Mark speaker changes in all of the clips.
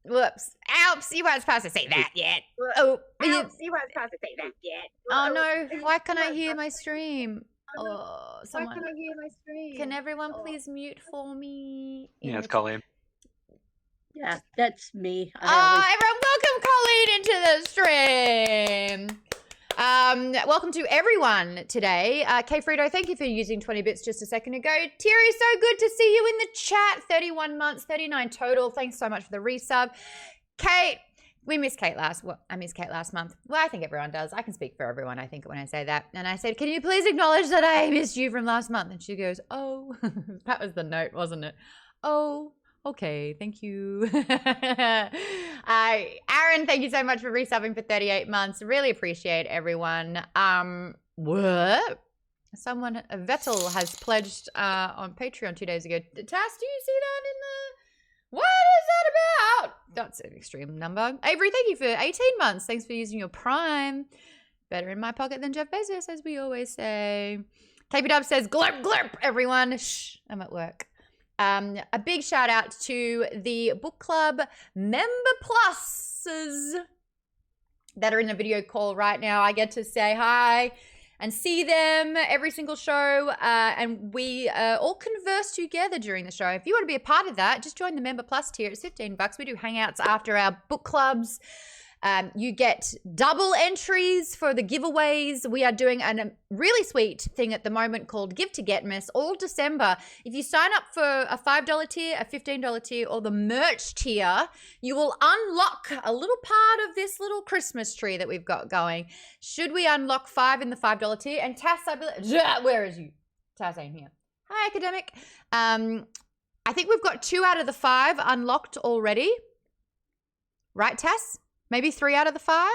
Speaker 1: Whoops. Alps, you weren't supposed to say that yet. Oh,
Speaker 2: Alps, you weren't supposed to say that yet.
Speaker 1: Oh no, why can't I hear my stream? Oh, someone.
Speaker 2: Why can't I hear my stream?
Speaker 1: Can everyone please mute for me?
Speaker 3: Yeah, it's Colleen.
Speaker 4: Yeah, that's me.
Speaker 1: Everyone, welcome Colleen into the stream. Welcome to everyone today. K Frito, thank you for using 20 bits just a second ago. Thierry, so good to see you in the chat. 31 months, 39 total. Thanks so much for the resub. Kate, I missed Kate last month. Well, I think everyone does. I can speak for everyone, I think, when I say that. And I said, can you please acknowledge that I missed you from last month? And she goes, oh, that was the note, wasn't it? Oh, okay, thank you. Aaron, thank you so much for resubbing for 38 months. Really appreciate everyone. What? Someone, Vettel has pledged on Patreon 2 days ago. Tass, do you see that in the... What is that about? That's an extreme number. Avery, thank you for 18 months. Thanks for using your Prime. Better in my pocket than Jeff Bezos, as we always say. KP Dub says, glurp, glurp, everyone. Shh, I'm at work. A big shout out to the book club member pluses that are in the video call right now. I get to say hi and see them every single show, and we all converse together during the show. If you want to be a part of that, just join the Member Plus tier. It's $15. We do hangouts after our book clubs. You get double entries for the giveaways. We are doing a really sweet thing at the moment called Give to Getmas all December. If you sign up for a $5 tier, a $15 tier, or the merch tier, you will unlock a little part of this little Christmas tree that we've got going. Should we unlock 5 in the $5 tier? And Tass, I believe, where is you? Tass ain't here. Hi, Academic. I think we've got 2 out of the 5 unlocked already. Right, Tass? Maybe 3 out of the 5.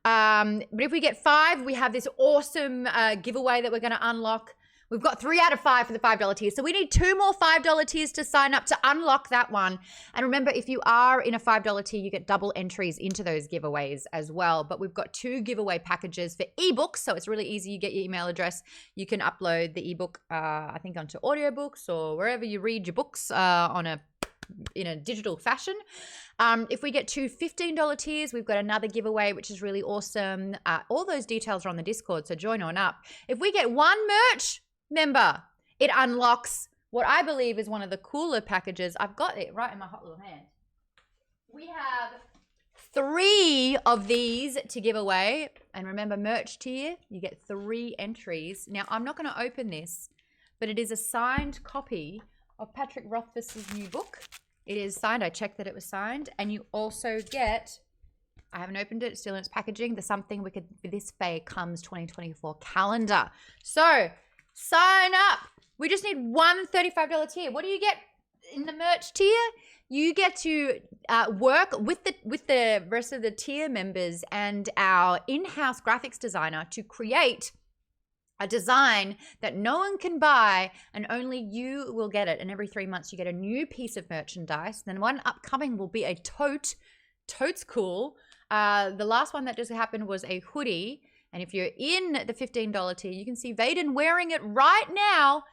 Speaker 1: But if we get 5, we have this awesome giveaway that we're going to unlock. We've got 3 out of 5 for the $5 tier. So we need 2 more $5 tiers to sign up to unlock that one. And remember, if you are in a $5 tier, you get double entries into those giveaways as well. But we've got 2 giveaway packages for ebooks. So it's really easy. You get your email address. You can upload the ebook, I think, onto audiobooks or wherever you read your books in a digital fashion. If we get 2 $15 tiers, we've got another giveaway, which is really awesome. All those details are on the Discord, so join on up. If we get 1 merch member, it unlocks what I believe is one of the cooler packages. I've got it right in my hot little hand. We have 3 of these to give away. And remember, merch tier, you get 3 entries. Now, I'm not going to open this, but it is a signed copy of Patrick Rothfuss's new book. It is signed. I checked that it was signed. And you also get, I haven't opened it, it's still in its packaging, the Something Wicked for This Faye Comes 2024 calendar. So sign up. We just need 1 $35 tier. What do you get in the merch tier? You get to work with the rest of the tier members and our in-house graphics designer to create a design that no one can buy and only you will get it. And every 3 months you get a new piece of merchandise. Then one upcoming will be a tote. Tote's cool. The last one that just happened was a hoodie. And if you're in the $15 tier, you can see Vaden wearing it right now.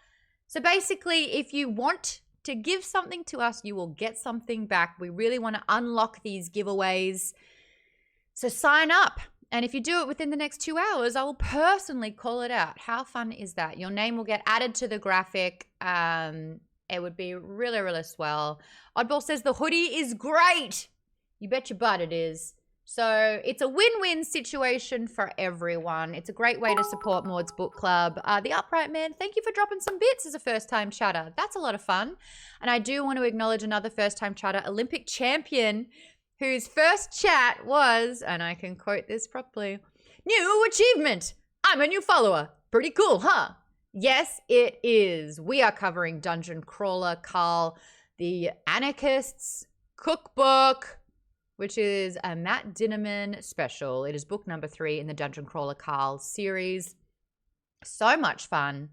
Speaker 1: So basically, if you want to give something to us, you will get something back. We really want to unlock these giveaways. So sign up. And if you do it within the next 2 hours, I will personally call it out. How fun is that? Your name will get added to the graphic. It would be really, really swell. Oddball says the hoodie is great. You bet your butt it is. So it's a win-win situation for everyone. It's a great way to support Maude's book club. The Upright Man, thank you for dropping some bits as a first-time chatter. That's a lot of fun. And I do want to acknowledge another first-time chatter, Olympic champion, whose first chat was, and I can quote this properly, "New achievement. I'm a new follower. Pretty cool, huh?" Yes, it is. We are covering Dungeon Crawler Carl, the Anarchists Cookbook, which is a Matt Dinnerman special. It is book number 3 in the Dungeon Crawler Carl series. So much fun.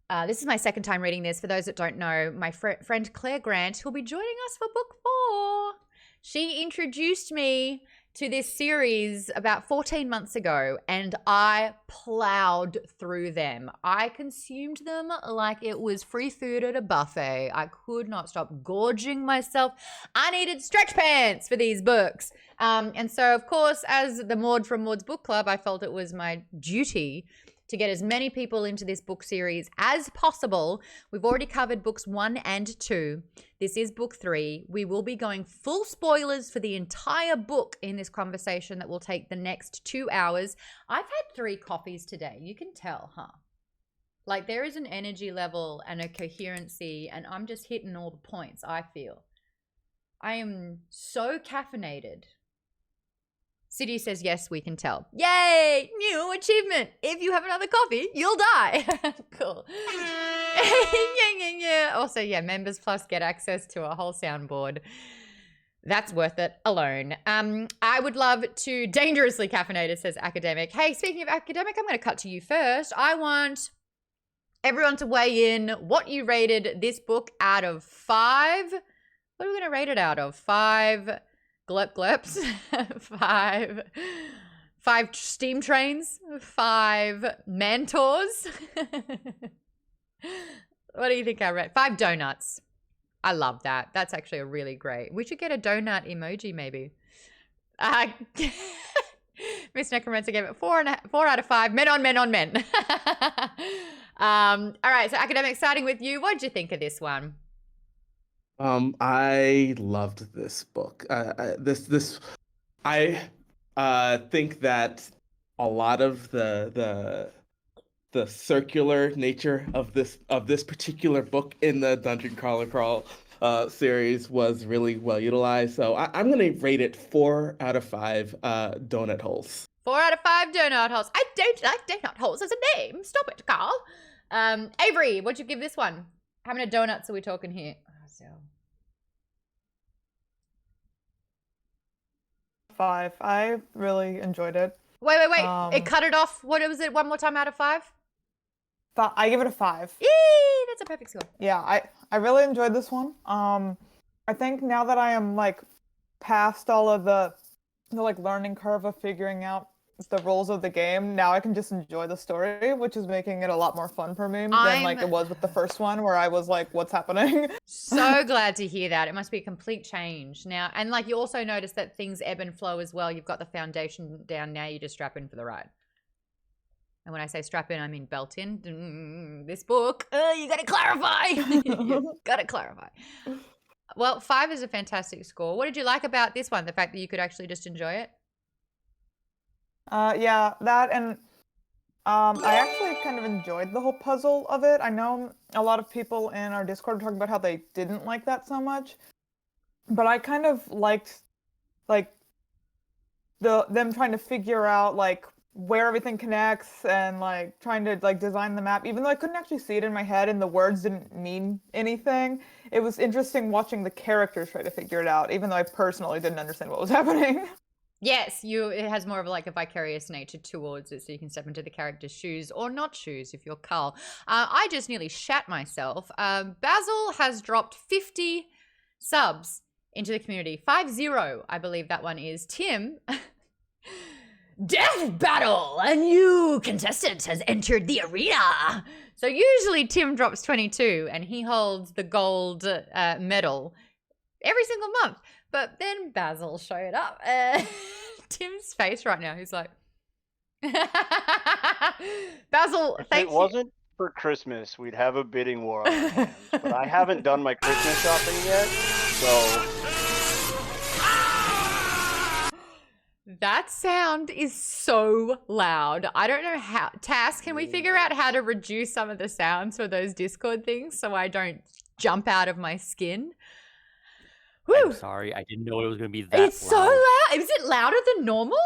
Speaker 1: This is my second time reading this. For those that don't know, my friend Claire Grant will be joining us for book 4. She introduced me to this series about 14 months ago, and I plowed through them. I consumed them like it was free food at a buffet. I could not stop gorging myself. I needed stretch pants for these books. And so, of course, as the Maude from Maude's Book Club, I felt it was my duty to get as many people into this book series as possible. We've already covered books 1 and 2. This is book 3. We will be going full spoilers for the entire book in this conversation that will take the next 2 hours. I've had 3 coffees today. You can tell, huh? Like, there is an energy level and a coherency, and I'm just hitting all the points, I feel. I am so caffeinated. City says, yes, we can tell. Yay! New achievement. If you have another coffee, you'll die. Cool. Yeah. Also, yeah, Members Plus get access to a whole soundboard. That's worth it alone. I would love to dangerously caffeinated, says Academic. Hey, speaking of Academic, I'm going to cut to you first. I want everyone to weigh in what you rated this book out of 5. What are we going to rate it out of? 5... Gleps, 5 steam trains, 5 mentors. What do you think I read? 5 donuts. I love that. That's actually a really great. We should get a donut emoji maybe. Miss Necromancer gave it 4 out of 5. Men on men on men. All right, so Academic, starting with you. What did you think of this one?
Speaker 3: I loved this book. I think that a lot of the circular nature of this particular book in the Dungeon Crawl series was really well utilized. So I'm gonna rate it 4 out of 5 donut holes.
Speaker 1: 4 out of 5 donut holes. I don't like donut holes as a name. Stop it, Carl. Avery, what'd you give this one? How many donuts are we talking here? So
Speaker 5: 5. I really enjoyed it.
Speaker 1: Wait. It cut it off. What was it? One more time out of 5?
Speaker 5: I give it a 5.
Speaker 1: Yee! That's a perfect score.
Speaker 5: Yeah, I really enjoyed this one. I think now that I am like past all of the like learning curve of figuring out the rules of the game, now I can just enjoy the story, which is making it a lot more fun for me than like it was with the first one, where I was like, what's happening?
Speaker 1: So glad to hear that. It must be a complete change now. And like, you also notice that things ebb and flow as well. You've got the foundation down. Now you just strap in for the ride. And when I say strap in, I mean belt in. This book, you gotta clarify. You gotta clarify. Well, 5 is a fantastic score. What did you like about this one? The fact that you could actually just enjoy it?
Speaker 5: Yeah, that, and I actually kind of enjoyed the whole puzzle of it. I know a lot of people in our Discord were talking about how they didn't like that so much, but I kind of liked like them trying to figure out like where everything connects and like trying to like design the map. Even though I couldn't actually see it in my head and the words didn't mean anything, it was interesting watching the characters try to figure it out, even though I personally didn't understand what was happening.
Speaker 1: Yes, it has more of like a vicarious nature towards it, so you can step into the character's shoes or not shoes if you're Carl. I just nearly shat myself. Basil has dropped 50 subs into the community. 50, I believe that one is. Tim, Death Battle! A new contestant has entered the arena! So usually Tim drops 22 and he holds the gold medal every single month. But then Basil showed up. Tim's face right now, he's like... Basil,
Speaker 6: If
Speaker 1: thank
Speaker 6: it
Speaker 1: you.
Speaker 6: wasn't for Christmas, we'd have a bidding war on our hands. But I haven't done my Christmas shopping yet, so...
Speaker 1: That sound is so loud. I don't know how... Tass, can we figure out how to reduce some of the sounds for those Discord things so I don't jump out of my skin?
Speaker 7: I'm sorry, I didn't know it was going to be that
Speaker 1: It's so
Speaker 7: loud.
Speaker 1: loud. Is it louder than normal?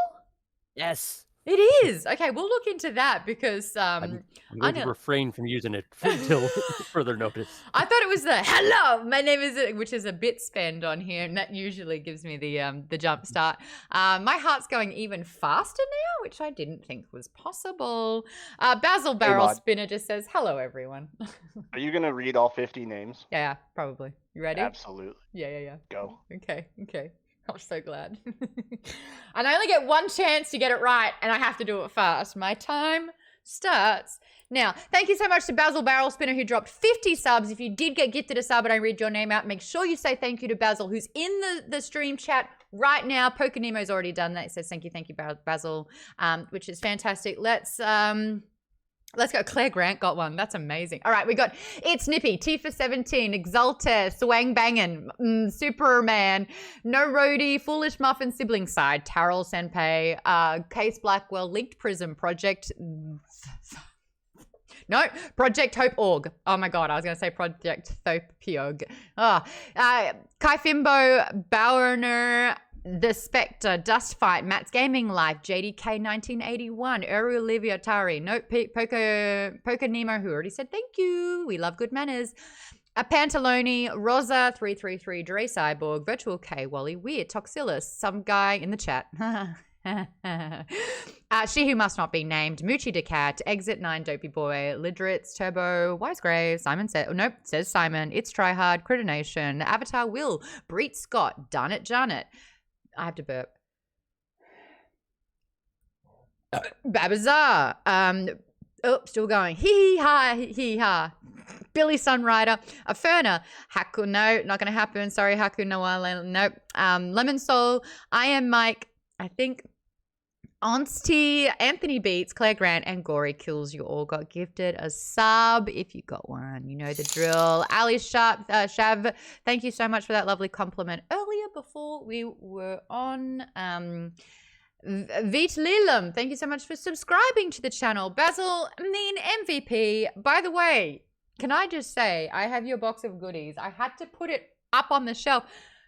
Speaker 7: Yes.
Speaker 1: It is. Okay, we'll look into that because
Speaker 7: I'm going to refrain from using it until further notice.
Speaker 1: I thought it was the hello, my name is, which is a bit spend on here, and that usually gives me the jump start. My heart's going even faster now, which I didn't think was possible. Basil Barrel
Speaker 6: Maude.
Speaker 1: Spinner just says hello, everyone.
Speaker 6: Are you going to read all 50 names?
Speaker 1: Yeah, probably. You ready?
Speaker 6: Absolutely.
Speaker 1: Yeah.
Speaker 6: Go.
Speaker 1: Okay. I'm so glad. And I only get one chance to get it right, and I have to do it fast. My time starts now. Thank you so much to Basil Barrel Spinner, who dropped 50 subs. If you did get gifted a sub and I read your name out, make sure you say thank you to Basil, who's in the stream chat right now. Poker Nemo's already done that. It says thank you, Basil, which is fantastic. Let's go. Claire Grant got one. That's amazing. All right, we got It's Nippy, Tifa 17, Exalta, Swang Bangin, Superman, No Roadie, Foolish Muffin, Sibling Side, Tarol Senpei, Case Blackwell, Linked Prism, Project Hope Org. Oh my God, I was going to say Project Thope Piog. Kai Fimbo, Bauerner, The Spectre, Dust Fight, Matt's Gaming Life, JDK 1981, Uru Olivia Tari, Nope, Poker Nemo, who already said thank you. We love good manners. A Pantaloni, Rosa 333, Dre Cyborg, Virtual K, Wally Weird, Toxilus, some guy in the chat. She Who Must Not Be Named, Moochie Decat, Exit 9, Dopey Boy, Lidritz, Turbo, Wisegrave, Simon says Simon, It's Tryhard, Critination, Avatar Will, Breet Scott, Done It Janet. I have to burp. Babazar. Still going. Hee ha. Billy Sunrider. Aferna. Haku, no, not going to happen. Sorry, Haku, no, nope. Lemon Soul. I Am Mike. I think Onsty, Anthony Beats, Claire Grant, and Gory Kills. You all got gifted a sub. If you got one, you know the drill. Ali Sharp, Shav, thank you so much for that lovely compliment earlier before we were on. Veet Lilam, thank you so much for subscribing to the channel. Basil, MVP. By the way, can I just say, I have your box of goodies. I had to put it up on the shelf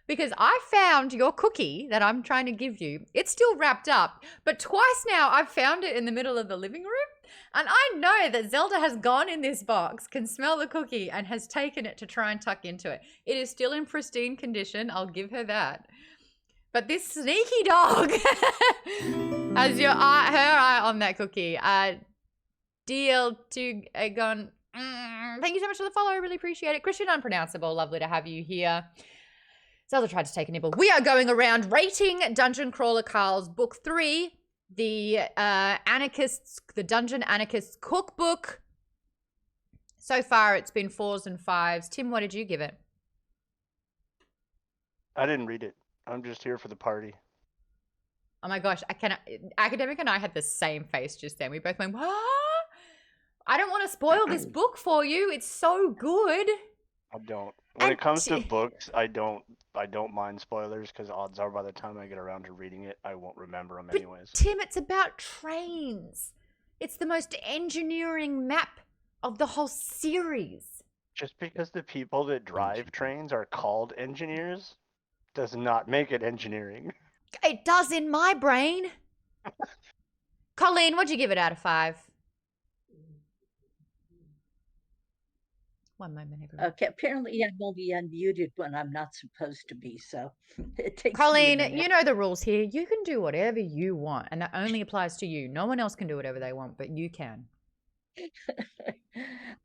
Speaker 1: because I found your cookie that I'm trying to give you. It's still wrapped up, but twice now I've found it in the middle of the living room. And I know that Zelda has gone in this box, can smell the cookie, and has taken it to try and tuck into it. It is still in pristine condition. I'll give her that. But this sneaky dog has her eye on that cookie. DL2 Agon. Thank you so much for the follow. I really appreciate it. Christian Unpronounceable, lovely to have you here. Zelda tried to take a nibble. We are going around rating Dungeon Crawler Carl's book 3, the Dungeon Anarchists Cookbook. So far, it's been 4s and 5s. Tim, what did you give it?
Speaker 6: I didn't read it. I'm just here for the party.
Speaker 1: Oh my gosh, Academic and I had the same face just then. We both went, what? I don't want to spoil this book for you. It's so good.
Speaker 6: I don't. When it comes to books, I don't mind spoilers because odds are by the time I get around to reading it, I won't remember them anyways.
Speaker 1: Tim, it's about trains. It's the most engineering map of the whole series.
Speaker 6: Just because the people that drive trains are called engineers does not make it engineering.
Speaker 1: It does in my brain. Colleen, what'd you give it out of 5? One moment, everyone.
Speaker 4: Okay, apparently I'm only unmuted when I'm not supposed to be, so it takes
Speaker 1: Colleen,
Speaker 4: me a minute.
Speaker 1: you know the rules here. You can do whatever you want, and that only applies to you. No one else can do whatever they want, but you can.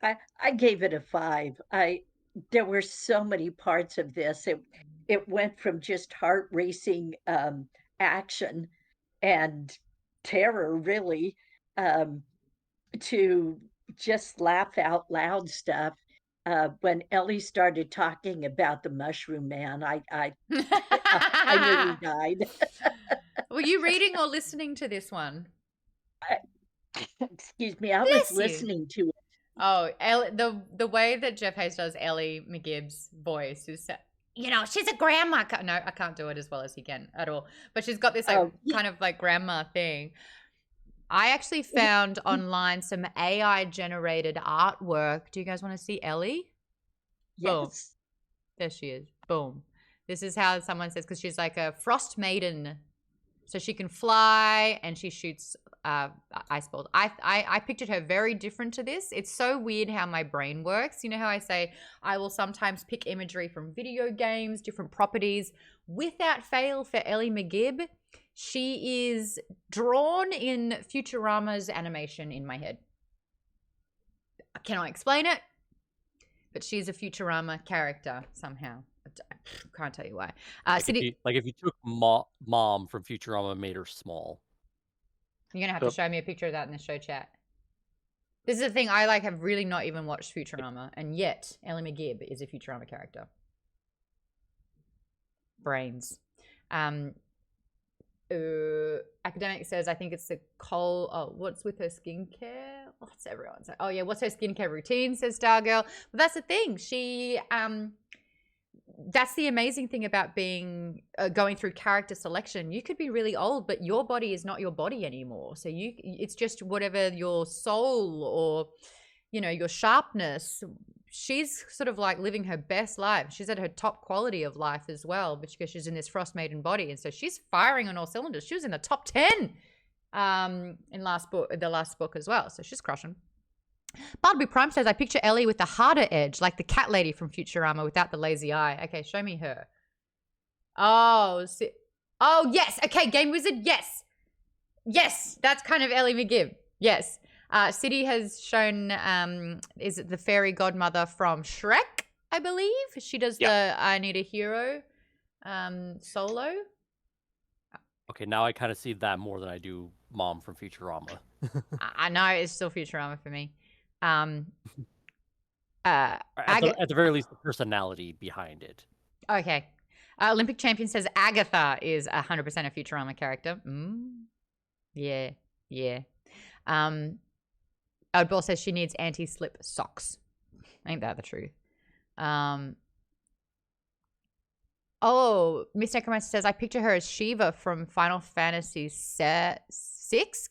Speaker 4: I gave it a 5. There were so many parts of this. It went from just heart racing action and terror, really, to just laugh out loud stuff. When Ellie started talking about the Mushroom Man, I nearly died.
Speaker 1: Were you reading or listening to this one?
Speaker 4: Excuse me, I
Speaker 1: Bless
Speaker 4: was listening to it.
Speaker 1: Oh, Ellie, the way that Jeff Hayes does Ellie McGibb's voice is, you know, she's a grandma. No, I can't do it as well as he can at all. But she's got this kind of like grandma thing. I actually found online some AI generated artwork. Do you guys want to see Ellie? Boom.
Speaker 4: Yes.
Speaker 1: There she is. Boom. This is how someone says, because she's like a frost maiden. So she can fly and she shoots ice balls. I pictured her very different to this. It's so weird how my brain works. You know how I say I will sometimes pick imagery from video games, different properties. Without fail for Ellie McGibb, she is drawn in Futurama's animation in my head. I cannot explain it, but she's a Futurama character somehow. Can't tell you why.
Speaker 7: Like,
Speaker 1: City,
Speaker 7: if you took Mom from Futurama and made her small.
Speaker 1: you're gonna have to show me a picture of that in the show chat. This is the thing, I have really not even watched Futurama, and yet Ellie McGibb is a Futurama character. Brains. Academic says, I think it's the coal. Oh, what's with her skincare? What's everyone say? Oh yeah, what's her skincare routine? Says Stargirl. But that's the thing. She that's the amazing thing about being going through character selection. You could be really old, but your body is not your body anymore. So it's just whatever your soul or your sharpness. She's sort of like living her best life. She's at her top quality of life as well, because she's in this Frost Maiden body, and so she's firing on all cylinders. She was in the top 10 in the last book as well, so she's crushing. Bartleby Prime says, I picture Ellie with the harder edge, like the cat lady from Futurama without the lazy eye. Okay, show me her. Oh, yes. Okay, Game Wizard, yes. Yes, that's kind of Ellie McGibb. Yes. City has shown, is it the fairy godmother from Shrek, I believe? She does the I Need a Hero solo.
Speaker 7: Okay, now I kind of see that more than I do Mom from Futurama.
Speaker 1: I know, it's still Futurama for me.
Speaker 7: At the very least, the personality behind it.
Speaker 1: Okay. Olympic Champion says Agatha is 100% a Futurama character. Yeah. Oddball says she needs anti-slip socks. Ain't that the truth? Miss Necromancer says, I picture her as Shiva from Final Fantasy VI.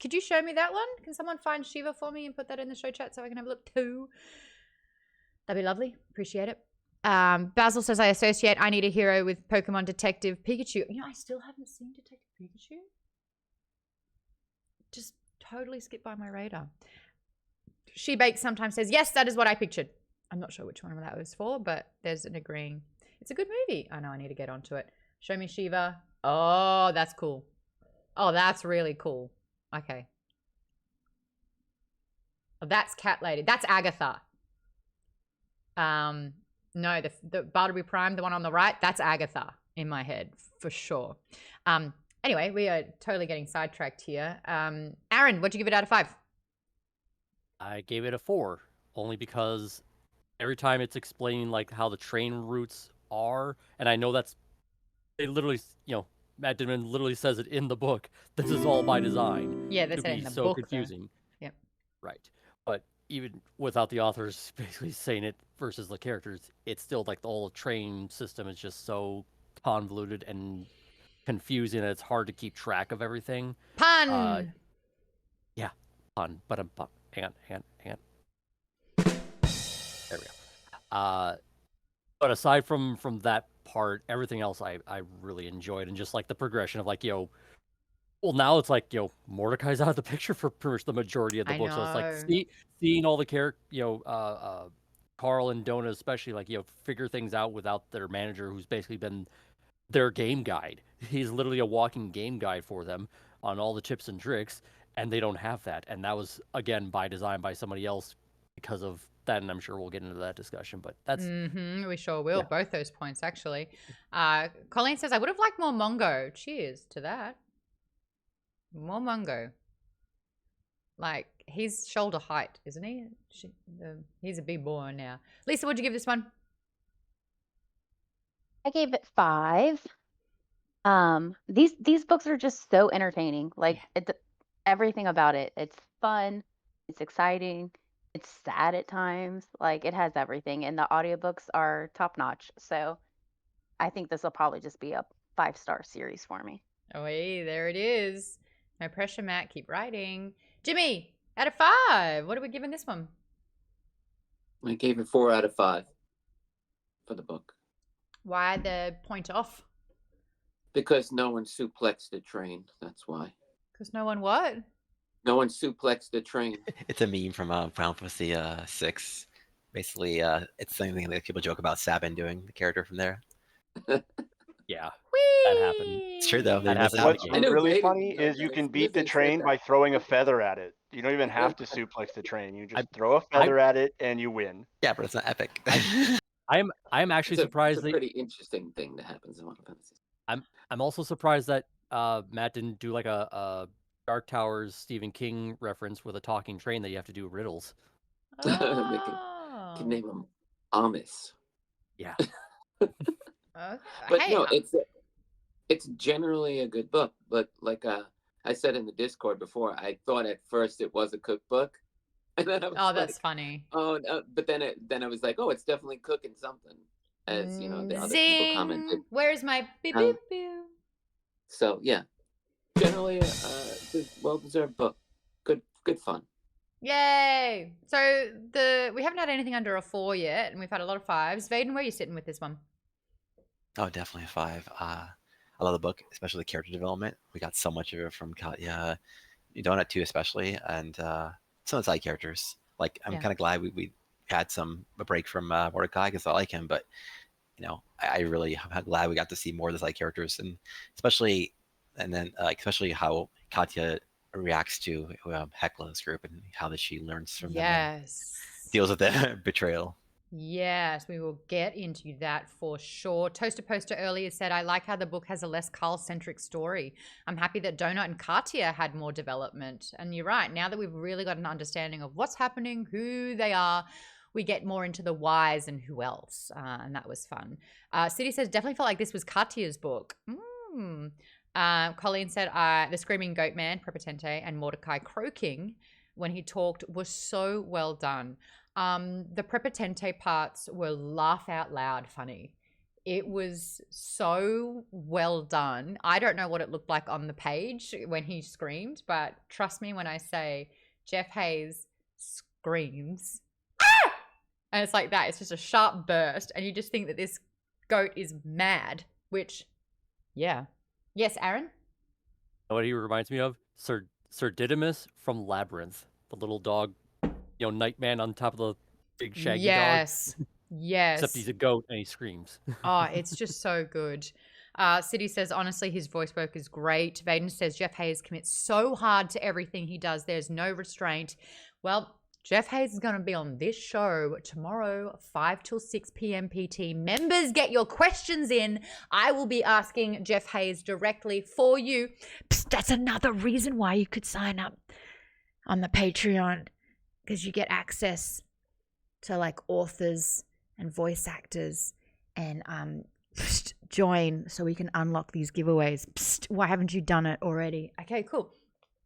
Speaker 1: Could you show me that one? Can someone find Shiva for me and put that in the show chat so I can have a look too? That'd be lovely. Appreciate it. Basil says, I associate I Need a Hero with Pokemon Detective Pikachu. I still haven't seen Detective Pikachu. Just totally skipped by my radar. She Bakes sometimes says, yes, that is what I pictured. I'm not sure which one that was for, but there's an agreeing. It's a good movie. I know I need to get onto it. Show me Shiva. Oh, that's cool. Oh, that's really cool. Okay. Oh, that's Cat Lady. That's Agatha. No, the Bartleby Prime, the one on the right, that's Agatha in my head, for sure. Anyway, we are totally getting sidetracked here. Aaron, what'd you give it out of 5?
Speaker 7: I gave it a 4, only because every time it's explaining how the train routes are, and I know they literally, Matt Denman literally says it in the book. This is all by design.
Speaker 1: Yeah, that's in the
Speaker 7: so
Speaker 1: book.
Speaker 7: Confusing.
Speaker 1: Though. Yep.
Speaker 7: Right, but even without the authors basically saying it versus the characters, it's still the whole train system is just so convoluted and confusing that it's hard to keep track of everything.
Speaker 1: Pun.
Speaker 7: Yeah, pun. But hang on. There we go. But aside from that part, everything else I really enjoyed, and just the progression of well, now it's Mordecai's out of the picture for pretty much the majority of the book. So it's seeing all the Carl and Donna especially figure things out without their manager, who's basically been their game guide. He's literally a walking game guide for them on all the tips and tricks, and they don't have that. And that was, again, by design by somebody else because of that, and I'm sure we'll get into that discussion, but that's...
Speaker 1: we sure will, both those points, actually. Colleen says, I would have liked more Mongo. Cheers to that. More Mongo. He's shoulder height, isn't he? He's a big boy now. Lisa, what'd you give this one?
Speaker 8: I gave it 5. These books are just so entertaining. Everything about it. It's fun. It's exciting. It's sad at times. It has everything, and the audiobooks are top notch. So I think this will probably just be a 5-star series for me.
Speaker 1: Oh, hey, there it is. No pressure, Matt. Keep writing. Jimmy, out of 5, what are we giving this one?
Speaker 9: I gave it 4 out of 5 for the book.
Speaker 1: Why the point off?
Speaker 9: Because no one suplexed the train. That's why.
Speaker 1: Because no one what?
Speaker 9: No one suplexed the train.
Speaker 10: It's a meme from Final Fantasy 6. Basically, it's something that people joke about Sabin doing, the character from there.
Speaker 7: Yeah,
Speaker 1: Whee!
Speaker 7: that happened.
Speaker 10: It's true, though.
Speaker 6: What's really funny is you can beat the train by throwing a feather at it. You don't even have to suplex the train. You just throw a feather at it and you win.
Speaker 10: Yeah, but it's not epic.
Speaker 7: I'm actually
Speaker 9: It's
Speaker 7: surprised
Speaker 9: a
Speaker 7: that
Speaker 9: pretty interesting thing that happens in Final Fantasy.
Speaker 7: I'm also surprised that Matt didn't do like a Dark Towers Stephen King reference with a talking train that you have to do riddles.
Speaker 9: They
Speaker 1: Oh.
Speaker 9: can name them Amos.
Speaker 7: Yeah.
Speaker 9: But
Speaker 1: Hey,
Speaker 9: no, it's generally a good book. But like I said in the Discord before, I thought at first it was a cookbook, and then I was
Speaker 1: oh, that's
Speaker 9: like,
Speaker 1: funny.
Speaker 9: oh no. But then I was like, oh, it's definitely cooking something, as you know the other people commented.
Speaker 1: Zing! Where's my beep
Speaker 9: Um,
Speaker 1: beep beep?
Speaker 9: So yeah, generally a well-deserved book. Good fun.
Speaker 1: Yay! So we haven't had anything under a 4 yet, and we've had a lot of 5s. Vaden, where are you sitting with this one?
Speaker 10: Oh, definitely a 5. I love the book, especially the character development. We got so much of it from Katia, Donut too, especially, and some of the side characters. Like, I'm
Speaker 1: Yeah.
Speaker 10: kind of glad we had a break from Mordecai because I like him, but I really am glad we got to see more of the side characters, and especially how Katia reacts to Hekla's group and how that she learns from them and
Speaker 1: Yes.
Speaker 10: deals with the betrayal.
Speaker 1: Yes, we will get into that for sure. Toaster Poster earlier said, I like how the book has a less Carl-centric story. I'm happy that Donut and Katia had more development. And you're right, now that we've really got an understanding of what's happening, who they are, we get more into the whys and who else. And that was fun. City says, definitely felt like this was Katia's book. Colleen said, the Screaming Goat Man, Prepotente, and Mordecai croaking when he talked was so well done. The Prepotente parts were laugh out loud funny. It was so well done. I don't know what it looked like on the page when he screamed, but trust me when I say Jeff Hayes screams. Ah! And it's like that. It's just a sharp burst. And you just think that this goat is mad, which, yeah. Yes, Aaron?
Speaker 7: You know what he reminds me of? Sir Didymus from Labyrinth, the little dog, Nightman on top of the big shaggy dog.
Speaker 1: Yes.
Speaker 7: Except he's a goat and he screams.
Speaker 1: Oh, it's just so good. City says, honestly, his voice work is great. Vaden says, Jeff Hayes commits so hard to everything he does. There's no restraint. Well, Jeff Hayes is going to be on this show tomorrow, 5 till 6 p.m. PT. Members, get your questions in. I will be asking Jeff Hayes directly for you. Psst, that's another reason why you could sign up on the Patreon, because you get access to like authors and voice actors and join so we can unlock these giveaways. Psst, why haven't you done it already? Okay, cool.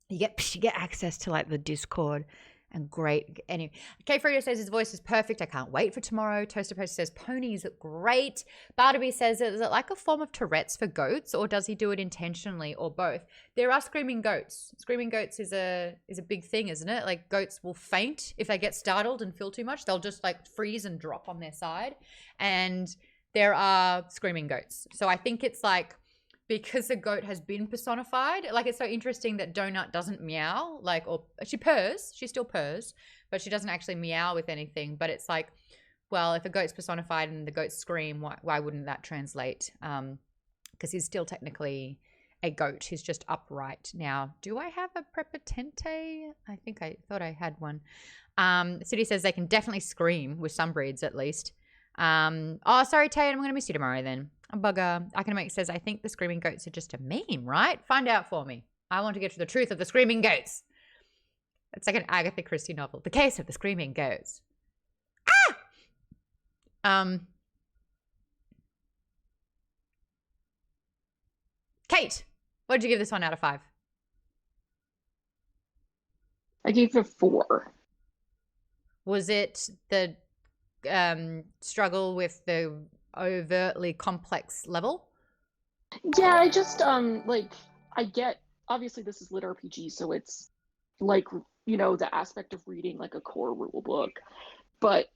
Speaker 1: You get access to like the Discord and great. Anyway, K Fredo says his voice is perfect. I can't wait for tomorrow. Toaster Post says ponies look great. Barnaby says, is it like a form of Tourette's for goats, or does he do it intentionally, or both? There are screaming goats. Screaming goats is a big thing, isn't it? Like, goats will faint if they get startled and feel too much. They'll just like freeze and drop on their side. And there are screaming goats. So I think it's like, because the goat has been personified, like, it's so interesting that Donut doesn't meow, like, or she purrs, she still purrs, but she doesn't actually meow with anything. But it's like, well, if a goat's personified and the goats scream, why wouldn't that translate? Because he's still technically a goat. He's just upright. Now, do I have a Prepotente? I thought I had one. City says they can definitely scream with some breeds at least. Oh, sorry, Tay, I'm going to miss you tomorrow then. A bugger. Economic says, I think the screaming goats are just a meme, right? Find out for me. I want to get to the truth of the screaming goats. It's like an Agatha Christie novel. The case of the screaming goats. Kate, what did you give this one out of 5?
Speaker 11: I gave it a 4.
Speaker 1: Was it the struggle with the overtly complex level?
Speaker 11: Yeah, I just I get, obviously this is lit RPG, so it's like, the aspect of reading like a core rule book, but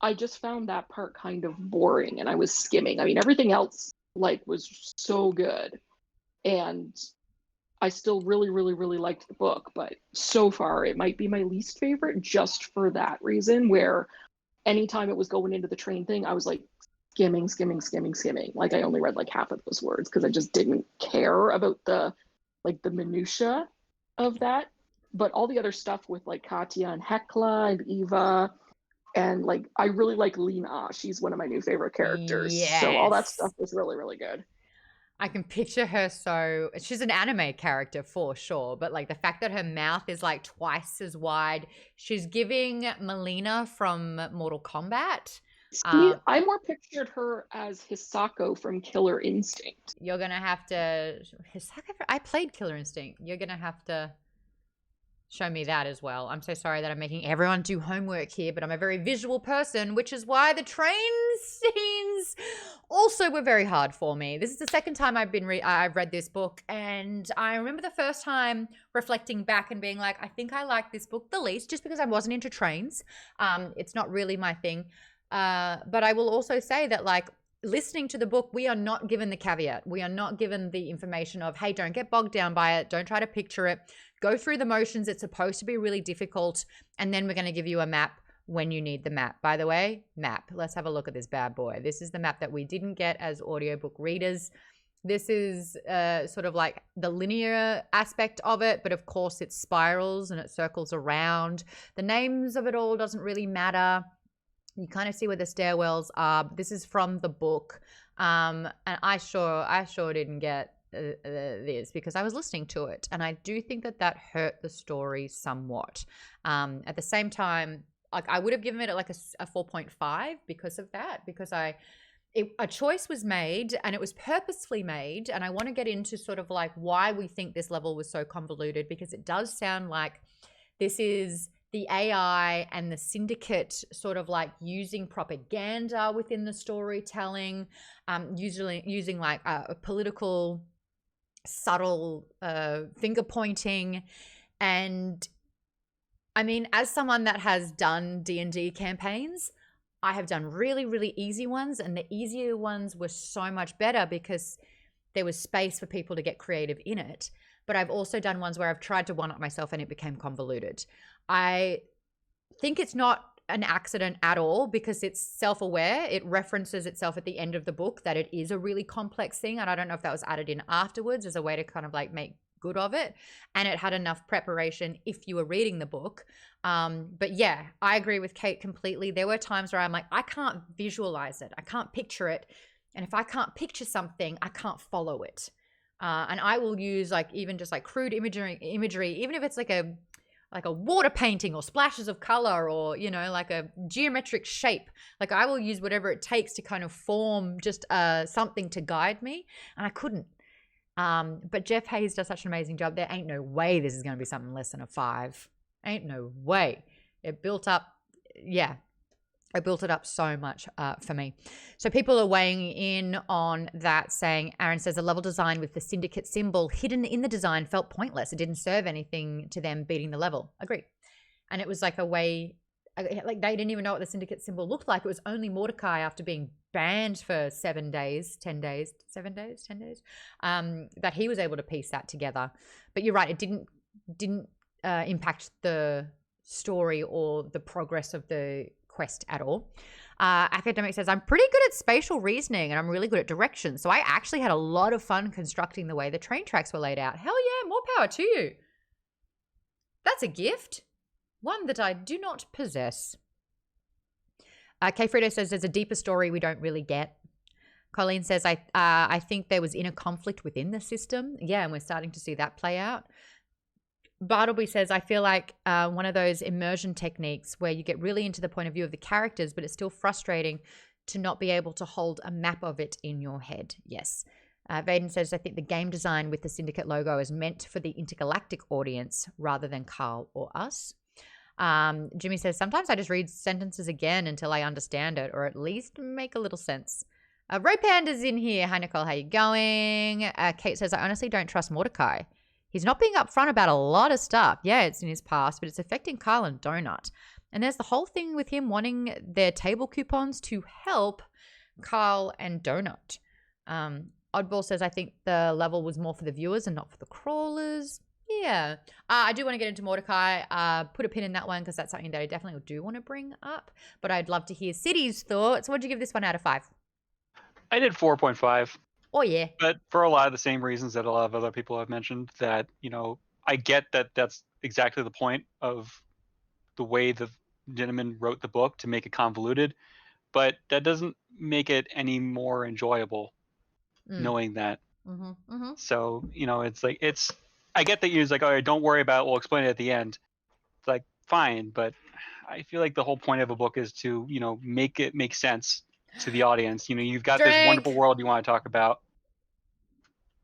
Speaker 11: I just found that part kind of boring, and I was skimming. I mean, everything else like was so good, and I still really, really, really liked the book, but so far it might be my least favorite just for that reason, where anytime it was going into the train thing, I was like skimming. Like, I only read like half of those words because I just didn't care about the minutia of that. But all the other stuff with like Katia and Hekla and Eva, And like I really like Lena. She's one of my new favorite characters. So all that stuff was really, really good.
Speaker 1: I can picture her so she's an anime character for sure, but like the fact that her mouth is like twice as wide, she's giving Melina from Mortal Kombat.
Speaker 11: See, I more pictured her as Hisako from Killer Instinct.
Speaker 1: You're gonna have to Hisako. I played Killer Instinct. You're gonna have to show me that as well. I'm so sorry that I'm making everyone do homework here, but I'm a very visual person, which is why the train scenes also were very hard for me. This is the second time I've read this book, and I remember the first time reflecting back and being like, I think I like this book the least, just because I wasn't into trains. It's not really my thing. But I will also say that, like, listening to the book, we are not given the caveat. We are not given the information of, hey, don't get bogged down by it. Don't try to picture it. Go through the motions. It's supposed to be really difficult. And then we're going to give you a map when you need the map. By the way, map. Let's have a look at this bad boy. This is the map that we didn't get as audiobook readers. This is sort of like the linear aspect of it, but of course it spirals and it circles around. The names of it all doesn't really matter. You kind of see where the stairwells are. This is from the book. And I sure didn't get this because I was listening to it. And I do think that hurt the story somewhat. At the same time, like I would have given it like a 4.5 because of that, because a choice was made and it was purposefully made. And I want to get into sort of like why we think this level was so convoluted, because it does sound like this is the AI and the syndicate sort of like using propaganda within the storytelling, usually using like a political subtle finger pointing. And I mean, as someone that has done D&D campaigns, I have done really, really easy ones, and the easier ones were so much better because there was space for people to get creative in it. But I've also done ones where I've tried to one-up myself and it became convoluted. I think it's not an accident at all because it's self-aware. It references itself at the end of the book that it is a really complex thing. And I don't know if that was added in afterwards as a way to kind of like make good of it. And it had enough preparation if you were reading the book. But yeah, I agree with Kate completely. There were times where I'm like, I can't visualize it. I can't picture it. And if I can't picture something, I can't follow it. And I will use like even just like crude imagery, even if it's like a water painting or splashes of color or, you know, like a geometric shape. Like I will use whatever it takes to kind of form just something to guide me. And I couldn't. But Jeff Hayes does such an amazing job. There ain't no way this is going to be something less than a 5. Ain't no way. It built up. Yeah. I built it up so much for me. So people are weighing in on that, saying, Aaron says, the level design with the syndicate symbol hidden in the design felt pointless. It didn't serve anything to them beating the level. Agreed. And it was like a way, like they didn't even know what the syndicate symbol looked like. It was only Mordecai, after being banned for 10 days, that he was able to piece that together. But you're right, it didn't impact the story or the progress of the quest at all. Academic says, I'm pretty good at spatial reasoning and I'm really good at directions. So I actually had a lot of fun constructing the way the train tracks were laid out. Hell yeah, more power to you. That's a gift. One that I do not possess. K. Frito says, there's a deeper story we don't really get. Colleen says, I think there was inner conflict within the system. Yeah, and we're starting to see that play out. Bartleby says, I feel like one of those immersion techniques where you get really into the point of view of the characters, but it's still frustrating to not be able to hold a map of it in your head. Yes. Vaden says, I think the game design with the Syndicate logo is meant for the intergalactic audience rather than Carl or us. Jimmy says, sometimes I just read sentences again until I understand it, or at least make a little sense. Ray Panda's in here. Hi, Nicole. How you going? Kate says, I honestly don't trust Mordecai. He's not being upfront about a lot of stuff. Yeah, it's in his past, but it's affecting Carl and Donut. And there's the whole thing with him wanting their table coupons to help Carl and Donut. Oddball says, I think the level was more for the viewers and not for the crawlers. Yeah. I do want to get into Mordecai. Put a pin in that one because that's something that I definitely do want to bring up. But I'd love to hear City's thoughts. What'd you give this one out of 5?
Speaker 12: I did 4.5.
Speaker 1: Oh, yeah.
Speaker 12: But for a lot of the same reasons that a lot of other people have mentioned, that, you know, I get that that's exactly the point of the way the Dinneman wrote the book to make it convoluted, but that doesn't make it any more enjoyable knowing that. So, it's like, I get that you're like, all right, don't worry about it, we'll explain it at the end. It's like, fine, but I feel like the whole point of a book is to, make it make sense to the audience. You've got this wonderful world you want to talk about,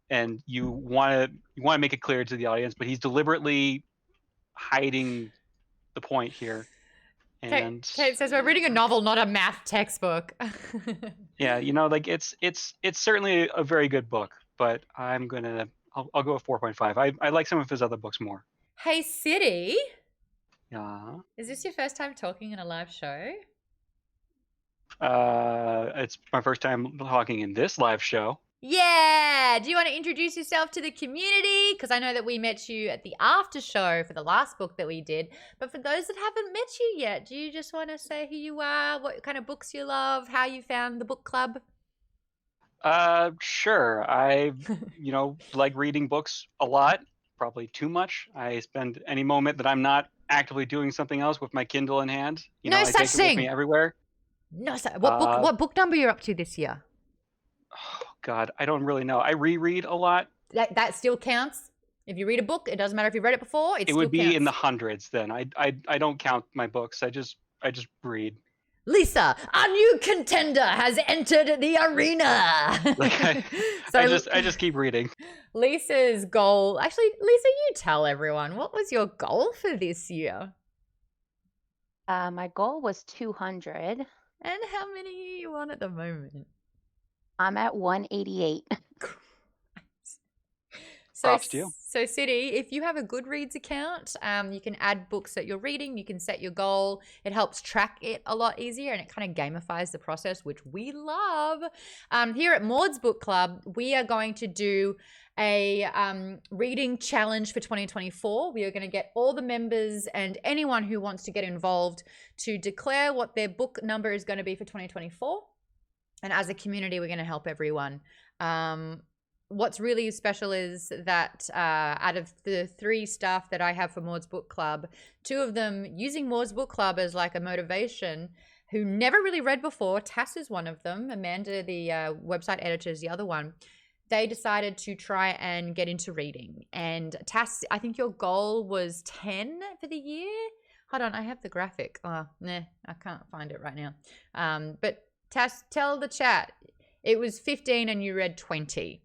Speaker 12: and you want to make it clear to the audience, but he's deliberately hiding the point here. And
Speaker 1: Kate says we're reading a novel, not a math textbook.
Speaker 12: yeah, like it's certainly a very good book, but I'll go with 4.5. I like some of his other books more.
Speaker 1: Hey, City.
Speaker 12: Yeah.
Speaker 1: Is this your first time talking in a live show?
Speaker 12: It's my first time talking in this live show.
Speaker 1: Yeah. Do you want to introduce yourself to the community? Because I know that we met you at the after show for the last book that we did. But for those that haven't met you yet, do you just want to say who you are, what kind of books you love, how you found the book club?
Speaker 12: Sure. I, like reading books a lot, probably too much. I spend any moment that I'm not actively doing something else with my Kindle in hand.
Speaker 1: No
Speaker 12: I
Speaker 1: such
Speaker 12: take it with
Speaker 1: thing.
Speaker 12: me everywhere.
Speaker 1: No such. What book number you're up to this year?
Speaker 12: Oh God, I don't really know. I reread a lot.
Speaker 1: That still counts. If you read a book, it doesn't matter if you've read it before. It
Speaker 12: would be
Speaker 1: counts.
Speaker 12: in the hundreds. Then I don't count my books. I just read.
Speaker 1: Lisa, a new contender has entered the arena.
Speaker 12: I just keep reading.
Speaker 1: Lisa's goal. Actually, Lisa, you tell everyone, what was your goal for this year?
Speaker 8: My goal was 200.
Speaker 1: And how many are you on at the moment?
Speaker 8: I'm at 188.
Speaker 12: Props to you.
Speaker 1: So City, if you have a Goodreads account, you can add books that you're reading. You can set your goal. It helps track it a lot easier, and it kind of gamifies the process, which we love. Here at Maude's Book Club, we are going to do a reading challenge for 2024. We are going to get all the members and anyone who wants to get involved to declare what their book number is going to be for 2024. And as a community, we're going to help everyone. What's really special is that out of the 3 staff that I have for Maude's Book Club, 2 of them using Maude's Book Club as like a motivation, who never really read before. Tass is one of them. Amanda, the website editor, is the other one. They decided to try and get into reading. And Tass, I think your goal was 10 for the year. Hold on, I have the graphic. Oh, nah, I can't find it right now. But Tass, tell the chat. It was 15 and you read 20.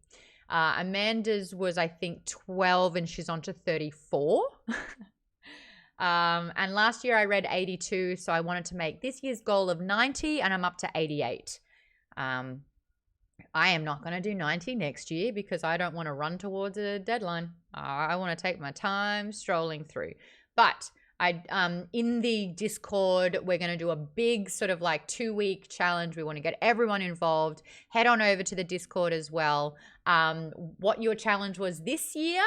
Speaker 1: Amanda's was, I think, 12 and she's on to 34. And last year I read 82, so I wanted to make this year's goal of 90 and I'm up to 88. I am not going to do 90 next year because I don't want to run towards a deadline. I want to take my time strolling through. But in the Discord, we're going to do a big sort of like 2-week challenge. We want to get everyone involved. Head on over to the Discord as well. What your challenge was this year.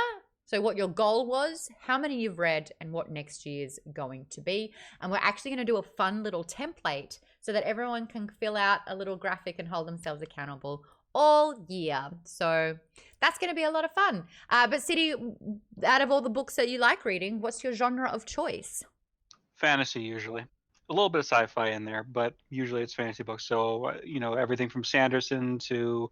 Speaker 1: So what your goal was, how many you've read, and what next year's going to be. And we're actually going to do a fun little template so that everyone can fill out a little graphic and hold themselves accountable all year. So that's going to be a lot of fun. But City, out of all the books that you like reading, what's your genre of choice?
Speaker 12: Fantasy, usually. A little bit of sci-fi in there, but usually it's fantasy books. So, everything from Sanderson to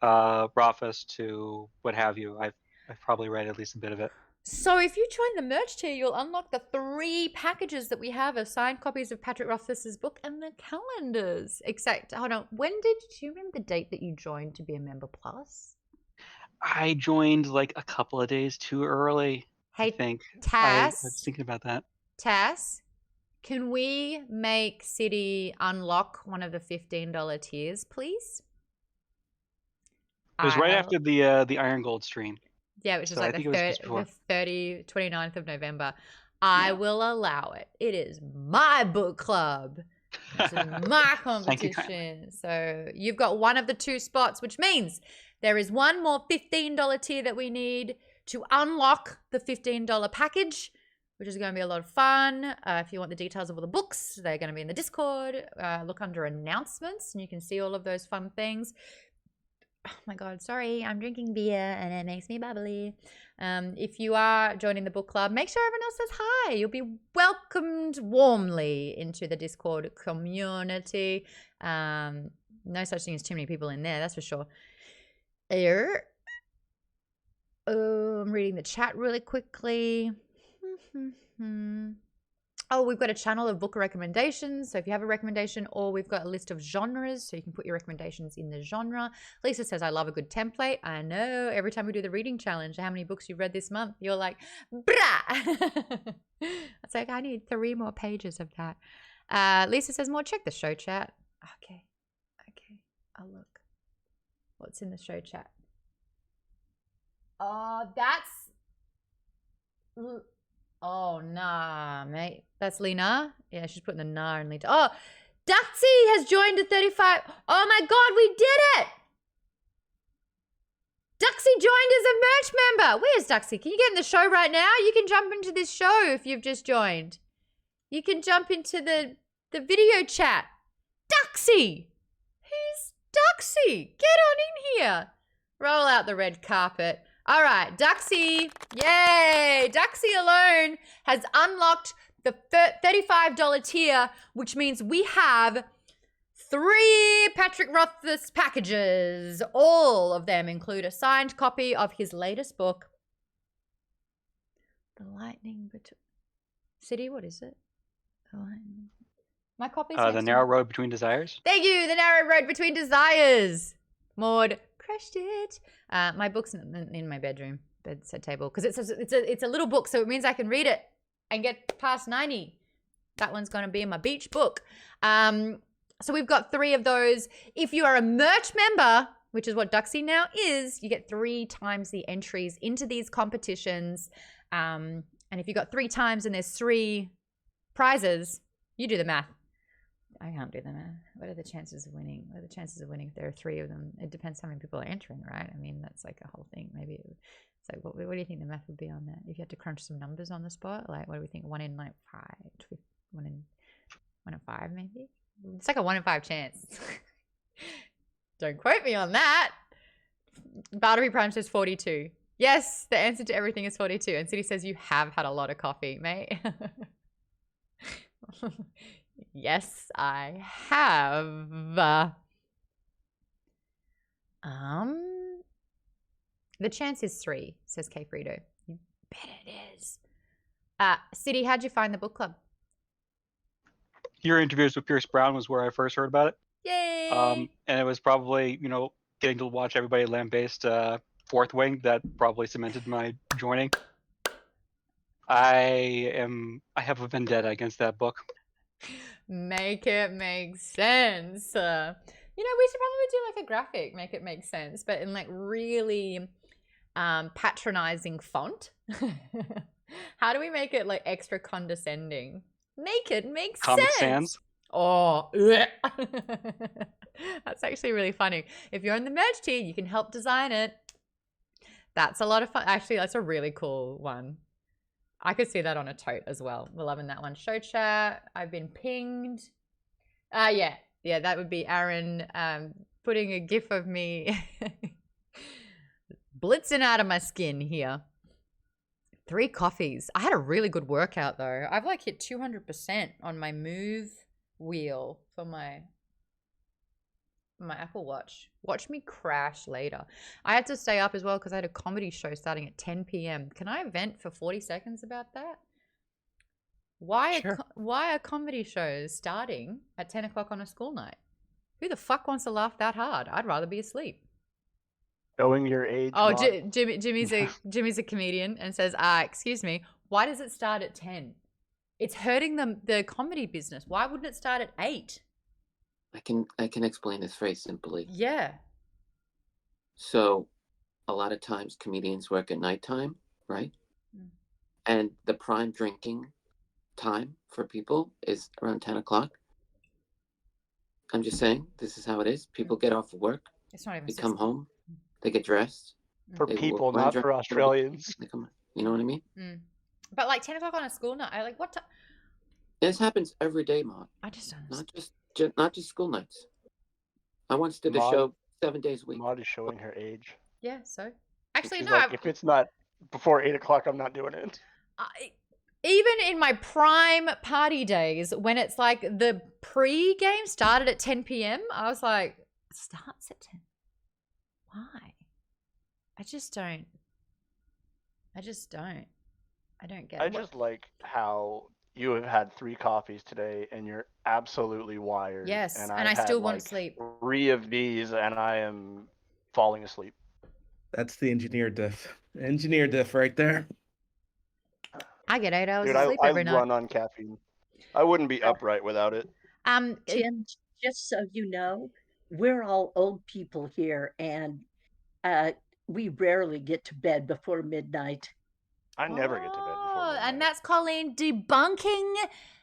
Speaker 12: Rothfuss to what have you. I've probably read at least a bit of it.
Speaker 1: So if you join the merch tier, you'll unlock the 3 packages that we have of signed copies of Patrick Rothfuss's book and the calendars. Except, hold on, do you remember the date that you joined to be a member plus?
Speaker 12: I joined like a couple of days too early.
Speaker 1: Hey,
Speaker 12: I think.
Speaker 1: Tass.
Speaker 12: I was thinking about that.
Speaker 1: Tass, can we make City unlock one of the $15 tiers, please?
Speaker 12: It was right after the Iron Gold stream.
Speaker 1: Yeah, which is like the 29th of November. I will allow it. It is my book club. This is my competition. So you've got one of the 2 spots, which means there is one more $15 tier that we need to unlock the $15 package, which is going to be a lot of fun. If you want the details of all the books, they're going to be in the Discord. Look under announcements and you can see all of those fun things. Oh my god, sorry, I'm drinking beer and it makes me bubbly. If you are joining the book club, make sure everyone else says hi. You'll be welcomed warmly into the Discord community. No such thing as too many people in there, that's for sure. Here. I'm reading the chat really quickly. Oh, we've got a channel of book recommendations. So if you have a recommendation, or we've got a list of genres, so you can put your recommendations in the genre. Lisa says, I love a good template. I know. Every time we do the reading challenge, how many books you've read this month? You're like, brah! It's like, I need 3 more pages of that. Lisa says, more check the show chat. Okay. I'll look. What's in the show chat? That's... Oh, nah, mate. That's Lena. Yeah, she's putting the nah in Lena. Oh, Duxie has joined the 35. Oh my god, we did it! Duxie joined as a merch member. Where's Duxie? Can you get in the show right now? You can jump into this show if you've just joined. You can jump into the video chat. Duxie! Who's Duxie? Get on in here. Roll out the red carpet. All right, Duxie, yay! Duxie alone has unlocked the $35 tier, which means we have 3 Patrick Rothfuss packages. All of them include a signed copy of his latest book, The Lightning Between... City, what is it? The Lightning... My copy's
Speaker 12: The Narrow Road Between Desires.
Speaker 1: Thank you, The Narrow Road Between Desires. Maude crushed it. My book's in my bedroom bedside table because it's a little book, so it means I can read it and get past 90. That one's going to be in my beach book. So we've got 3 of those. If you are a merch member, which is what Duxie now is, you get 3 times the entries into these competitions. And if you got 3 times and there's 3 prizes, you do the math. I can't do the math. What are the chances of winning? What are the chances of winning if there are 3 of them? It depends how many people are entering, right? I mean, that's like a whole thing. Maybe it's like, what do you think the math would be on that? If you had to crunch some numbers on the spot, like, what do we think? 1 in like 5, 1 in 5, maybe. It's like a 1 in 5 chance. Don't quote me on that. Bartleby Prime says 42. Yes, the answer to everything is 42. And City says you have had a lot of coffee, mate. Yes, I have. The chance is 3, says K Frito. You bet it is. City, how'd you find the book club?
Speaker 12: Your interviews with Pierce Brown was where I first heard about it.
Speaker 1: Yay!
Speaker 12: And it was probably, getting to watch everybody lambaste Fourth Wing that probably cemented my joining. I have a vendetta against that book.
Speaker 1: Make it make sense. We should probably do like a graphic, make it make sense, but in like really patronizing font. How do we make it like extra condescending? Make it make
Speaker 12: Comic
Speaker 1: sense.
Speaker 12: Sans.
Speaker 1: Oh, that's actually really funny. If you're in the merch tier, you can help design it. That's a lot of fun. Actually, that's a really cool one. I could see that on a tote as well. We're loving that one. Show chat. I've been pinged. Yeah, that would be Aaron putting a gif of me blitzing out of my skin here. 3 coffees. I had a really good workout though. I've like hit 200% on my move wheel for my Apple Watch. Watch me crash later. I had to stay up as well because I had a comedy show starting at 10 p.m. Can I vent for 40 seconds about that? Why are comedy shows starting at 10 o'clock on a school night? Who the fuck wants to laugh that hard? I'd rather be asleep.
Speaker 6: Knowing your age.
Speaker 1: Oh, Jimmy's a comedian and says, excuse me, why does it start at 10? It's hurting the comedy business. Why wouldn't it start at 8?
Speaker 9: I can explain this very simply.
Speaker 1: Yeah.
Speaker 9: So, a lot of times comedians work at nighttime, right? And the prime drinking time for people is around 10 o'clock. I'm just saying, this is how it is. People get off of work.
Speaker 1: It's not even.
Speaker 9: They come home. They get dressed.
Speaker 6: For people, not for Australians.
Speaker 9: You know what I mean?
Speaker 1: But like 10 o'clock on a school night, what time?
Speaker 9: This happens every day, Maude.
Speaker 1: I just don't
Speaker 9: understand. Not just school nights. I once did a show 7 days a week.
Speaker 6: Maude is showing her age.
Speaker 1: Yeah, so. Actually,
Speaker 6: She's
Speaker 1: no.
Speaker 6: like, if it's not before 8 o'clock, I'm not doing it.
Speaker 1: Even in my prime party days, when it's like the pre-game started at 10 p.m., I was like, it starts at 10. Why? I don't get it.
Speaker 6: I just like how you have had 3 coffees today and you're absolutely wired.
Speaker 1: Yes,
Speaker 6: and
Speaker 1: I
Speaker 6: I've
Speaker 1: still
Speaker 6: had,
Speaker 1: want
Speaker 6: like,
Speaker 1: sleep.
Speaker 6: 3 of these and I am falling asleep.
Speaker 3: That's the engineer diff. Engineer diff right there.
Speaker 1: I get 8 hours
Speaker 6: Dude,
Speaker 1: of sleep
Speaker 6: I
Speaker 1: every night.
Speaker 6: run on caffeine. I wouldn't be upright without it.
Speaker 4: Tim, just so you know, we're all old people here, and we rarely get to bed before midnight.
Speaker 6: I never get to bed before midnight.
Speaker 1: And that's Colleen debunking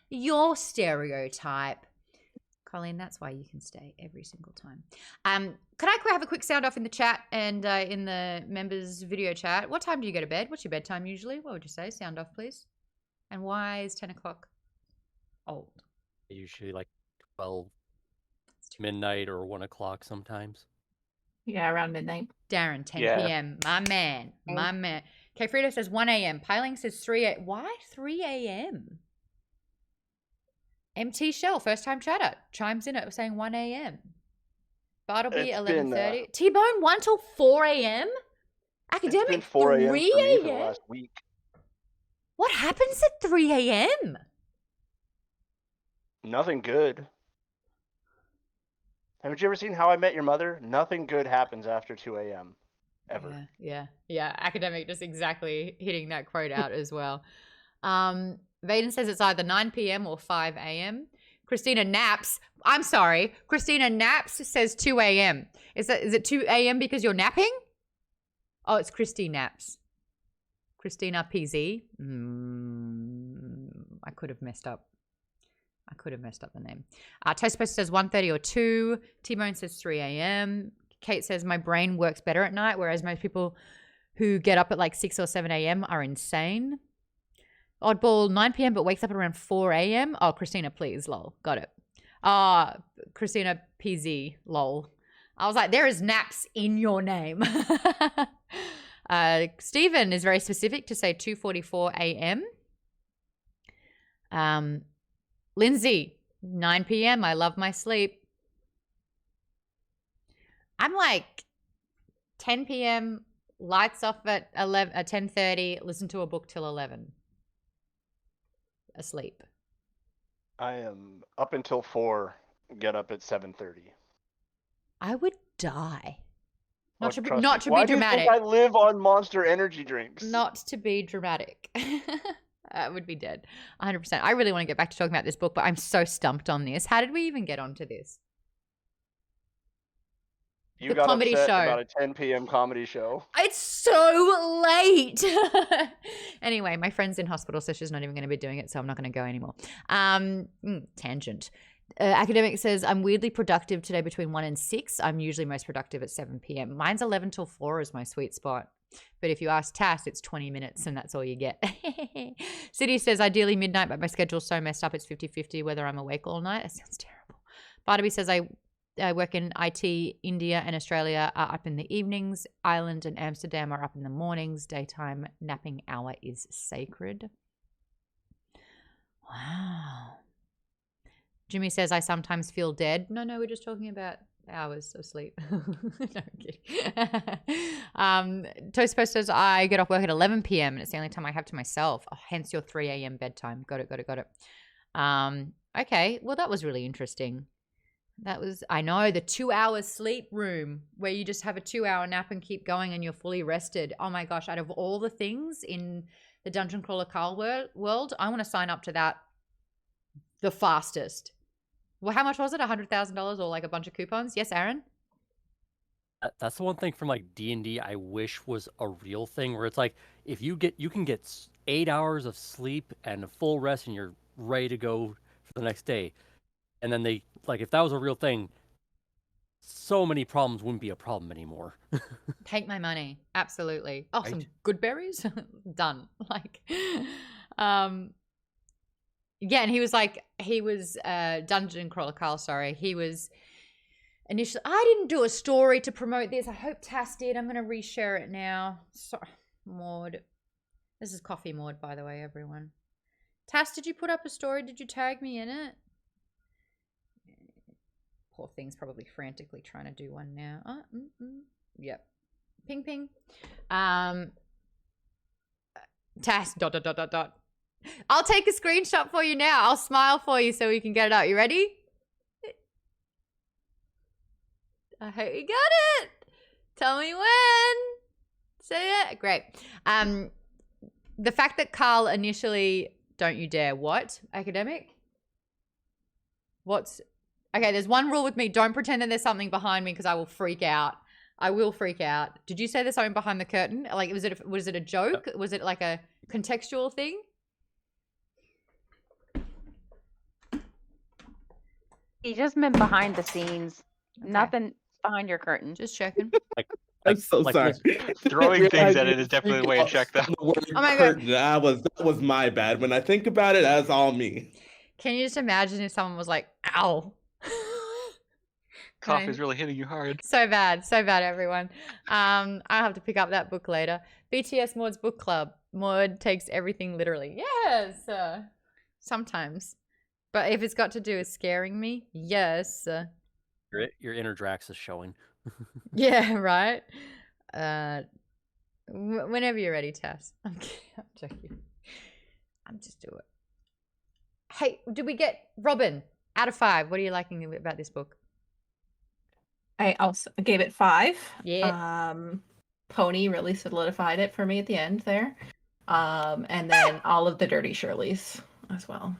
Speaker 1: your stereotype. Colleen, that's why you can stay every single time. Could I have a quick sound off in the chat and in the members video chat? What time do you go to bed? What's your bedtime usually? What would you say? Sound off, please. And why is 10 o'clock old?
Speaker 7: Usually like 12 midnight or 1 o'clock sometimes.
Speaker 2: Yeah, around midnight.
Speaker 1: Darren, 10
Speaker 7: Yeah.
Speaker 1: p.m. My man. My man. Okay, Frito says 1 a.m. Piling says 3 a.m. Why 3 a.m.? MT Shell, first time chatter, chimes in at saying 1 a.m. Bartleby, 11:30. T-Bone, 1 till 4 a.m.? Academic,
Speaker 6: It's been 4 a.m.
Speaker 1: 3
Speaker 6: for me for the
Speaker 1: a.m.?
Speaker 6: last week.
Speaker 1: What happens at 3 a.m.?
Speaker 6: Nothing good. Haven't you ever seen How I Met Your Mother? Nothing good happens after 2 a.m. ever.
Speaker 1: Yeah. Academic just exactly hitting that quote out as well. Vaden says it's either 9 p.m. or 5 a.m. Christina Naps. I'm sorry. Christina Naps says 2 a.m. Is it 2 a.m. because you're napping? Oh, it's Christy Naps. Christina PZ. I could have messed up. The name. Toastpost says 1:30 or 2. T-Bone says 3 a.m. Kate says my brain works better at night, whereas most people who get up at like 6 or 7 a.m. are insane. Oddball, 9 p.m. but wakes up at around 4 a.m. Oh, Christina, please, lol. Got it. Christina PZ, lol. I was like, there is naps in your name. Stephen is very specific to say 2:44 a.m. Lindsay, 9 p.m. I love my sleep. I'm like 10 p.m. lights off at 10:30. Listen to a book till 11. Asleep.
Speaker 6: I am up until 4. Get up at 7:30.
Speaker 1: I would die. Not to be
Speaker 6: Why
Speaker 1: dramatic.
Speaker 6: do you think I live on Monster energy drinks?
Speaker 1: Not to be dramatic. I would be dead. 100%. I really want to get back to talking about this book, but I'm so stumped on this. How did we even get onto this?
Speaker 6: You
Speaker 1: The
Speaker 6: got
Speaker 1: comedy
Speaker 6: upset
Speaker 1: show.
Speaker 6: about a 10 p.m. comedy show.
Speaker 1: It's so late. Anyway, my friend's in hospital, so she's not even going to be doing it, so I'm not going to go anymore. Tangent. Academic says, I'm weirdly productive today between 1 and 6. I'm usually most productive at 7 p.m. Mine's 11 till 4 is my sweet spot. But if you ask Tass, it's 20 minutes and that's all you get. City says, ideally midnight, but my schedule's so messed up it's 50-50 whether I'm awake all night. That sounds terrible. Bartleby says, I work in IT. India and Australia are up in the evenings. Ireland and Amsterdam are up in the mornings. Daytime napping hour is sacred. Wow. Jimmy says, I sometimes feel dead. No, we're just talking about hours of sleep. No, I'm kidding. Toastpost says, I get off work at 11 p.m. and it's the only time I have to myself. Oh, hence your 3 a.m. bedtime. Got it. Okay, well, that was really interesting. That was, I know, the 2 hours sleep room where you just have a 2-hour nap and keep going and you're fully rested. Oh my gosh, out of all the things in the Dungeon Crawler Carl world, I want to sign up to that the fastest. Well, how much was it? $100,000 or like a bunch of coupons? Yes, Aaron?
Speaker 7: That's the one thing from like D&D I wish was a real thing, where it's like if you can get 8 hours of sleep and a full rest and you're ready to go for the next day. And then they, like, if that was a real thing, so many problems wouldn't be a problem anymore.
Speaker 1: Take my money. Absolutely. Oh, some good berries? Done. Like, yeah, and he was Dungeon Crawler Carl, sorry. He was initially, I didn't do a story to promote this. I hope Tass did. I'm going to reshare it now. Sorry, Maude. This is Coffee Maude, by the way, everyone. Tass, did you put up a story? Did you tag me in it? Poor thing's probably frantically trying to do one now. Oh, Yep. Ping, ping. Tass, ... I'll take a screenshot for you now. I'll smile for you so we can get it out. You ready? I hope you got it. Tell me when. Say it. Great. The fact that Carl initially, don't you dare, what? Academic? What's, okay, there's one rule with me. Don't pretend that there's something behind me because I will freak out. I will freak out. Did you say there's something behind the curtain? Like, was it a joke? Was it like a contextual thing?
Speaker 8: He just meant behind the scenes. Okay. Nothing behind your curtain.
Speaker 1: Just checking.
Speaker 3: I'm so sorry.
Speaker 12: Throwing things at it is definitely the way to check that.
Speaker 1: Oh my God.
Speaker 3: That was my bad. When I think about it, that's all me.
Speaker 1: Can you just imagine if someone was like, ow.
Speaker 12: Coffee's really hitting you hard.
Speaker 1: So bad, everyone. I'll have to pick up that book later. BTS Maude's book club. Maude takes everything literally. Yes, sometimes. But if it's got to do with scaring me, yes.
Speaker 7: Your inner Drax is showing.
Speaker 1: Yeah, right. Whenever you're ready, Tass. I'm joking. I'm just doing it. Hey, did we get Robin out of 5? What are you liking about this book?
Speaker 2: I also gave it 5.
Speaker 1: Yeah.
Speaker 2: Pony really solidified it for me at the end there. And then all of the Dirty Shirleys as well.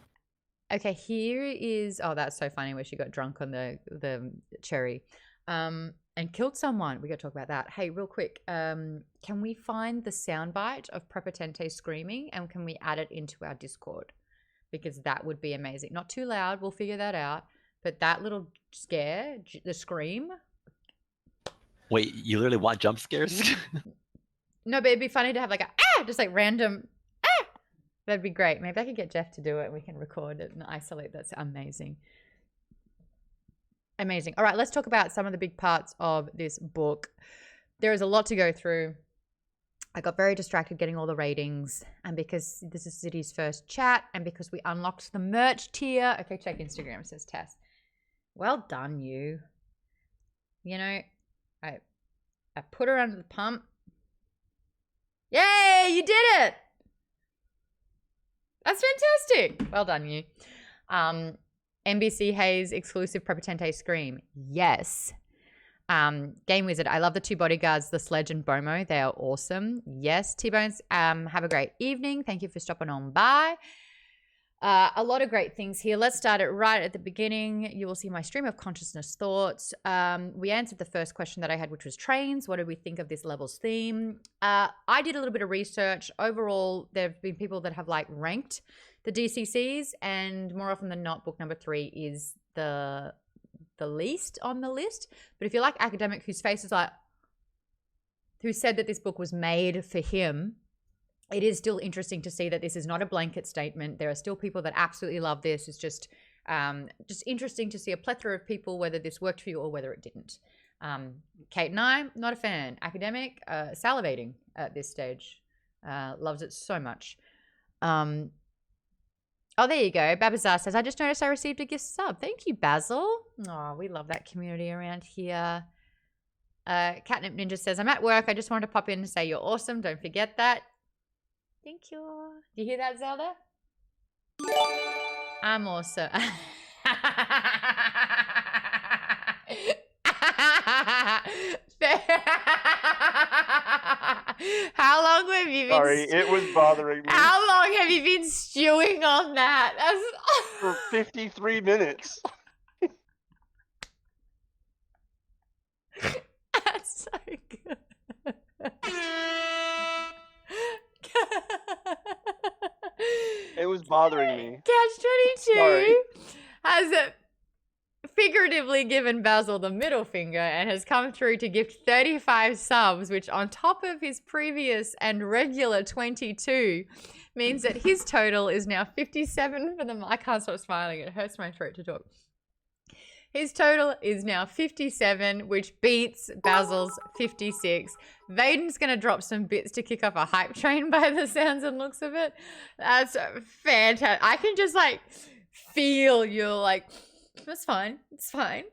Speaker 1: Okay, here is, oh, that's so funny where she got drunk on the cherry and killed someone. We got to talk about that. Hey, real quick, can we find the soundbite of Prepotente screaming and can we add it into our Discord? Because that would be amazing. Not too loud, we'll figure that out. But that little scare, the scream.
Speaker 10: Wait, you literally want jump scares?
Speaker 1: No, but it'd be funny to have like a, just like random, That'd be great. Maybe I could get Jeff to do it and we can record it and isolate. That's amazing. Amazing. All right, let's talk about some of the big parts of this book. There is a lot to go through. I got very distracted getting all the ratings, and because this is City's first chat and because we unlocked the merch tier. Okay, check Instagram, says Tess. Well done, you. You know, I put her under the pump. Yay, you did it. That's fantastic. Well done, you. NBC Hayes exclusive Prepotente Scream. Yes. Game Wizard. I love the 2 bodyguards, the Sledge and Bomo. They are awesome. Yes. T-Bones. Have a great evening. Thank you for stopping on by. A lot of great things here. Let's start it right at the beginning. You will see my stream of consciousness thoughts. We answered the first question that I had, which was trains. What did we think of this level's theme? I did a little bit of research. Overall, there have been people that have like ranked the DCCs, and more often than not, book number 3 is the least on the list. But if you like Academic, whose face is like, who said that this book was made for him, it is still interesting to see that this is not a blanket statement. There are still people that absolutely love this. It's just interesting to see a plethora of people, whether this worked for you or whether it didn't. Kate and I, not a fan. Academic, salivating at this stage. Loves it so much. Oh, there you go. Babazar says, I just noticed I received a gift sub. Thank you, Basil. Oh, we love that community around here. Catnip Ninja says, I'm at work. I just wanted to pop in and say you're awesome. Don't forget that. Thank you. Do you hear that, Zelda? I'm also. How long have you been?
Speaker 6: Sorry, it was bothering me.
Speaker 1: How long have you been stewing on that?
Speaker 6: For 53 minutes.
Speaker 1: That's so good.
Speaker 6: It was bothering me.
Speaker 1: Catch 22
Speaker 6: Sorry.
Speaker 1: has figuratively given Basil the middle finger and has come through to gift 35 subs, which on top of his previous and regular 22 means that his total is now 57 for the. I can't stop smiling. It hurts my throat to talk. His total is now 57, which beats Basil's 56. Vaden's going to drop some bits to kick off a hype train by the sounds and looks of it. That's fantastic. I can just like feel you're like, that's fine. It's fine.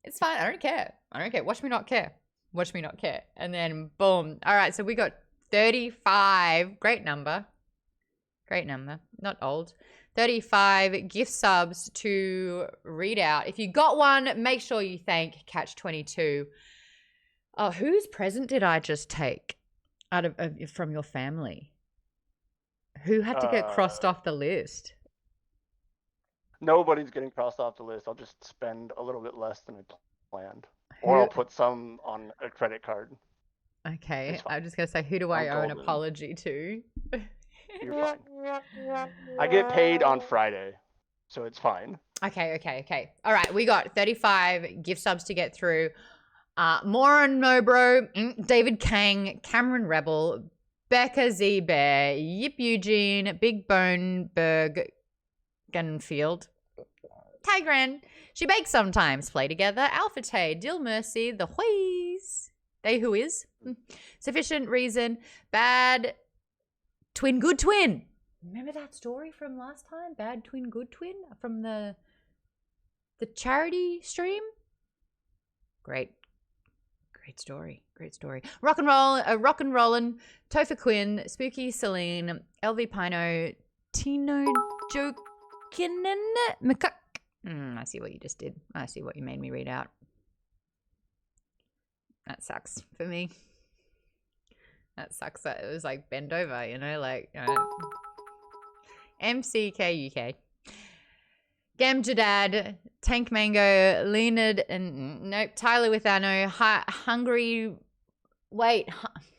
Speaker 1: It's fine. I don't care. I don't care. Watch me not care. Watch me not care. And then boom. All right. So we got 35. Great number. Great number. Not old. 35 gift subs to read out. If you got one, make sure you thank Catch22. Oh, whose present did I just take out of from your family? Who had to get crossed off the list?
Speaker 6: Nobody's getting crossed off the list. I'll just spend a little bit less than I planned. Or I'll put some on a credit card.
Speaker 1: Okay, I'm just going to say, who do I owe an apology to?
Speaker 6: You're fine. I get paid on Friday, so it's fine.
Speaker 1: Okay. All right, we got 35 gift subs to get through. Moran Nobro, David Kang, Cameron Rebel, Becca Z Bear, Yip Eugene, Big Bone Berg, Gunfield, Tigran, She Bakes Sometimes, Play Together, Alpha Tay, Dill Mercy, The Wheeze, They Who Is, Sufficient Reason, Bad Twin, Good Twin. Remember that story from last time? Bad Twin, Good Twin from the charity stream? Great story. Rock and Rollin', Topher Quinn, Spooky Celine, LV Pino, Tino Jokinen, McCuck. I see what you just did. I see what you made me read out. That sucks for me. That sucks that it was like bend over, you know, like MCK UK. Gamjadad, Tank Mango, Leonard, and nope, Tyler with Anno, Hungry, wait,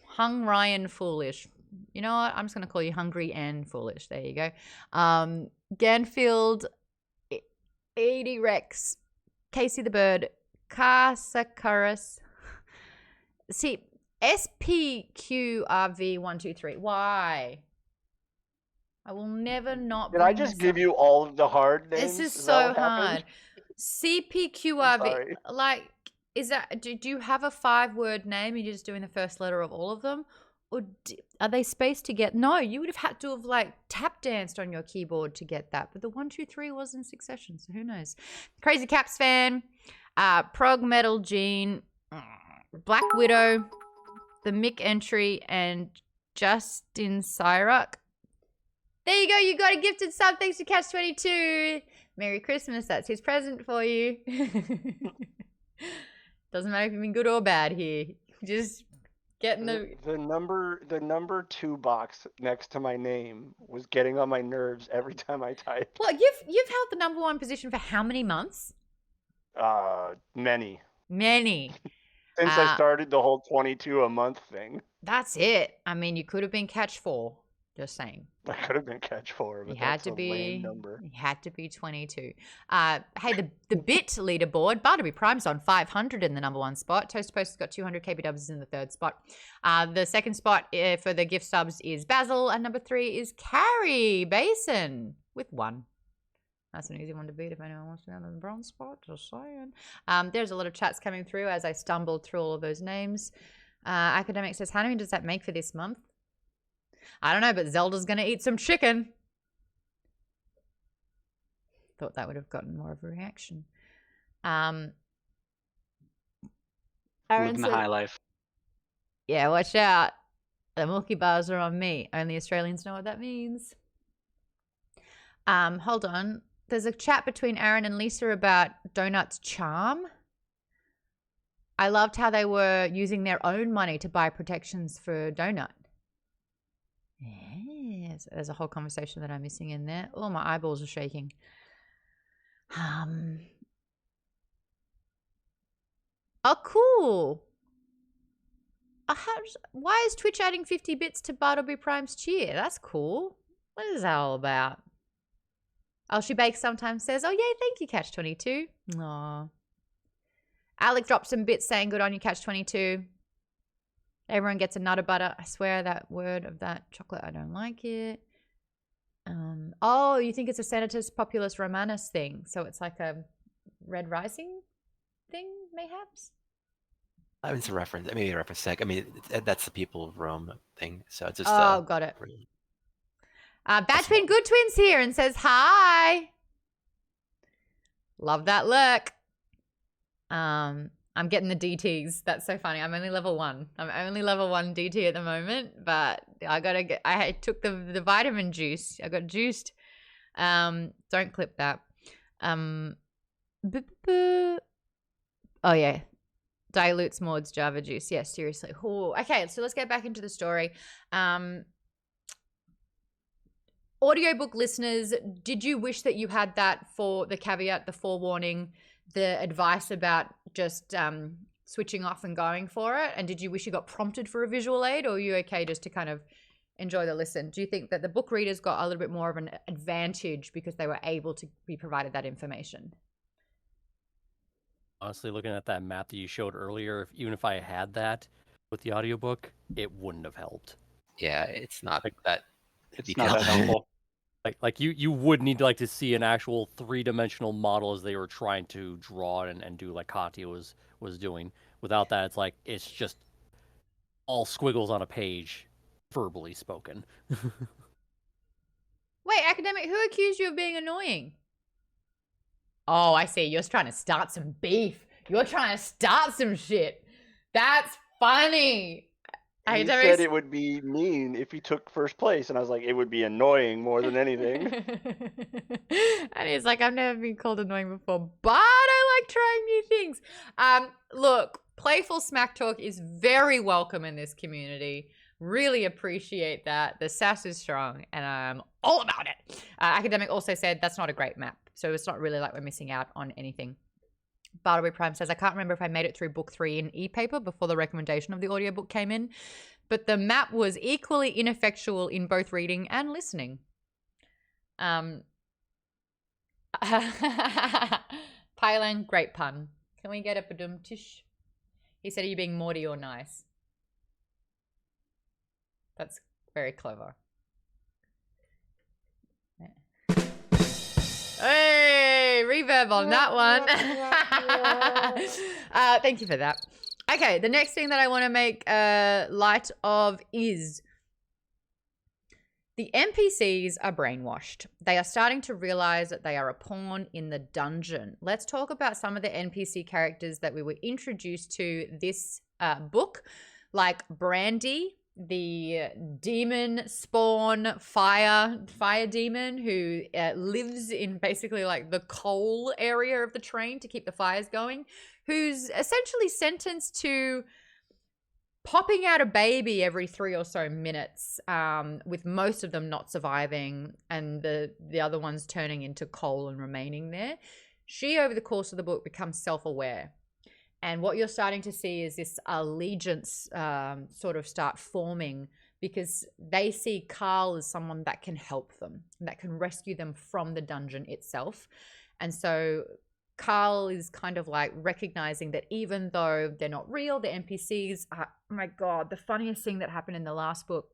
Speaker 1: Hung Ryan Foolish. You know what? I'm just going to call you Hungry and Foolish. There you go. Ganfield, 80 Rex, Casey the Bird, Kasakuras. See, SPQRV123. Why? I will never not.
Speaker 6: Did I just give you all of the hard names?
Speaker 1: This is so hard. CPQRV. Like, is that? Do you have a 5-word name? You're just doing the first letter of all of them, or are they spaced to get? No, you would have had to have like tap danced on your keyboard to get that. But the 1, 2, 3 was in succession, so who knows? Crazy Caps fan, Prog Metal Gene, Black Widow, the Mick Entry, and Justin Cyrock. There you go. You got a gifted sub thanks to Catch22. Merry Christmas. That's his present for you. Doesn't matter if you've been good or bad here. Just getting
Speaker 6: the number 2 box next to my name was getting on my nerves every time I typed.
Speaker 1: Well, you've held the number 1 position for how many months?
Speaker 6: Many.
Speaker 1: Since
Speaker 6: I started the whole 22 a month thing.
Speaker 1: That's it. I mean, you could have been Catch 4. Just saying.
Speaker 6: I could have been Catch 4, but that's a lame number.
Speaker 1: You had to be 22. Hey, the bit leaderboard, Barnaby Prime's on 500 in the number 1 spot. Toast Post has got 200. KBW's in the 3rd spot. The 2nd spot for the gift subs is Basil, and number 3 is Carrie Basin with 1. That's an easy one to beat if anyone wants to go in the bronze spot. Just saying. There's a lot of chats coming through as I stumbled through all of those names. Academic says, how many does that make for this month? I don't know, but Zelda's going to eat some chicken. Thought that would have gotten more of a reaction.
Speaker 12: Living the high life.
Speaker 1: Yeah, watch out. The Milky Bars are on me. Only Australians know what that means. Hold on. There's a chat between Aaron and Lisa about Donut's charm. I loved how they were using their own money to buy protections for Donut. Yes, there's a whole conversation that I'm missing in there. Oh, my eyeballs are shaking. Oh, cool. Why is Twitch adding 50 bits to Bartleby Prime's cheer? That's cool. What is that all about? Oh, She Bakes Sometimes says, oh, yay, thank you, Catch22. Aww. Alec dropped some bits saying, good on you, Catch22. Everyone gets a Nutter Butter. I swear that word of that chocolate, I don't like it. Oh, you think it's a Senatus Populus Romanus thing. So it's like a Red Rising thing, mayhaps?
Speaker 10: I mean, it's a reference. Maybe a reference tag. I mean, that's the people of Rome thing. So it's just.
Speaker 1: Oh, got it. Bad Twin Good Twins here and says hi. Love that look. I'm getting the DTs. That's so funny. I'm only level 1. I'm only level 1 DT at the moment, but I took the vitamin juice. I got juiced. Don't clip that. Oh yeah. Dilutes Maude's Java juice. Yeah, seriously. Ooh. Okay, so let's get back into the story. Audiobook listeners, did you wish that you had that for the caveat, the forewarning, the advice about just switching off and going for it? And did you wish you got prompted for a visual aid, or are you okay just to kind of enjoy the listen? Do you think that the book readers got a little bit more of an advantage because they were able to be provided that information?
Speaker 7: Honestly, looking at that map that you showed earlier, even if I had that with the audiobook, it wouldn't have helped.
Speaker 10: Yeah, it's not like that.
Speaker 12: It's not that helpful.
Speaker 7: Like you would need to see an actual 3-dimensional model as they were trying to draw it and do like Katia was doing. Without that, it's just all squiggles on a page, verbally spoken.
Speaker 1: Wait, Academic, who accused you of being annoying? Oh, I see. You're trying to start some beef. You're trying to start some shit. That's funny.
Speaker 6: He said it would be mean if he took first place, and I was like, it would be annoying more than anything.
Speaker 1: And he's like, I've never been called annoying before, but I like trying new things. Look, playful smack talk is very welcome in this community. Really appreciate that. The sass is strong, and I'm all about it. Academic also said that's not a great map, so it's not really like we're missing out on anything. Bartleby Prime says, I can't remember if I made it through book 3 in e-paper before the recommendation of the audiobook came in, but the map was equally ineffectual in both reading and listening. Pylan, great pun. Can we get a badum tish? He said, are you being Maude or nice? That's very clever. Hey, reverb on that one. Thank you for that. Okay, the next thing that I want to make light of is the NPCs are brainwashed. They are starting to realize that they are a pawn in the dungeon. Let's talk about some of the NPC characters that we were introduced to this book, like Brandy, the demon spawn fire demon who lives in basically like the coal area of the train to keep the fires going, who's essentially sentenced to popping out a baby every 3 or so minutes, with most of them not surviving and the other ones turning into coal and remaining there. She, over the course of the book, becomes self-aware. And what you're starting to see is this allegiance sort of start forming, because they see Carl as someone that can help them, that can rescue them from the dungeon itself. And so Carl is kind of like recognizing that even though they're not real, the NPCs are, oh my God, the funniest thing that happened in the last book,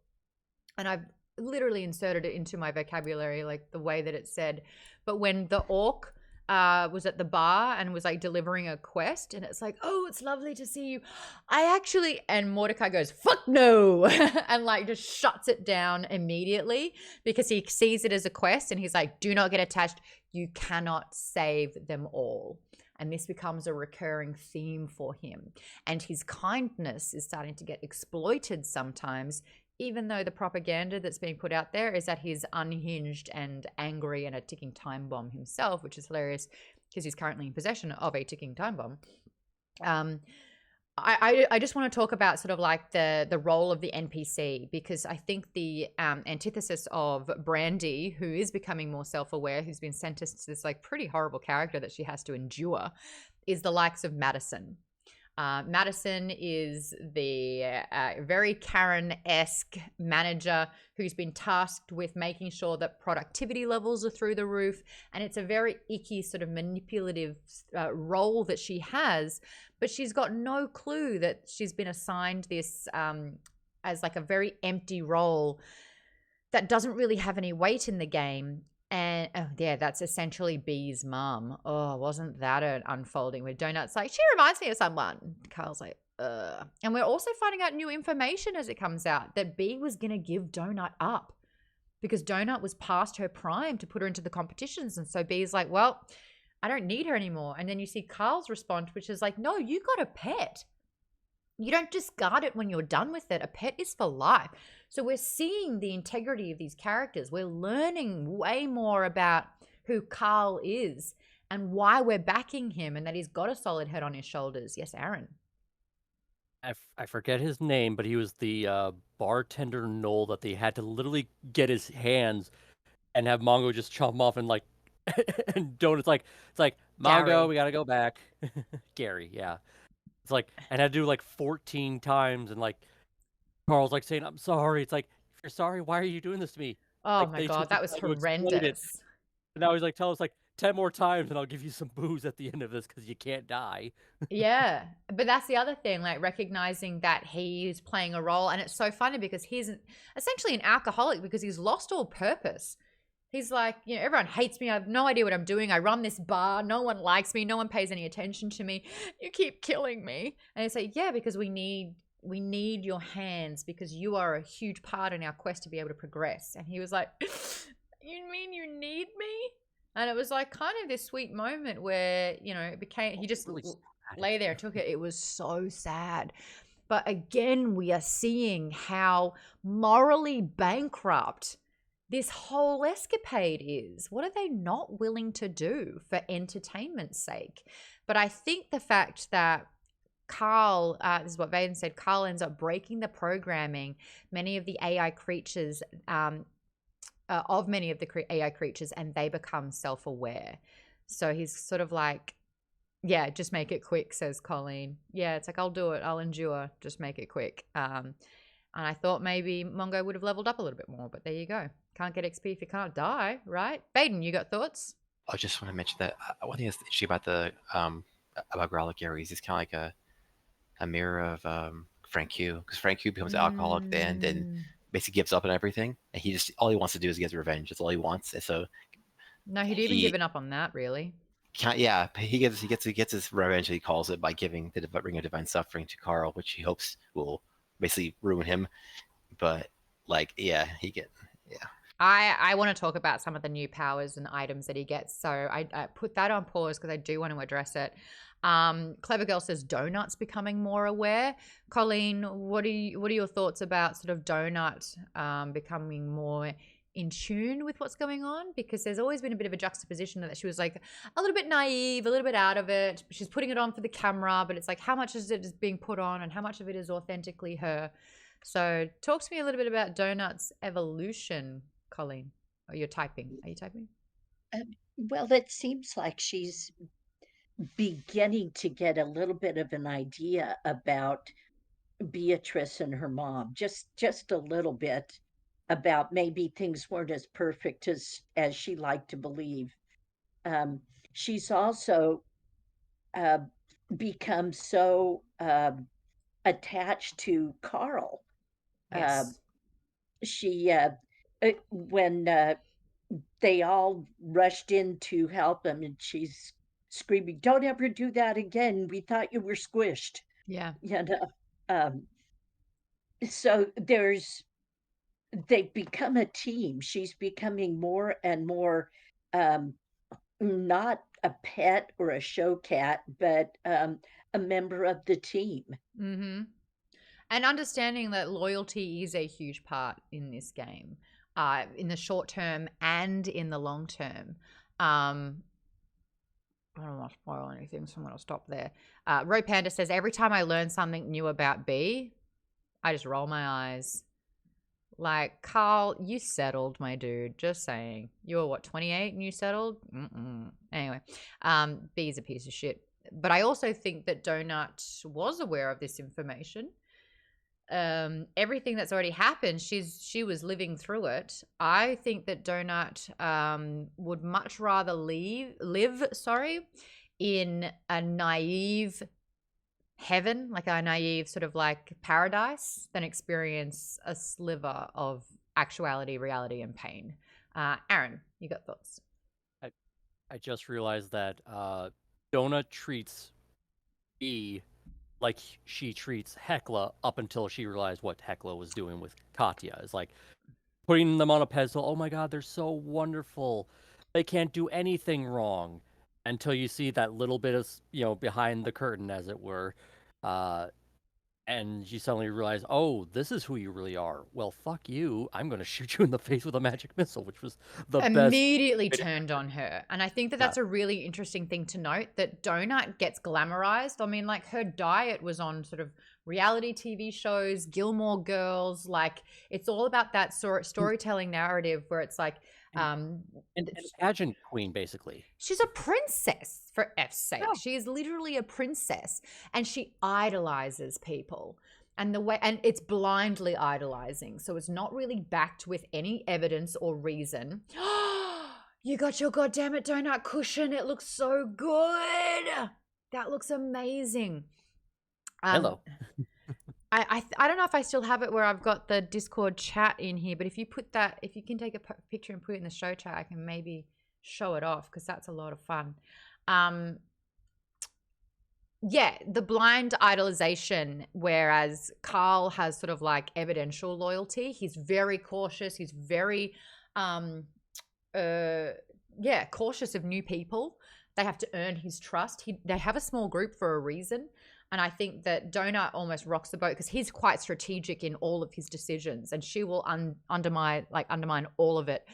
Speaker 1: and I've literally inserted it into my vocabulary, like the way that it said, but when the orc was at the bar and was like delivering a quest, and it's like, oh, it's lovely to see you. And Mordecai goes, fuck no, and like just shuts it down immediately because he sees it as a quest, and he's like, do not get attached. You cannot save them all. And this becomes a recurring theme for him. And his kindness is starting to get exploited sometimes, even though the propaganda that's being put out there is that he's unhinged and angry and a ticking time bomb himself, which is hilarious because he's currently in possession of a ticking time bomb. I just want to talk about sort of like the role of the NPC, because I think the antithesis of Brandy, who is becoming more self-aware, who's been sentenced to this like pretty horrible character that she has to endure, is the likes of Madison. Madison is the very Karen-esque manager who's been tasked with making sure that productivity levels are through the roof. And it's a very icky sort of manipulative role that she has, but she's got no clue that she's been assigned this as like a very empty role that doesn't really have any weight in the game. And oh yeah, that's essentially B's mum. Oh, wasn't that an unfolding with Donut's like, she reminds me of someone. Carl's like, ugh. And we're also finding out new information as it comes out that B was gonna give Donut up because Donut was past her prime to put her into the competitions. And so B's like, well, I don't need her anymore. And then you see Carl's response, which is like, no, you got a pet. You don't discard it when you're done with it. A pet is for life. So we're seeing the integrity of these characters. We're learning way more about who Carl is and why we're backing him and that he's got a solid head on his shoulders. Yes, Aaron.
Speaker 7: I forget his name, but he was the bartender Noel that they had to literally get his hands and have Mongo just chop him off and like and Donut's like it's like Mongo,
Speaker 1: Gary.
Speaker 7: we gotta go back. Gary, yeah. It's like and had to do like 14 times and like Carl's like saying, I'm sorry. It's like, if you're sorry, why are you doing this to me?
Speaker 1: Oh
Speaker 7: Like,
Speaker 1: my
Speaker 7: they
Speaker 1: God,
Speaker 7: just
Speaker 1: that was
Speaker 7: tried to explain it.
Speaker 1: horrendous.
Speaker 7: And now he's like, tell us like 10 more times and I'll give you some booze at the end of this because you can't die.
Speaker 1: Yeah, but that's the other thing, like recognizing that he is playing a role. And it's so funny because he's essentially an alcoholic because he's lost all purpose. He's like, you know, everyone hates me. I have no idea what I'm doing. I run this bar. No one likes me. No one pays any attention to me. You keep killing me. And it's like, yeah, because we need your hands because you are a huge part in our quest to be able to progress. And he was like, you mean you need me? And it was like kind of this sweet moment where, you know, it became, he just
Speaker 7: really
Speaker 1: lay there and took it. It was so sad. But again, we are seeing how morally bankrupt this whole escapade is. What are they not willing to do for entertainment's sake? But I think the fact that Carl, this is what Vaden said, Carl ends up breaking the programming, many of the AI creatures, AI creatures, and they become self-aware. So he's sort of like, yeah, just make it quick, says Colleen. Yeah, it's like, I'll do it. I'll endure. Just make it quick. And I thought maybe Mongo would have leveled up a little bit more, but there you go. Can't get XP if you can't die, right? Baden, you got thoughts?
Speaker 10: I just want to mention that one thing that's interesting about about Growler Gary is he's kind of like a mirror of Frank Q, because Frank Q becomes an alcoholic at the end and basically gives up on everything, and he just all he wants to do is get his revenge. That's all he wants. And so
Speaker 1: no, he'd even given up on that, really.
Speaker 10: He gets his revenge. He calls it by giving the Ring of Divine Suffering to Carl, which he hopes will basically ruin him. But
Speaker 1: I want to talk about some of the new powers and items that he gets. So I put that on pause because I do want to address it. Clever Girl says Donut's becoming more aware. Colleen, what are your thoughts about sort of Donut becoming more in tune with what's going on? Because there's always been a bit of a juxtaposition that she was like a little bit naive, a little bit out of it. She's putting it on for the camera, but it's like how much is it is being put on and how much of it is authentically her? So talk to me a little bit about Donut's evolution, Colleen. Oh, you're typing. Are you typing?
Speaker 4: Well, it seems like she's beginning to get a little bit of an idea about Beatrice and her mom, just a little bit about maybe things weren't as perfect as she liked to believe. She's also become so attached to Carl.
Speaker 1: Yes.
Speaker 4: When they all rushed in to help him, and she's screaming, "Don't ever do that again. We thought you were squished."
Speaker 1: Yeah.
Speaker 4: You know, so they've become a team. She's becoming more and more not a pet or a show cat, but a member of the team.
Speaker 1: Mm-hmm. And understanding that loyalty is a huge part in this game, in the short term and in the long term. I don't want to spoil anything, so I'm going to stop there. Ro Panda says, every time I learn something new about B, I just roll my eyes. Like, Carl, you settled, my dude. Just saying. You were, what, 28 and you settled? Anyway, B's a piece of shit. But I also think that Donut was aware of this information. Everything that's already happened, she was living through it. I think that Donut would much rather live in a naive heaven, like a naive sort of like paradise, than experience a sliver of actuality, reality, and pain. Aaron, you got thoughts?
Speaker 7: I just realized that Donut treats E like she treats Hekla up until she realized what Hekla was doing with Katia. It's like putting them on a pedestal. Oh my God, they're so wonderful. They can't do anything wrong until you see that little bit of, behind the curtain, as it were. And you suddenly realize, oh, this is who you really are. Well, fuck you. I'm going to shoot you in the face with a magic missile, which was the
Speaker 1: Immediately
Speaker 7: best.
Speaker 1: turned on her. And I think that that's a really interesting thing to note, that Donut gets glamorized. I mean, like, her diet was on sort of reality TV shows, Gilmore Girls. Like, it's all about that storytelling narrative where it's like,
Speaker 7: and pageant queen, basically.
Speaker 1: She's a princess, for F's sake. Yeah. She is literally a princess, and she idolizes people. And it's blindly idolizing. So it's not really backed with any evidence or reason. You got your goddammit donut cushion. It looks so good. That looks amazing.
Speaker 7: Hello.
Speaker 1: I don't know if I still have it where I've got the Discord chat in here, but if you can take a picture and put it in the show chat, I can maybe show it off because that's a lot of fun. Yeah, the blind idolization, whereas Carl has sort of like evidential loyalty. He's very cautious. He's very, cautious of new people. They have to earn his trust. They have a small group for a reason. And I think that Donut almost rocks the boat because he's quite strategic in all of his decisions, and she will undermine all of it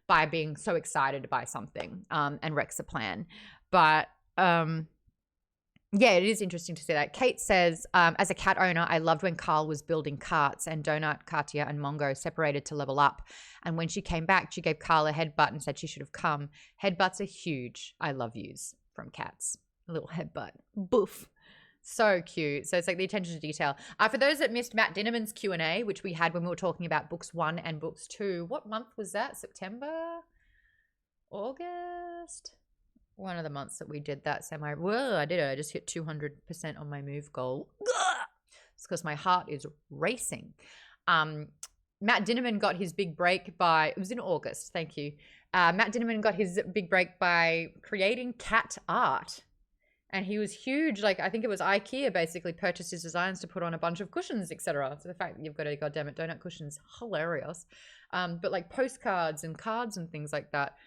Speaker 1: by being so excited by something and wrecks a plan. But yeah, it is interesting to see that. Kate says, as a cat owner, I loved when Carl was building carts and Donut, Katia, and Mongo separated to level up. And when she came back, she gave Carl a headbutt and said she should have come. Headbutts are huge. I love yous from cats. A little headbutt. Boof. So cute. So it's like the attention to detail. For those that missed Matt Dinnerman's Q&A, which we had when we were talking about books 1 and books 2. What month was that? September? August? One of the months that we did that I did it. I just hit 200% on my move goal. It's because my heart is racing. Matt Dinnerman got his big break it was in August. Thank you. Matt Dinnerman got his big break by creating cat art. And he was huge. Like, I think it was IKEA basically purchased his designs to put on a bunch of cushions, etc. So the fact that you've got a goddammit donut cushion's hilarious. But like postcards and cards and things like that.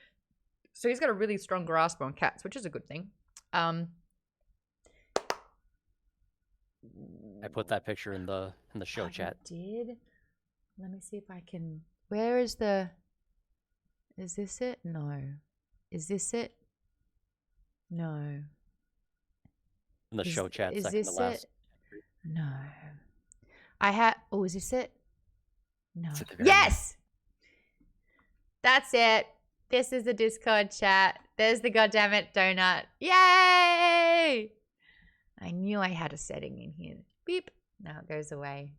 Speaker 1: So he's got a really strong grasp on cats, which is a good thing.
Speaker 7: I put that picture in the show chat.
Speaker 1: Did? Let me see if I can. Where is the? Is this it? No. Is this it? No.
Speaker 7: In the show chat
Speaker 1: is
Speaker 7: second
Speaker 1: this
Speaker 7: to last.
Speaker 1: It? No. Is this it? No.
Speaker 10: Yes!
Speaker 1: That's it. This is the Discord chat. There's the goddammit donut. Yay! I knew I had a setting in here. Beep. Now it goes away.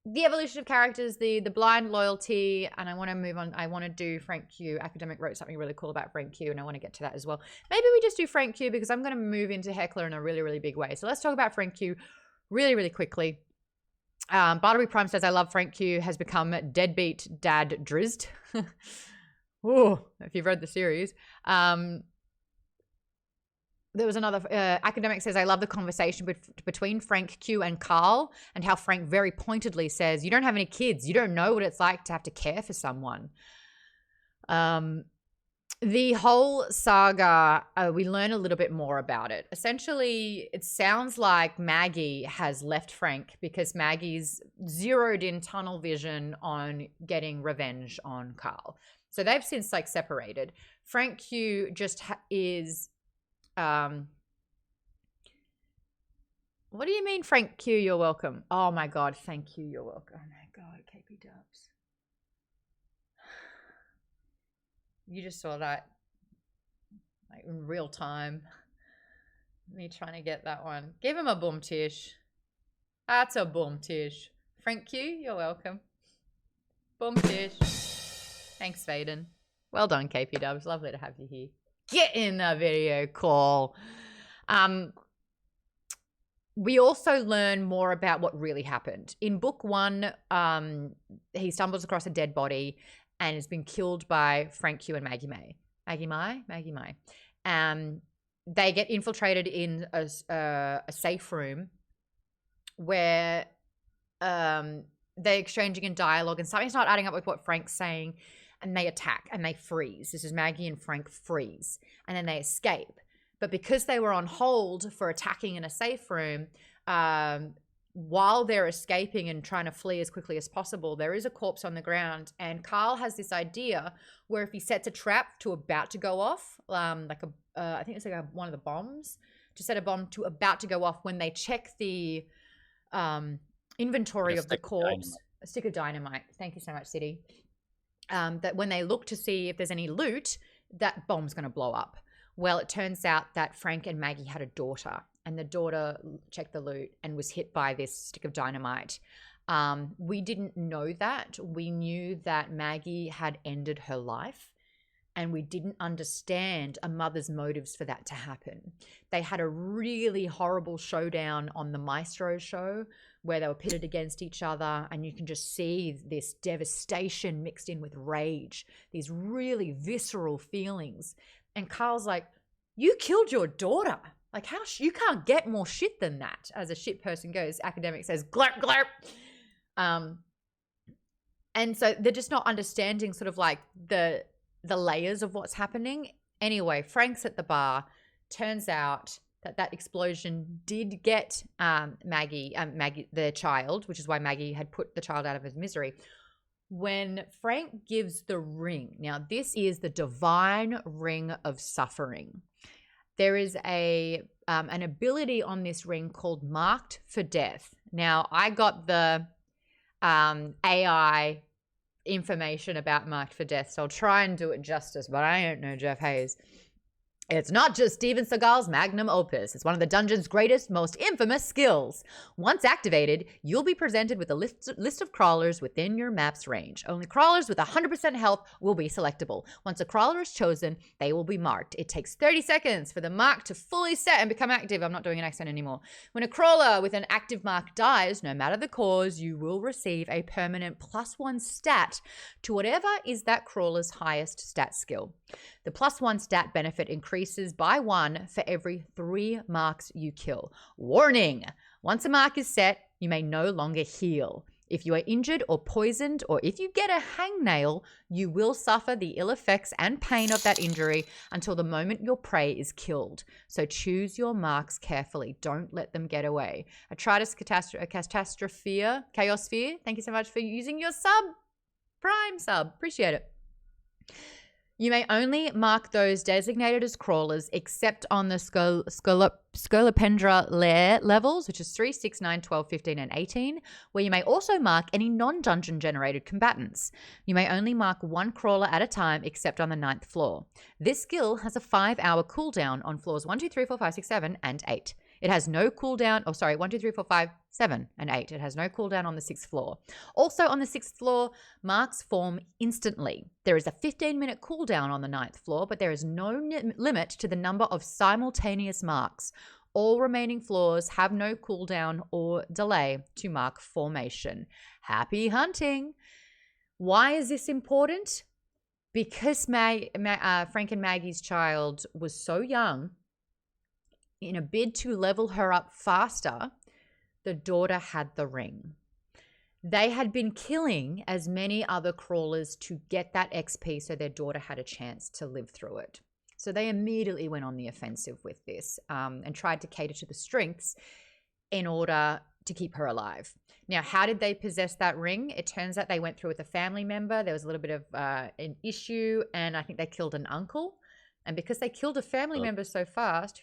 Speaker 1: The evolution of characters, the blind loyalty, and I want to move on. I want to do Frank Q. Academic wrote something really cool about Frank Q, and I want to get to that as well. Maybe we just do Frank Q because I'm going to move into Hekla in a really, really big way. So let's talk about Frank Q really, really quickly. Bartleby Prime says, I love Frank Q has become deadbeat dad drizzed. Ooh, if you've read the series. There was another academic says, I love the conversation between Frank Q and Carl, and how Frank very pointedly says, you don't have any kids. You don't know what it's like to have to care for someone. The whole saga, we learn a little bit more about it. Essentially, it sounds like Maggie has left Frank because Maggie's zeroed in tunnel vision on getting revenge on Carl. So they've since like separated. Frank Q just is... what do you mean, Frank Q? You're welcome. Oh my God, thank you. You're welcome. Oh my God, KP Dubs. You just saw that like in real time. Me trying to get that one. Give him a boom tish. That's a boom tish. Frank Q, you're welcome. Boom tish. Thanks, Vaden. Well done, KP Dubs. Lovely to have you here. Get in the video call. we also learn more about what really happened. In book 1, he stumbles across a dead body and has been killed by Frank, Q, and Maggie Mai. They get infiltrated in a safe room where they're exchanging in dialogue, and something's not adding up with what Frank's saying, and they attack and they freeze. This is Maggie and Frank freeze, and then they escape. But because they were on hold for attacking in a safe room, while they're escaping and trying to flee as quickly as possible, there is a corpse on the ground. And Carl has this idea where if he sets a trap to about to go off, I think it's like one of the bombs, to set a bomb to about to go off, when they check the inventory of the corpse, a stick of dynamite. Thank you so much, City. That when they look to see if there's any loot, that bomb's going to blow up. Well, it turns out that Frank and Maggie had a daughter, and the daughter checked the loot and was hit by this stick of dynamite. We didn't know that. We knew that Maggie had ended her life, and we didn't understand a mother's motives for that to happen. They had a really horrible showdown on the Maestro show where they were pitted against each other, and you can just see this devastation mixed in with rage, these really visceral feelings. And Carl's like, you killed your daughter. Like, how you can't get more shit than that, as a shit person goes. Academic says, glurp, glurp. And so they're just not understanding sort of like the layers of what's happening. Anyway, Frank's at the bar. Turns out that explosion did get Maggie, the child, which is why Maggie had put the child out of his misery. When Frank gives the ring, now this is the divine ring of suffering. There is an ability on this ring called Marked for Death. Now, I got the AI information about Marked for Death, so I'll try and do it justice, but I don't know Jeff Hayes. It's not just Steven Seagal's magnum opus. It's one of the dungeon's greatest, most infamous skills. Once activated, you'll be presented with a list of crawlers within your map's range. Only crawlers with 100% health will be selectable. Once a crawler is chosen, they will be marked. It takes 30 seconds for the mark to fully set and become active. I'm not doing an accent anymore. When a crawler with an active mark dies, no matter the cause, you will receive a permanent +1 stat to whatever is that crawler's highest stat skill. The +1 stat benefit increases by 1 for every 3 marks you kill. Warning! Once a mark is set, you may no longer heal. If you are injured or poisoned, or if you get a hangnail, you will suffer the ill effects and pain of that injury until the moment your prey is killed. So choose your marks carefully. Don't let them get away. Atritus Catastrophe, Chaosphere, thank you so much for using your Prime sub. Appreciate it. You may only mark those designated as crawlers except on the Scolopendra lair levels, which is 3, 6, 9, 12, 15, and 18, where you may also mark any non-dungeon generated combatants. You may only mark 1 crawler at a time except on the 9th floor. This skill has a 5-hour cooldown on floors 1, 2, 3, 4, 5, 6, 7, and 8. It has no cooldown, 1, 2, 3, 4, 5, 7, and 8. It has no cooldown on the 6th floor. Also on the 6th floor, marks form instantly. There is a 15-minute cooldown on the 9th floor, but there is no limit to the number of simultaneous marks. All remaining floors have no cooldown or delay to mark formation. Happy hunting! Why is this important? Because Frank and Maggie's child was so young, in a bid to level her up faster, the daughter had the ring. They had been killing as many other crawlers to get that XP so their daughter had a chance to live through it. So they immediately went on the offensive with this and tried to cater to the strengths in order to keep her alive. Now, how did they possess that ring? It turns out they went through with a family member. There was a little bit of an issue, and I think they killed an uncle. And because they killed a family member so fast...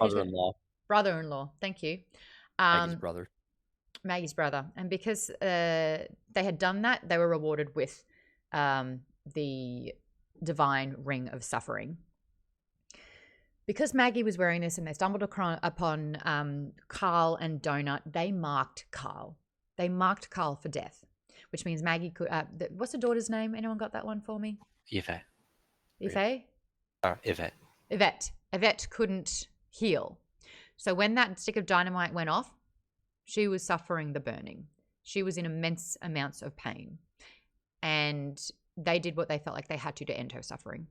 Speaker 1: Brother-in-law, thank you. Maggie's brother. And because they had done that, they were rewarded with the divine ring of suffering. Because Maggie was wearing this and they stumbled upon Carl and Donut, they marked Carl. They marked Carl for death, which means Maggie could... what's the daughter's name? Anyone got that one for me?
Speaker 10: Yvette.
Speaker 1: Yvette?
Speaker 10: Yvette.
Speaker 1: Yvette couldn't heal. So when that stick of dynamite went off, She was suffering the burning. She was in immense amounts of pain. And they did what they felt like they had to end her suffering.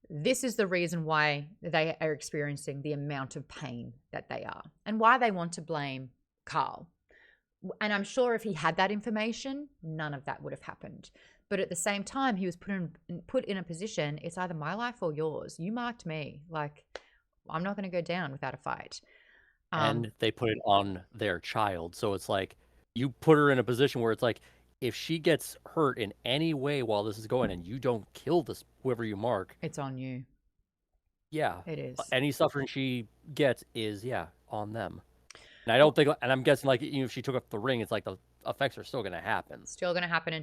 Speaker 1: This is the reason why they are experiencing the amount of pain that they are and why they want to blame Carl. And I'm sure if he had that information, none of that would have happened. But at the same time, he was put in a position, it's either my life or yours. You marked me. Like, I'm not going to go down without a fight.
Speaker 7: And they put it on their child. So it's like, you put her in a position where it's like, if she gets hurt in any way while this is going and you don't kill this whoever you mark,
Speaker 1: it's on you.
Speaker 7: Yeah.
Speaker 1: It is.
Speaker 7: Any suffering she gets is, on them. And I don't think, and I'm guessing, like, if she took up the ring, it's like the effects are still going to happen.
Speaker 1: Still going to happen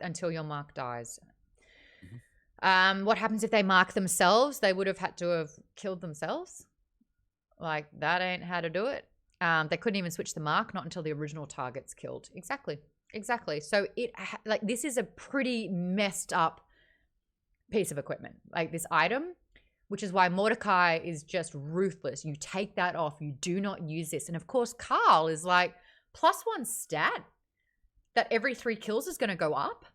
Speaker 1: until your mark dies. Mm-hmm. What happens if they mark themselves? They would have had to have killed themselves. Like, that ain't how to do it. They couldn't even switch the mark, not until the original target's killed. Exactly. So this is a pretty messed up piece of equipment. Like, this item, which is why Mordecai is just ruthless. You take that off. You do not use this. And of course, Carl is like, +1 stat that every 3 kills is going to go up.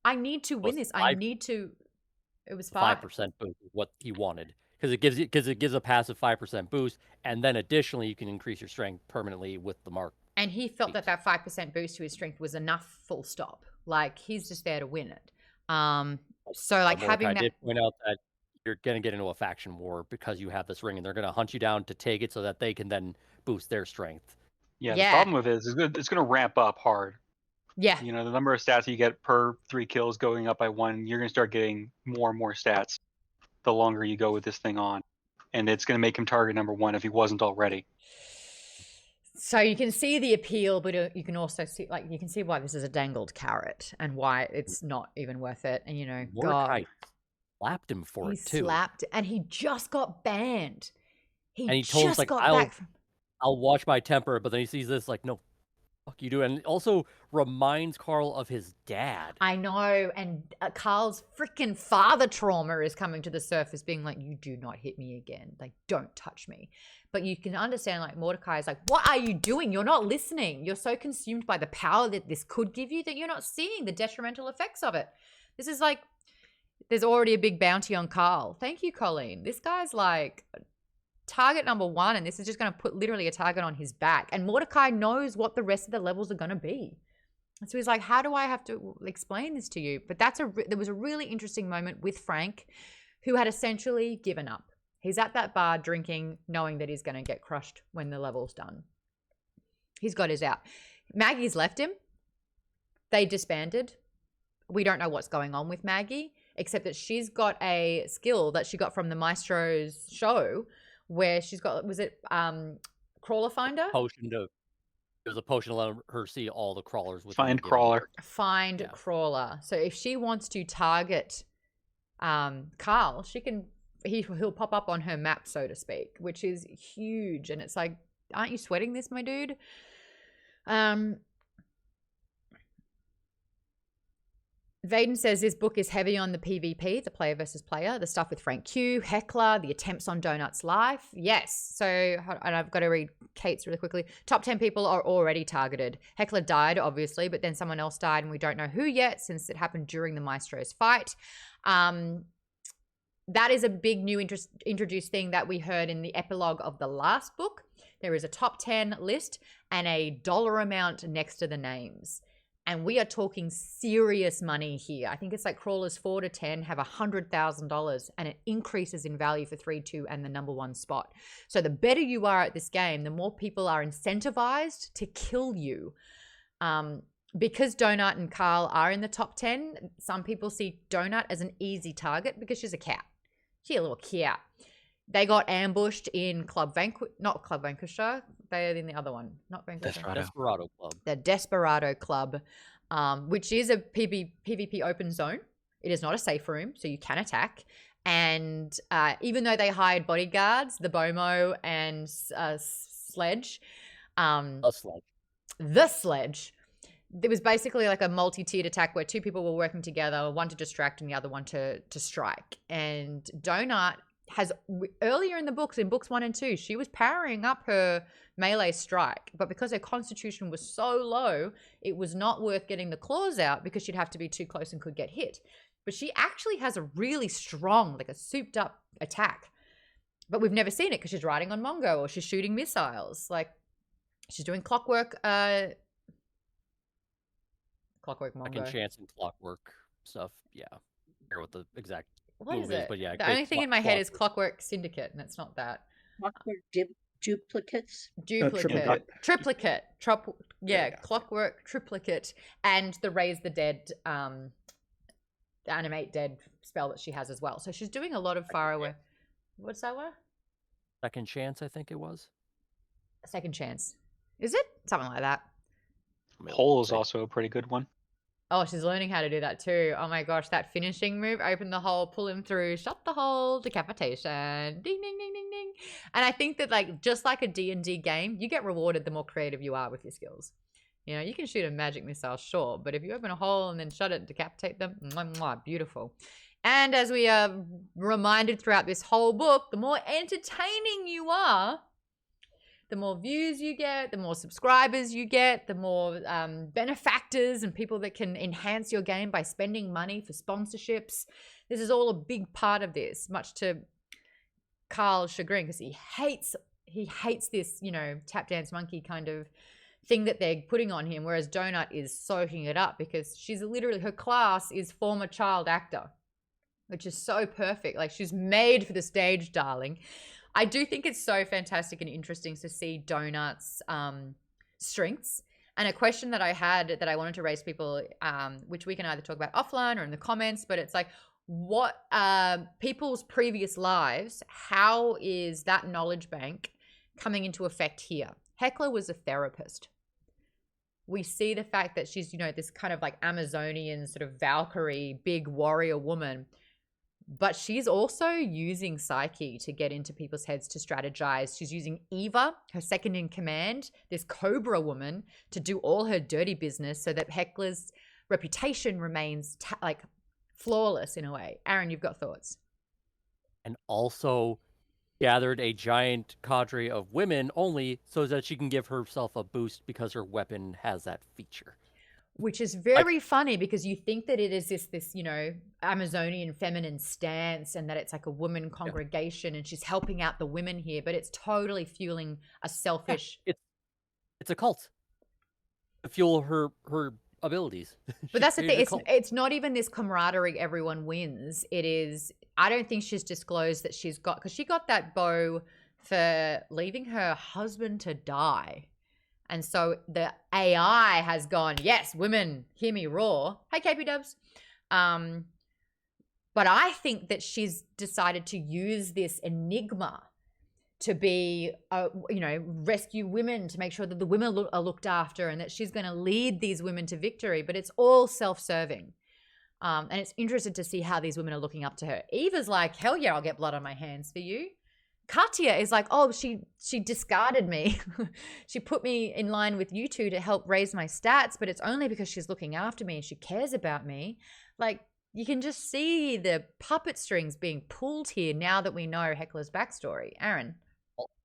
Speaker 1: I need to win this. It was 5%.
Speaker 7: 5% boost is what he wanted. Because it gives a passive 5% boost. And then additionally, you can increase your strength permanently with the mark.
Speaker 1: And he felt that 5% boost to his strength was enough, full stop. Like, he's just there to win it. So, like, having that... I did
Speaker 7: point out that you're going to get into a faction war because you have this ring, and they're going to hunt you down to take it so that they can then boost their strength.
Speaker 12: Yeah, the problem with it is it's going to ramp up hard.
Speaker 1: Yeah.
Speaker 12: You know, the number of stats you get per 3 kills going up by 1, you're going to start getting more and more stats the longer you go with this thing on. And it's going to make him target number 1 if he wasn't already.
Speaker 1: So you can see the appeal, but you can also see, like, you can see why this is a dangled carrot and why it's not even worth it. And, you know,
Speaker 7: Mordecai slapped him for it too.
Speaker 1: He slapped, and he just got banned.
Speaker 7: He told us, like, I'll watch my temper, but then he sees this, like, no, fuck you do. And it also reminds Carl of his dad.
Speaker 1: I know, and Carl's freaking father trauma is coming to the surface, being like, you do not hit me again. Like, don't touch me. But you can understand, like, Mordecai is like, what are you doing? You're not listening. You're so consumed by the power that this could give you that you're not seeing the detrimental effects of it. This is like, there's already a big bounty on Carl. Thank you, Colleen. This guy's like target number 1, and this is just going to put literally a target on his back. And Mordecai knows what the rest of the levels are going to be. So he's like, how do I have to explain this to you? But there was a really interesting moment with Frank, who had essentially given up. He's at that bar drinking, knowing that he's going to get crushed when the level's done. He's got his out. Maggie's left him. They disbanded. We don't know what's going on with Maggie, except that she's got a skill that she got from the Maestro's show, where she's got, was it Crawler Finder?
Speaker 7: There's a potion to let her see all the crawlers.
Speaker 12: Find Crawler.
Speaker 1: Find Crawler. So if she wants to target Carl, he'll pop up on her map, so to speak, which is huge. And it's like, aren't you sweating this, my dude? Vaden says this book is heavy on the PvP, the player versus player, the stuff with Frank Q, Hekla, the attempts on Donut's life. Yes. So, and I've got to read Kate's really quickly. Top 10 people are already targeted. Hekla died, obviously, but then someone else died, and we don't know who yet, since it happened during the Maestro's fight. That is a big new introduced thing that we heard in the epilogue of the last book. There is a top 10 list and a dollar amount next to the names. And we are talking serious money here. I think it's like crawlers 4 to 10 have $100,000, and it increases in value for 3, 2, and the number 1 spot. So the better you are at this game, the more people are incentivized to kill you. Because Donut and Carl are in the top 10, some people see Donut as an easy target because she's a cat. She's a little cat. They got ambushed in not Club Vanquisher. They're in the other one, not Vanquisher.
Speaker 7: Desperado Club.
Speaker 1: The Desperado Club, which is a PvP open zone. It is not a safe room, so you can attack. And even though they hired bodyguards, the Bomo and Sledge. The Sledge. There was basically like a multi-tiered attack where 2 people were working together, one to distract and the other one to strike. And Donut has earlier in the books, in books 1 and 2, she was powering up her melee strike, but because her constitution was so low, it was not worth getting the claws out because she'd have to be too close and could get hit. But she actually has a really strong, like a souped up attack. But we've never seen it because she's riding on Mongo or she's shooting missiles. Like, she's doing clockwork Mongo.
Speaker 7: Second chance and clockwork stuff. Yeah. I forget what the exact
Speaker 1: What
Speaker 7: move
Speaker 1: is it?
Speaker 7: but yeah.
Speaker 1: The only thing in my head is Clockwork Syndicate, and it's not that.
Speaker 4: Clockwork duplicates?
Speaker 1: Duplicate. Triplicate.
Speaker 3: Yeah.
Speaker 1: Clockwork Triplicate. And the Raise the Dead, the Animate Dead spell that she has as well. So she's doing a lot of far away. What's that word?
Speaker 7: Second chance, I think it was.
Speaker 1: Second chance. Is it? Something like that.
Speaker 12: Hole is also a pretty good one.
Speaker 1: Oh, she's learning how to do that too. Oh my gosh, that finishing move, open the hole, pull him through, shut the hole, decapitation, ding, ding, ding, ding, ding. And I think that, like, just like a D&D game, you get rewarded the more creative you are with your skills. You know, you can shoot a magic missile, sure, but if you open a hole and then shut it, decapitate them, mwah, mwah, beautiful. And as we are reminded throughout this whole book, the more entertaining you are, the more views you get, the more subscribers you get, the more benefactors and people that can enhance your game by spending money for sponsorships. This is all a big part of this, much to Carl's chagrin, because he hates this, you know, tap dance monkey kind of thing that they're putting on him, whereas Donut is soaking it up because she's literally, her class is former child actor, which is so perfect. Like, she's made for the stage, darling. I do think it's so fantastic and interesting to see Donut's strengths. And a question that I had that I wanted to raise to people, which we can either talk about offline or in the comments, but it's like, what people's previous lives, how is that knowledge bank coming into effect here? Hekla was a therapist. We see the fact that she's, you know, this kind of like Amazonian sort of Valkyrie, big warrior woman. But she's also using Psyche to get into people's heads to strategize. She's using Eva, her second in command, this Cobra woman, to do all her dirty business so that Hekla's reputation remains like flawless in a way. Aaron, you've got thoughts.
Speaker 7: And also gathered a giant cadre of women only so that she can give herself a boost because her weapon has that feature.
Speaker 1: Which is very funny because you think that it is this, you know, Amazonian feminine stance and that it's like a woman congregation and she's helping out the women here, but it's totally fueling a selfish...
Speaker 7: It's a cult to fuel her abilities.
Speaker 1: But that's the thing. It's not even this camaraderie everyone wins. It is... I don't think she's disclosed that she's got... Because she got that bow for leaving her husband to die. And so the AI has gone, yes, women, hear me roar. Hey, KP Dubs. But I think that she's decided to use this enigma to be, you know, rescue women, to make sure that the women are looked after and that she's going to lead these women to victory. But it's all self-serving. And it's interesting to see how these women are looking up to her. Eva's like, hell yeah, I'll get blood on my hands for you. Katia is like, oh, she discarded me. She put me in line with you two to help raise my stats, but it's only because she's looking after me and she cares about me. Like, you can just see the puppet strings being pulled here now that we know Hekla's backstory. Aaron?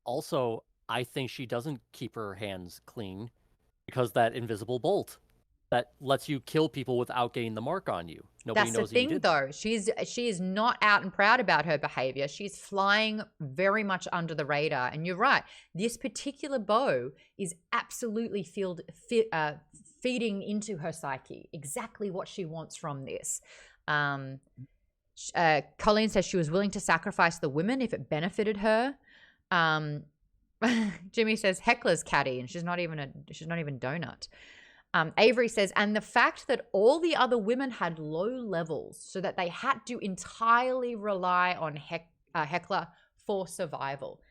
Speaker 7: Also, I think she doesn't keep her hands clean because that invisible bolt that lets you kill people without getting the mark on you. Nobody knows
Speaker 1: that you did. That's the thing, though. She is not out and proud about her behavior. She's flying very much under the radar. And you're right. This particular bow is absolutely feeding into her psyche. Exactly what she wants from this. Colleen says she was willing to sacrifice the women if it benefited her. Jimmy says Hekla's catty, and she's not even Donut. Avery says, and the fact that all the other women had low levels so that they had to entirely rely on Hekla for survival.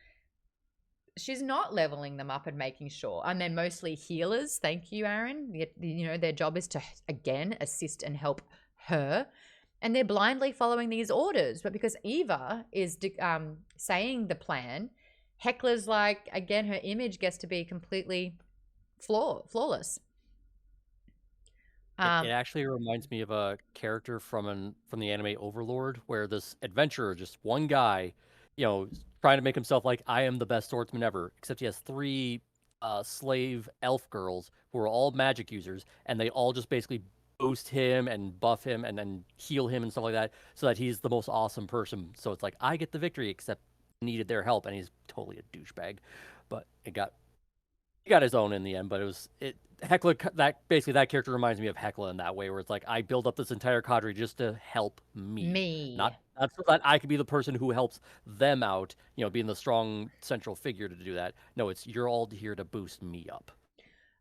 Speaker 1: She's not leveling them up and making sure. And they're mostly healers. Thank you, Aaron. You know, their job is to, again, assist and help her. And they're blindly following these orders. But because Eva is saying the plan, Hekla's like, again, her image gets to be completely flawless.
Speaker 7: It actually reminds me of a character from the anime Overlord, where this adventurer, just one guy, trying to make himself like, I am the best swordsman ever, except he has 3 slave elf girls who are all magic users, and they all just basically boost him and buff him and then heal him and stuff like that, so that he's the most awesome person. So it's like, I get the victory, except needed their help, and he's totally a douchebag. But he got his own in the end. But Hekla, that character reminds me of Hekla in that way, where it's like, I build up this entire cadre just to help me. Not so that I could be the person who helps them out, being the strong central figure to do that. No, it's, you're all here to boost me up.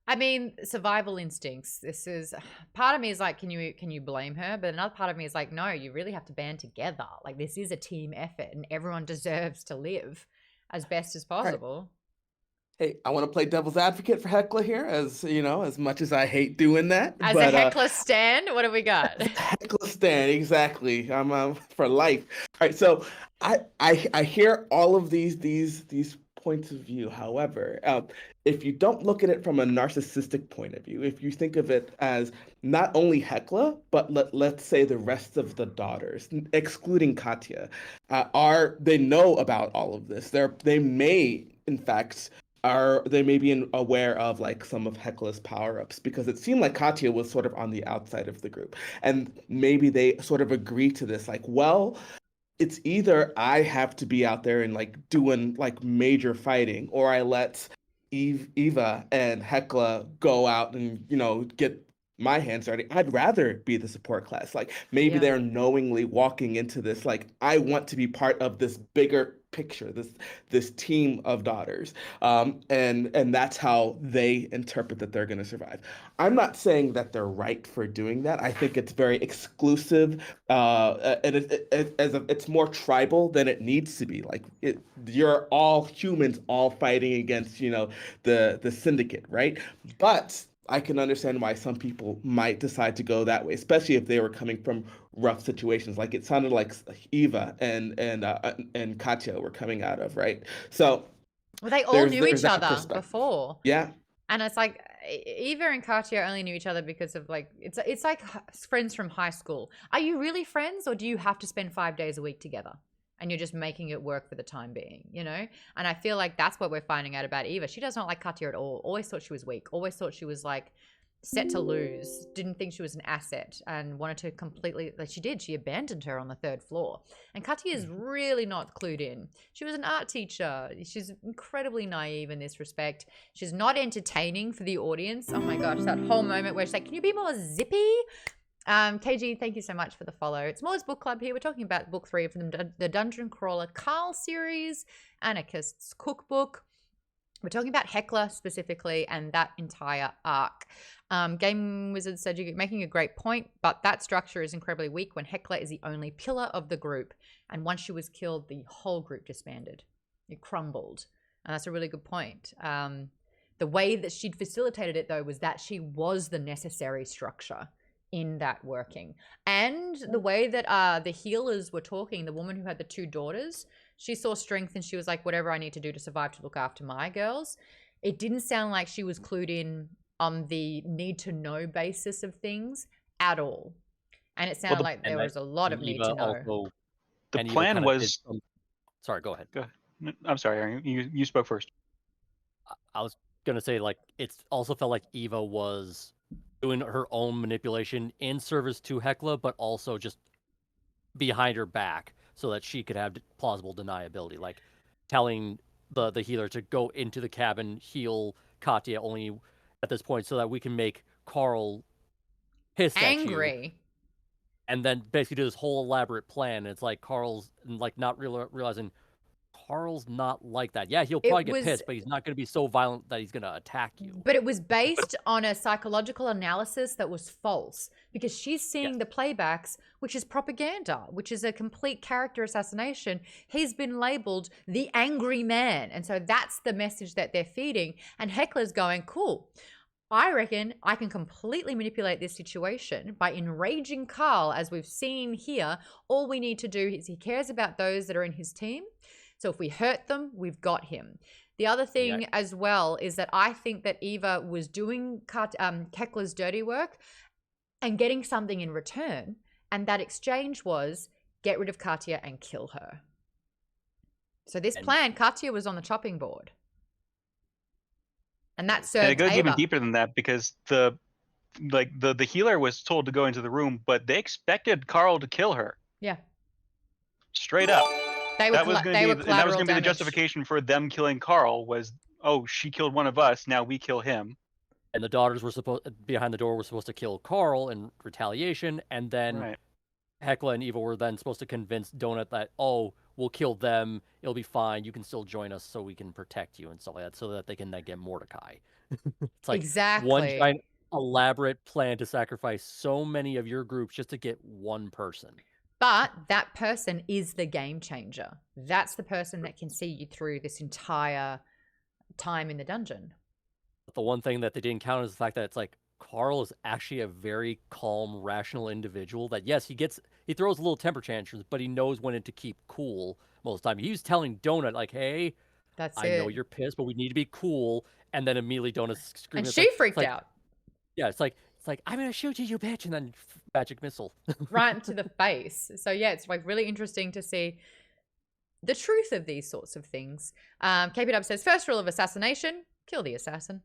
Speaker 1: I mean, survival instincts. This is, part of me is like, can you blame her? But another part of me is like, no, you really have to band together. Like, this is a team effort, and everyone deserves to live as best as possible.
Speaker 3: Hey, I want to play devil's advocate for Hekla here, as much as I hate doing that.
Speaker 1: As a Hekla stan, what do we got?
Speaker 3: Hekla stan, exactly. I'm for life. All right, so I hear all of these points of view. However, if you don't look at it from a narcissistic point of view, if you think of it as not only Hekla, but let's say the rest of the daughters, excluding Katia, they know about all of this. They may, in fact, they may be aware of like some of Hekla's power-ups, because it seemed like Katia was sort of on the outside of the group, and maybe they sort of agree to this, like, well, it's either I have to be out there and like doing like major fighting, or I let Eva and Hekla go out and get my hands dirty. I'd rather be the support class. Like, maybe they're knowingly walking into this, like, I want to be part of this bigger picture, this team of daughters, and that's how they interpret that they're going to survive. I'm not saying that they're right for doing that. I think it's very exclusive, and it's more tribal than it needs to be. Like, you're all humans, all fighting against the syndicate, right? But I can understand why some people might decide to go that way, especially if they were coming from rough situations, like it sounded like Eva and Katia were coming out of, right? So,
Speaker 1: well, they all knew each other before.
Speaker 3: Yeah.
Speaker 1: And it's like, Eva and Katia only knew each other because of like, it's like friends from high school. Are you really friends, or do you have to spend 5 days a week together? And you're just making it work for the time being, And I feel like that's what we're finding out about Eva. She does not like Katia at all. Always thought she was weak. Always thought she was like set to lose. Didn't think she was an asset, and wanted to completely, like she did. She abandoned her on the 3rd floor. And Katia is really not clued in. She was an art teacher. She's incredibly naive in this respect. She's not entertaining for the audience. Oh my gosh, that whole moment where she's like, can you be more zippy? KG, thank you so much for the follow. It's Maude's Book Club here. We're talking about book 3 from the Dungeon Crawler Carl series, Anarchist's Cookbook. We're talking about Hekla specifically and that entire arc. Game Wizard said you're making a great point, but that structure is incredibly weak when Hekla is the only pillar of the group. And once she was killed, the whole group disbanded. It crumbled. And that's a really good point. The way that she'd facilitated it, though, was that she was the necessary structure in that working. And the way that the healers were talking, the woman who had the 2 daughters, she saw strength and she was like, whatever I need to do to survive to look after my girls. It didn't sound like she was clued in on the need to know basis of things at all. And it sounded like there was a lot of need to know.
Speaker 12: The plan was...
Speaker 7: Sorry, go ahead.
Speaker 12: I'm sorry, Aaron. You spoke first.
Speaker 7: I was going to say, like, it also felt like Eva was doing her own manipulation in service to Hekla, but also just behind her back so that she could have plausible deniability, like telling the healer to go into the cabin, heal Katia only at this point so that we can make Carl pissed
Speaker 1: angry
Speaker 7: at you. And then basically do this whole elaborate plan. And it's like Carl's like not realizing Carl's not like that. Yeah, he'll probably get pissed, but he's not going to be so violent that he's going to attack you.
Speaker 1: But it was based on a psychological analysis that was false, because she's seeing the playbacks, which is propaganda, which is a complete character assassination. He's been labeled the angry man. And so that's the message that they're feeding. And Hekla's going, cool. I reckon I can completely manipulate this situation by enraging Carl, as we've seen here. All we need to do is he cares about those that are in his team. So if we hurt them, we've got him. The other thing as well is that I think that Eva was doing Hekla's dirty work and getting something in return. And that exchange was get rid of Katia and kill her. So this plan, Katia was on the chopping board. And that
Speaker 12: And
Speaker 1: served
Speaker 12: it goes even
Speaker 1: Ava.
Speaker 12: deeper than that because the healer was told to go into the room, but they expected Carl to kill her.
Speaker 1: Yeah.
Speaker 12: Straight up.
Speaker 1: They were
Speaker 12: And that was
Speaker 1: collateral
Speaker 12: going to be the
Speaker 1: damage.
Speaker 12: justification for them killing Carl was, oh, she killed one of us, now we kill him.
Speaker 7: And the daughters were behind the door were supposed to kill Carl in retaliation, and then Hekla and Eva were then supposed to convince Donut that, oh, we'll kill them, it'll be fine, you can still join us so we can protect you and stuff like that, so that they can then get Mordecai. It's like one giant elaborate plan to sacrifice so many of your groups just to get one person.
Speaker 1: But that person is the game changer. That's the person that can see you through this entire time in the dungeon.
Speaker 7: But the one thing that they didn't count is the fact that it's like Carl is actually a very calm, rational individual that, yes, he throws a little temper tantrums, but he knows when to keep cool most of the time. He was telling Donut, like, hey, I know you're pissed, but we need to be cool. And then immediately Donut's screaming.
Speaker 1: And she freaked out.
Speaker 7: Yeah, it's like, I'm going to shoot you, bitch. And then magic missile.
Speaker 1: Right to the face. So yeah, it's like really interesting to see the truth of these sorts of things. KPW says, first rule of assassination, kill the assassin.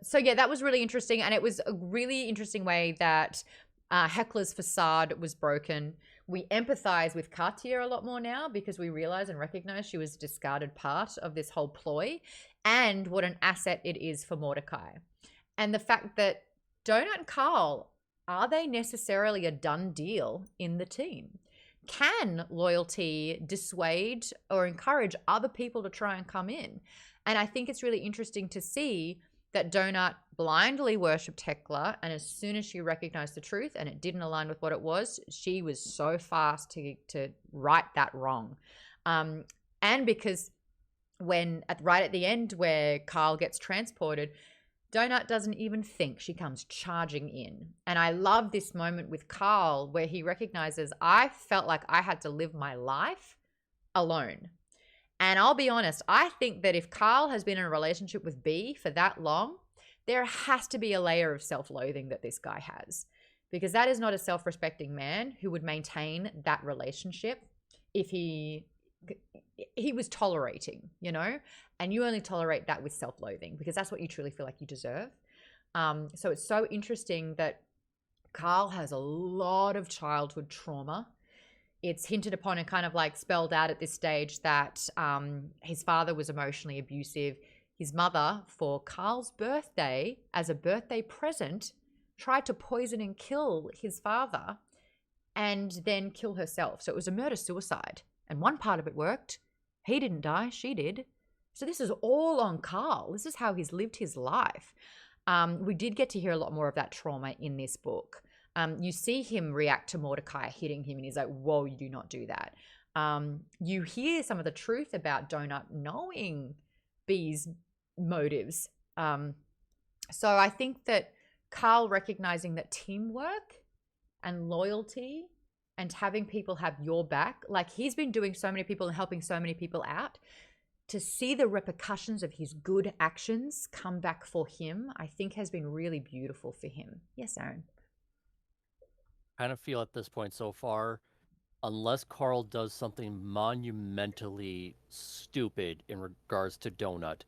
Speaker 1: So yeah, that was really interesting. And it was a really interesting way that Hekla's facade was broken. We empathize with Katia a lot more now because we realize and recognize she was a discarded part of this whole ploy, and what an asset it is for Mordecai. And the fact that Donut and Carl, are they necessarily a done deal in the team? Can loyalty dissuade or encourage other people to try and come in? And I think it's really interesting to see that Donut blindly worshipped Hekla, and as soon as she recognized the truth and it didn't align with what it was, she was so fast to right that wrong. And because when right at the end where Carl gets transported, Donut doesn't even think. She comes charging in. And I love this moment with Carl where he recognizes, I felt like I had to live my life alone. And I'll be honest, I think that if Carl has been in a relationship with B for that long, there has to be a layer of self-loathing that this guy has. Because that is not a self-respecting man who would maintain that relationship if he was tolerating, you know? And you only tolerate that with self-loathing because that's what you truly feel like you deserve. So it's so interesting that Carl has a lot of childhood trauma. It's hinted upon and kind of like spelled out at this stage that his father was emotionally abusive. His mother, for Carl's birthday, as a birthday present, tried to poison and kill his father and then kill herself. So it was a murder-suicide. And one part of it worked. He didn't die, she did. So this is all on Carl. This is how he's lived his life. We did get to hear a lot more of that trauma in this book. You see him react to Mordecai hitting him and he's like, whoa, you do not do that. You hear some of the truth about Donut knowing B's motives. So I think that Carl recognizing that teamwork and loyalty and having people have your back, like he's been doing so many people and helping so many people out, to see the repercussions of his good actions come back for him, I think has been really beautiful for him. Yes, Aaron.
Speaker 7: I kind of feel at this point so far, unless Carl does something monumentally stupid in regards to Donut,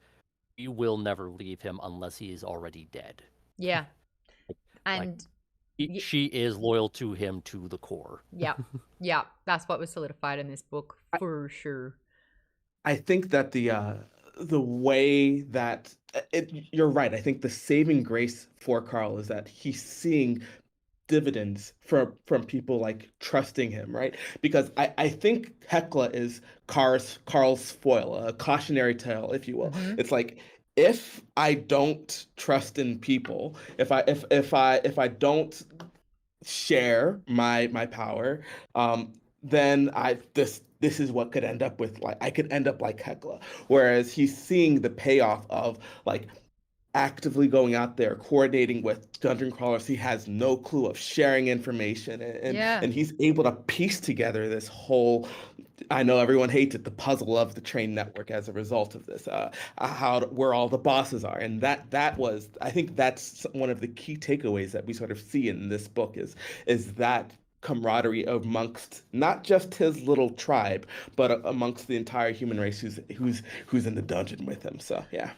Speaker 7: we will never leave him unless he is already dead.
Speaker 1: Yeah. And
Speaker 7: she is loyal to him to the core.
Speaker 1: Yeah. Yeah. That's what was solidified in this book for sure.
Speaker 3: I think that the way that you're right. I think the saving grace for Carl is that he's seeing dividends from people like trusting him, right? Because I think Hekla is Carl's foil, a cautionary tale, if you will. Mm-hmm. It's like, if I don't trust in people, if I don't share my power, then this is what could end up with, like, I could end up like Hekla. Whereas he's seeing the payoff of like actively going out there, coordinating with dungeon crawlers he has no clue of, sharing information, and he's able to piece together this whole, I know everyone hates it, the puzzle of the train network as a result of this, where all the bosses are. And that was, I think that's one of the key takeaways that we sort of see in this book is that camaraderie amongst not just his little tribe, but amongst the entire human race who's in the dungeon with him. So yeah.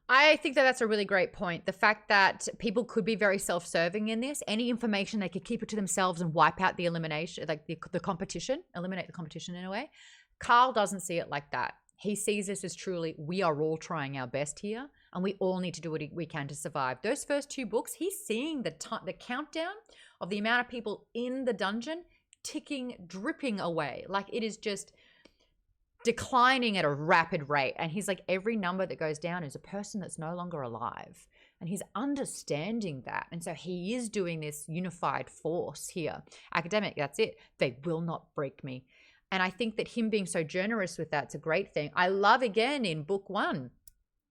Speaker 1: I think that that's a really great point. The fact that people could be very self-serving in this, any information, they could keep it to themselves and wipe out the elimination, like the competition, eliminate the competition in a way. Carl doesn't see it like that. He sees this as truly, we are all trying our best here, and we all need to do what we can to survive. Those first 2 books, he's seeing the countdown of the amount of people in the dungeon ticking, dripping away. Like it is just declining at a rapid rate. And he's like, every number that goes down is a person that's no longer alive. And he's understanding that. And so he is doing this unified force here. Academic, that's it. They will not break me. And I think that him being so generous with that's a great thing. I love again in book 1,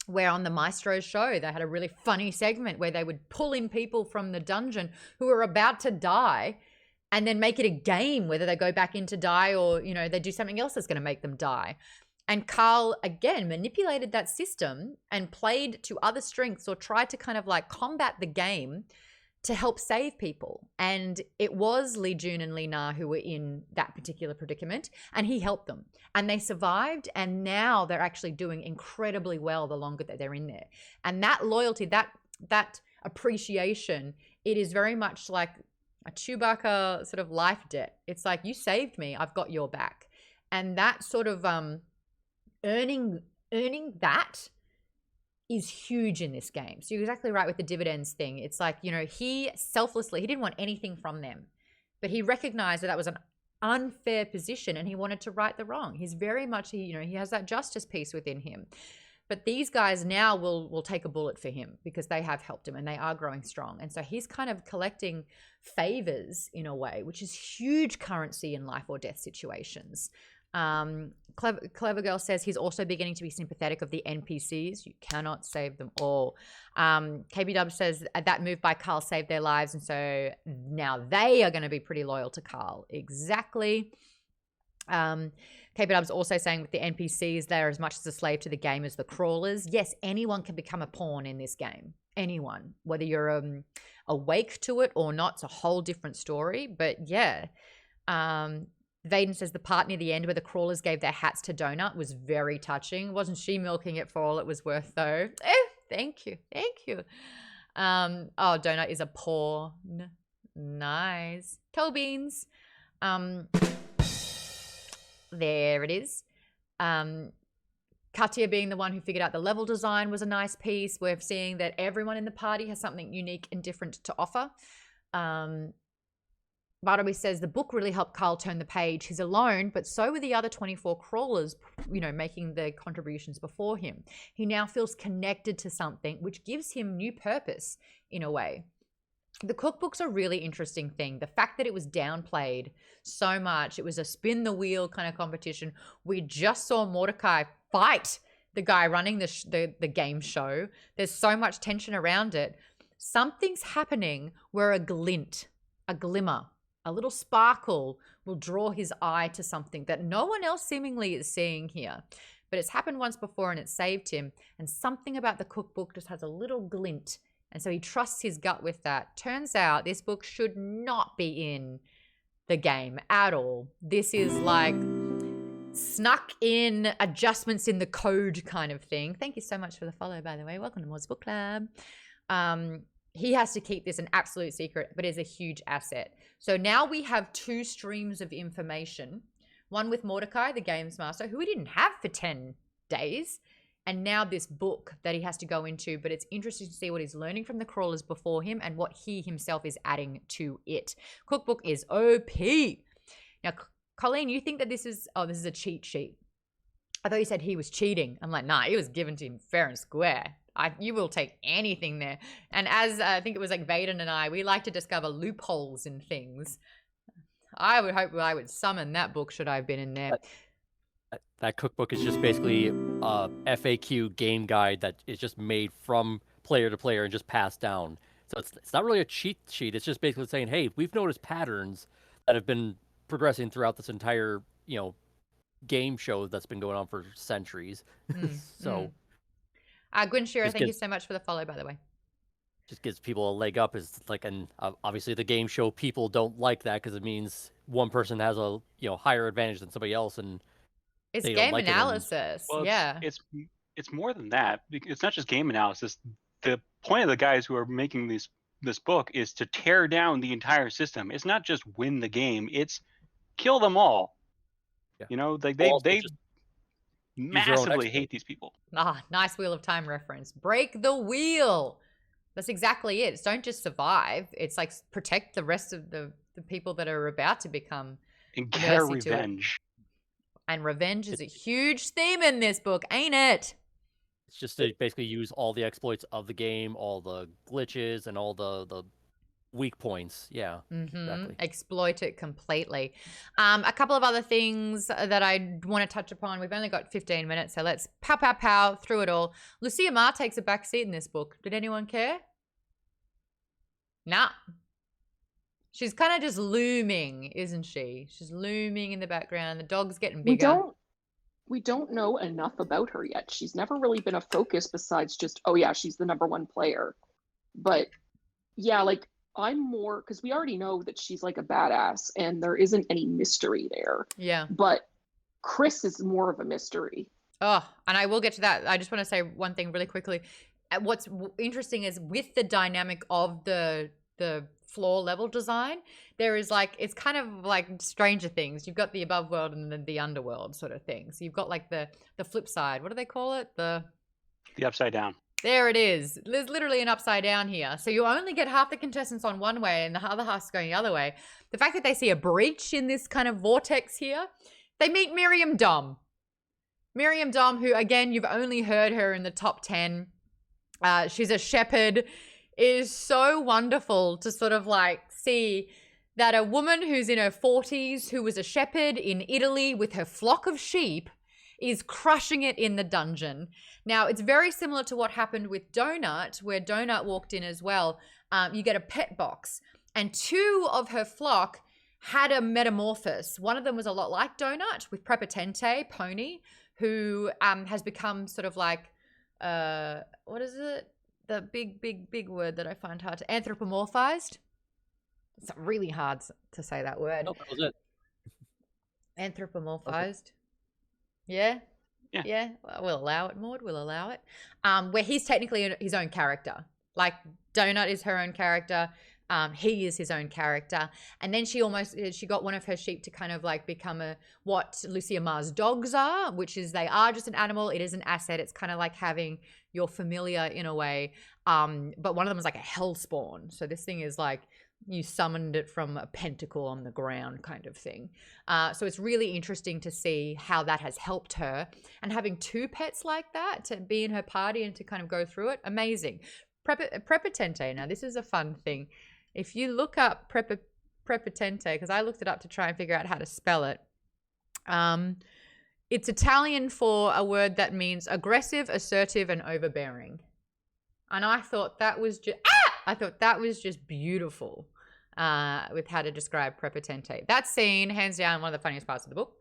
Speaker 1: where on the Maestro's show, they had a really funny segment where they would pull in people from the dungeon who are about to die and then make it a game, whether they go back in to die or, you know, they do something else that's going to make them die. And Carl, again, manipulated that system and played to other strengths or tried to kind of like combat the game to help save people. And it was Li Jun and Li Na who were in that particular predicament, and he helped them. And they survived, and now they're actually doing incredibly well the longer that they're in there. And that loyalty, that appreciation, it is very much like a Chewbacca sort of life debt. It's like, you saved me, I've got your back. And that sort of earning that is huge in this game. So you're exactly right with the dividends thing. It's like, you know, he selflessly, he didn't want anything from them, but he recognized that that was an unfair position and he wanted to right the wrong. He's very much, he has that justice piece within him. But these guys now will take a bullet for him because they have helped him and they are growing strong. And so he's kind of collecting favors in a way, which is huge currency in life or death situations. Clever Girl says he's also beginning to be sympathetic of the NPCs. You cannot save them all. KBW says that move by Carl saved their lives, and so now they are going to be pretty loyal to Carl. Exactly. KBW's also saying with the NPCs, they're as much as a slave to the game as the crawlers. Yes, anyone can become a pawn in this game. Anyone. Whether you're awake to it or not, it's a whole different story. But yeah. Vaden says the part near the end where the crawlers gave their hats to Donut was very touching. Wasn't she milking it for all it was worth, though? Thank you. Thank you. Oh, Donut is a pawn. Nice. Toe beans. There it is. Katia being the one who figured out the level design was a nice piece. We're seeing that everyone in the party has something unique and different to offer. Barnaby says the book really helped Carl turn the page. He's alone, but so were the other 24 crawlers, making the contributions before him. He now feels connected to something, which gives him new purpose in a way. The cookbook's a really interesting thing. The fact that it was downplayed so much, it was a spin the wheel kind of competition. We just saw Mordecai fight the guy running the game show. There's so much tension around it. Something's happening where a glint, a glimmer, a little sparkle will draw his eye to something that no one else seemingly is seeing here. But it's happened once before and it saved him. And something about the cookbook just has a little glint. And so he trusts his gut with that. Turns out this book should not be in the game at all. This is like snuck in adjustments in the code kind of thing. Thank you so much for the follow, by the way. Welcome to Maude's Book Club. He has to keep this an absolute secret, but is a huge asset. So now we have 2 streams of information. One with Mordecai, the games master, who we didn't have for 10 days. And now this book that he has to go into, but it's interesting to see what he's learning from the crawlers before him and what he himself is adding to it. Cookbook is OP. Now, Colleen, you think that this is a cheat sheet. I thought you said he was cheating. I'm like, nah, it was given to him fair and square. You will take anything there. And as I think it was like Vaden and I, we like to discover loopholes in things. I would hope I would summon that book should I have been in there.
Speaker 7: That cookbook is just basically a FAQ game guide that is just made from player to player and just passed down. So it's not really a cheat sheet. It's just basically saying, hey, we've noticed patterns that have been progressing throughout this entire, game show that's been going on for centuries. So...
Speaker 1: Gwyn Shearer, thank you so much for the follow, by the way.
Speaker 7: just gives people a leg up. Is like, and obviously the game show people don't like that because it means one person has a higher advantage than somebody else, and
Speaker 1: It's
Speaker 7: they don't
Speaker 1: game
Speaker 7: like
Speaker 1: analysis.
Speaker 12: Well,
Speaker 1: Yeah.
Speaker 12: it's more than that. It's not just game analysis. The point of the guys who are making this book is to tear down the entire system. It's not just win the game; it's kill them all.
Speaker 7: Yeah.
Speaker 12: You know, like
Speaker 7: Also
Speaker 12: they
Speaker 7: just
Speaker 12: massively hate these people.
Speaker 1: Ah, nice Wheel of Time reference. Break the wheel. That's exactly it. It's don't just survive. It's like protect the rest of the people that are about to become
Speaker 12: and get
Speaker 1: mercy
Speaker 12: revenge.
Speaker 1: And revenge is a huge theme in this book, ain't it?
Speaker 7: It's just to basically use all the exploits of the game, all the glitches, and all the weak points. Yeah, exactly.
Speaker 1: Exploit it completely. A couple of other things that I want to touch upon. We've only got 15 minutes, so let's pow through it all. Lucia Mar takes a back seat in this book. Did anyone care? Nah. She's kind of just looming, isn't she? She's looming in the background. The dog's getting bigger.
Speaker 11: We don't know enough about her yet. She's never really been a focus besides just, oh yeah, she's the #1 player. But yeah, like I'm more, because we already know that she's like a badass and there isn't any mystery there.
Speaker 1: Yeah.
Speaker 11: But Chris is more of a mystery.
Speaker 1: Oh, and I will get to that. I just want to say one thing really quickly. What's interesting is with the dynamic of the floor level design, there is like, it's kind of like Stranger Things. You've got the above world and then the underworld sort of thing. So you've got like the flip side. What do they call it? The
Speaker 12: upside down.
Speaker 1: There it is. There's literally an upside down here. So you only get half the contestants on one way and the other half's going the other way. The fact that they see a breach in this kind of vortex here, they meet Miriam Dom. Miriam Dom, who again, you've only heard her in the top 10. She's a shepherd. It is so wonderful to sort of like see that a woman who's in her 40s, who was a shepherd in Italy with her flock of sheep, is crushing it in the dungeon. Now, it's very similar to what happened with Donut, where Donut walked in as well. You get a pet box, and 2 of her flock had a metamorphosis. One of them was a lot like Donut with Prepotente, Pony, who has become sort of like, what is it? The big word that I find hard to, anthropomorphized. It's really hard to say that word.
Speaker 7: Oh, that was it.
Speaker 1: Anthropomorphized. Yeah. We'll allow it, Maude. We'll allow it. Where he's technically his own character. Like Donut is her own character. He is his own character. And then she got one of her sheep to kind of like become what Lucia Mar's dogs are, which is they are just an animal. It is an asset. It's kind of like having your familiar in a way. But one of them is like a hellspawn. So this thing is like you summoned it from a pentacle on the ground kind of thing. So it's really interesting to see how that has helped her. And having 2 pets like that to be in her party and to kind of go through it, amazing. Prepotente. Now, this is a fun thing. If you look up Prepotente, because I looked it up to try and figure out how to spell it, it's Italian for a word that means aggressive, assertive, and overbearing. And I thought that was just beautiful with how to describe Prepotente. That scene, hands down, one of the funniest parts of the book.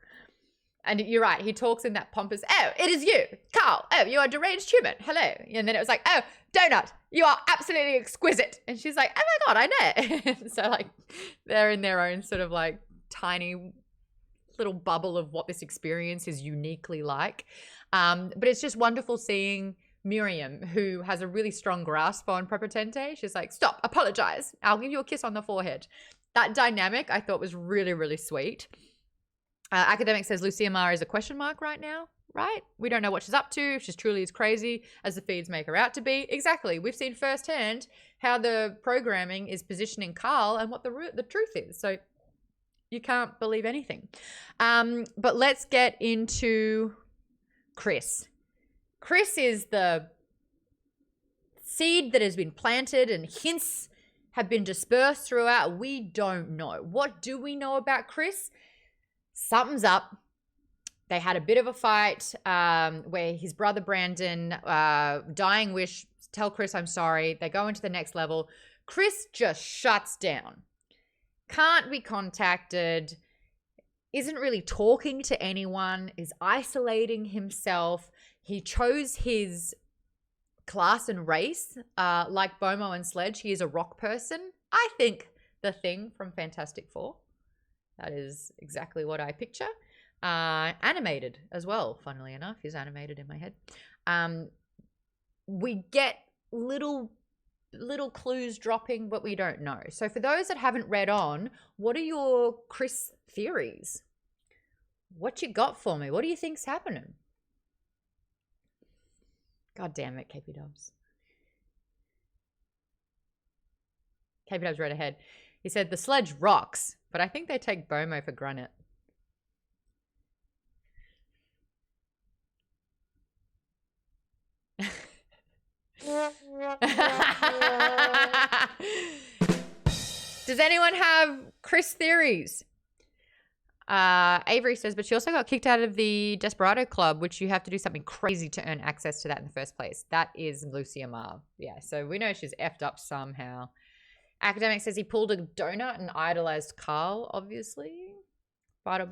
Speaker 1: And you're right, he talks in that pompous, oh, it is you, Carl. Oh, you are a deranged human. Hello. And then it was like, oh, Donut, you are absolutely exquisite. And she's like, oh my God, I know. So like they're in their own sort of like tiny little bubble of what this experience is uniquely like. But it's just wonderful seeing Miriam, who has a really strong grasp on Prepotente. She's like, stop, apologize. I'll give you a kiss on the forehead. That dynamic I thought was really, really sweet. Academic says Lucia Mar is a question mark right now, right? We don't know what she's up to, if she's truly as crazy as the feeds make her out to be. Exactly. We've seen firsthand how the programming is positioning Carl and what the truth is. So you can't believe anything. But let's get into Chris. Chris is the seed that has been planted and hints have been dispersed throughout. We don't know. What do we know about Chris? Something's up. They had a bit of a fight where his brother Brandon, dying wish, tell Chris I'm sorry. They go into the next level. Chris just shuts down. Can't be contacted. Isn't really talking to anyone. Is isolating himself. He chose his class and race. Like Bomo and Sledge, he is a rock person. I think the Thing from Fantastic Four. That is exactly what I picture. Animated as well, funnily enough. He's animated in my head. We get little clues dropping, but we don't know. So for those that haven't read on, what are your Chris theories? What you got for me? What do you think's happening? God damn it, KP Dubs. KP Dubs read ahead. He said, the Sledge rocks, but I think they take Bomo for granite. Does anyone have Chris theories? Avery says, but she also got kicked out of the Desperado Club, which you have to do something crazy to earn access to that in the first place. That is Lucia Mar. Yeah, so we know she's effed up somehow. Academic says he pulled a donut and idolized Carl, obviously.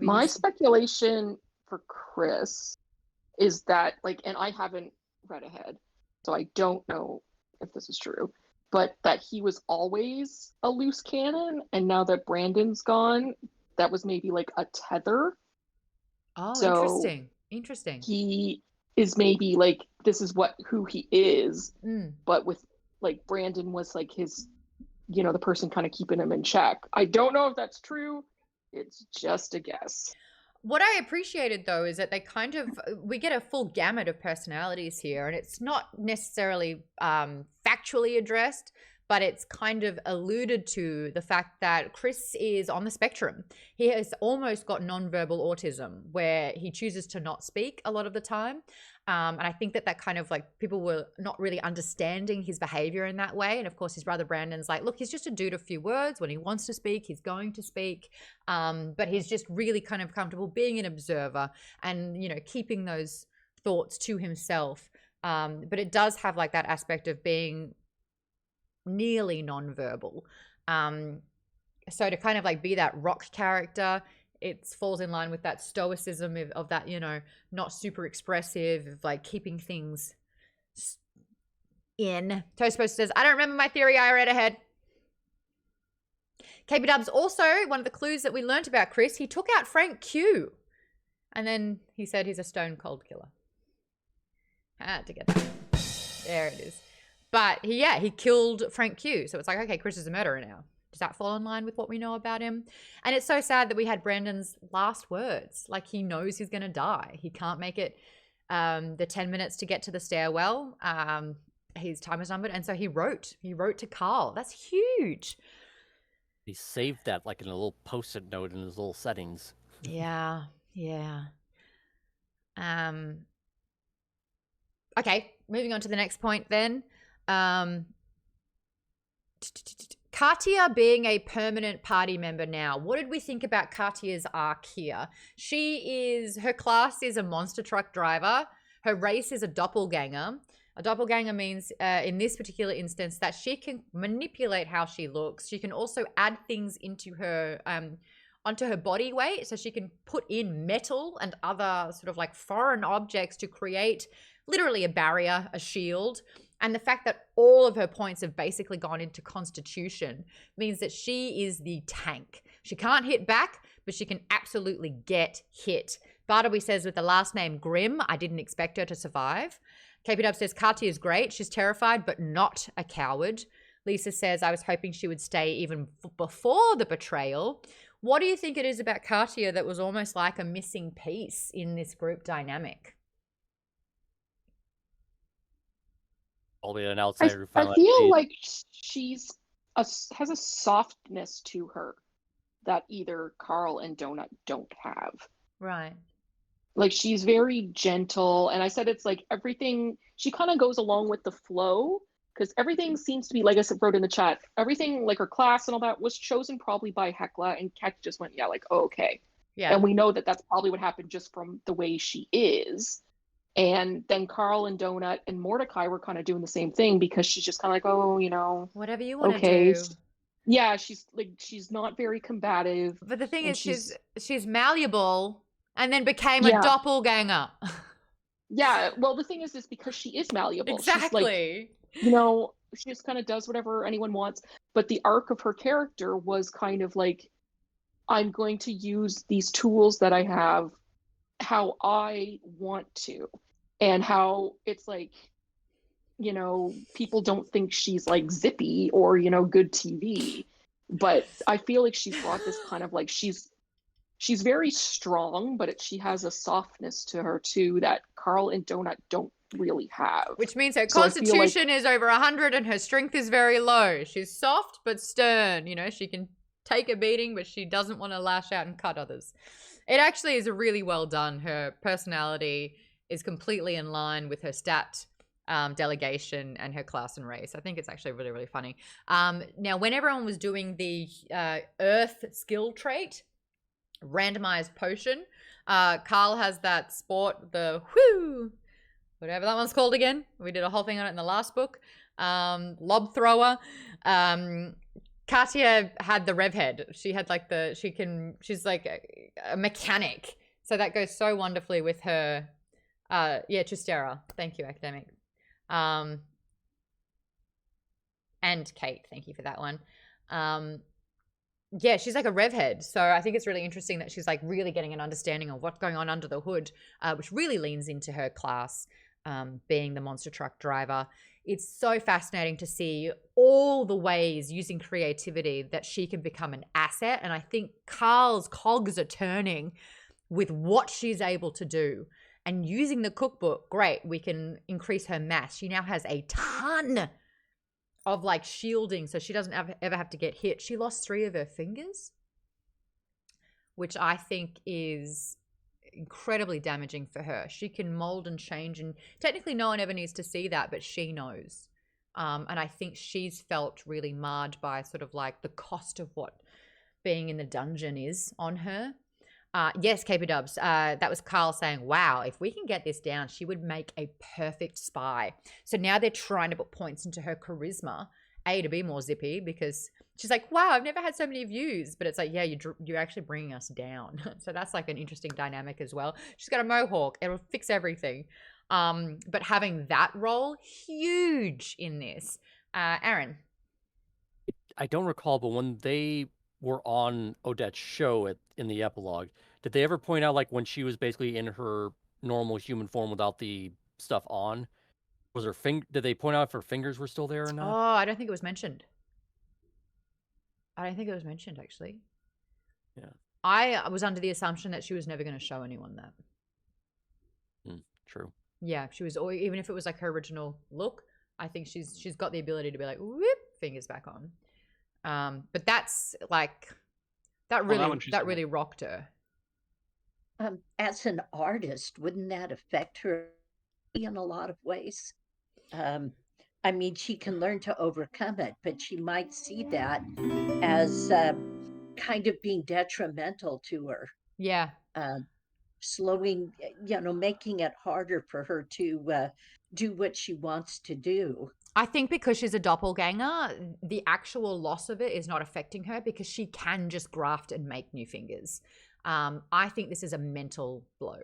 Speaker 11: My speculation for Chris is that, like, and I haven't read ahead, so I don't know if this is true, but that he was always a loose cannon, and now that Brandon's gone, that was maybe like a tether.
Speaker 1: Oh,
Speaker 11: so
Speaker 1: interesting.
Speaker 11: He is maybe like, this is who he is, but with like Brandon was like his, you know, the person kind of keeping him in check. I don't know if that's true. It's just a guess.
Speaker 1: What I appreciated, though, is that we get a full gamut of personalities here, and it's not necessarily factually addressed, but it's kind of alluded to the fact that Chris is on the spectrum. He has almost got nonverbal autism, where he chooses to not speak a lot of the time. And I think that kind of like people were not really understanding his behavior in that way. And of course, his brother Brandon's like, look, he's just a dude of few words. When he wants to speak, he's going to speak. But he's just really kind of comfortable being an observer and, you know, keeping those thoughts to himself. But it does have like that aspect of being nearly nonverbal. So to kind of like be that rock character, it falls in line with that stoicism of that, you know, not super expressive, of like keeping things in. Toastpost says, I don't remember my theory, I read ahead. KP Dubs also, one of the clues that we learned about Chris, he took out Frank Q. And then he said he's a stone cold killer. I had to get that. There it is. But he killed Frank Q. So it's like, okay, Chris is a murderer now. Does that fall in line with what we know about him? And it's so sad that we had Brandon's last words. Like, he knows he's going to die. He can't make it the 10 minutes to get to the stairwell. His time is numbered. And so he wrote to Carl. That's huge.
Speaker 7: He saved that like in a little post-it note in his little settings.
Speaker 1: Yeah. Okay, moving on to the next point then. Katia being a permanent party member now. What did we think about Katia's arc here? Her class is a monster truck driver. Her race is a doppelganger. A doppelganger means, in this particular instance, that she can manipulate how she looks. She can also add things into her, onto her body weight. So she can put in metal and other sort of like foreign objects to create literally a barrier, a shield. And the fact that all of her points have basically gone into Constitution means that she is the tank. She can't hit back, but she can absolutely get hit. Bartleby says with the last name Grimm, I didn't expect her to survive. KP Dub says Katia is great. She's terrified, but not a coward. Lisa says, I was hoping she would stay even before the betrayal. What do you think it is about Katia that was almost like a missing piece in this group dynamic?
Speaker 7: Probably an outsider.
Speaker 11: I feel like she's has a softness to her that either Carl and Donut don't have.
Speaker 1: Right.
Speaker 11: Like, she's very gentle, and I said it's like everything, she kind of goes along with the flow, because everything seems to be, like I said, wrote in the chat, everything, like her class and all that, was chosen probably by Hekla, and Kat just went, yeah, like, oh, okay.
Speaker 1: Yeah.
Speaker 11: And we know that that's probably what happened just from the way she is. And then Carl and Donut and Mordecai were kind of doing the same thing, because she's just kind of like, oh, you know,
Speaker 1: whatever you want to do.
Speaker 11: Yeah, she's not very combative.
Speaker 1: But the thing is, she's malleable, and then became a doppelganger.
Speaker 11: Yeah, well, the thing is because she is malleable.
Speaker 1: Exactly.
Speaker 11: She's like, she just kind of does whatever anyone wants. But the arc of her character was kind of like, I'm going to use these tools that I have how I want to, and how it's like, people don't think she's like zippy or, good TV. But I feel like she's brought this kind of like, she's very strong, but she has a softness to her too that Carl and Donut don't really have.
Speaker 1: Which means her constitution is over 100 and her strength is very low. She's soft but stern. She can take a beating, but she doesn't want to lash out and cut others. It actually is really well done. Her personality is completely in line with her stat delegation and her class and race. I think it's actually really, really funny. Now, when everyone was doing the Earth skill trait, randomized potion, Carl has that sport, the whoo, whatever that one's called again. We did a whole thing on it in the last book. Lob thrower. Katia had the rev head. She had like she's like a mechanic. So that goes so wonderfully with her. Tristera. Thank you, Academic. And Kate, thank you for that one. She's like a rev head. So I think it's really interesting that she's like really getting an understanding of what's going on under the hood, which really leans into her class, being the monster truck driver. It's so fascinating to see all the ways using creativity that she can become an asset. And I think Carl's cogs are turning with what she's able to do. And using the cookbook, great, we can increase her mass. She now has a ton of like shielding, so she doesn't ever have to get hit. She lost 3 of her fingers, which I think is incredibly damaging for her. She can mold and change, and technically no one ever needs to see that, but she knows. And I think she's felt really marred by sort of like the cost of what being in the dungeon is on her. Yes, KP Dubs, that was Carl saying, wow, if we can get this down, she would make a perfect spy. So now they're trying to put points into her charisma, to be more zippy, because she's like, wow, I've never had so many views. But it's like, yeah, you're actually bringing us down. So that's like an interesting dynamic as well. She's got a mohawk. It'll fix everything. But having that role, huge in this. Aaron?
Speaker 7: I don't recall, but when they were on Odette's show in the epilogue, did they ever point out like when she was basically in her normal human form without the stuff on, was her did they point out if her fingers were still there or not?
Speaker 1: Oh, I don't think it was mentioned. Actually.
Speaker 7: Yeah.
Speaker 1: I was under the assumption that she was never going to show anyone that.
Speaker 7: True.
Speaker 1: Yeah, she was, even if it was like her original look, I think she's got the ability to be like, whoop, fingers back on. But that's like, that really rocked her.
Speaker 4: As an artist, wouldn't that affect her in a lot of ways? I mean, she can learn to overcome it, but she might see that as kind of being detrimental to her.
Speaker 1: Yeah.
Speaker 4: Slowing, making it harder for her to do what she wants to do.
Speaker 1: I think because she's a doppelganger, the actual loss of it is not affecting her because she can just graft and make new fingers. I think this is a mental blow.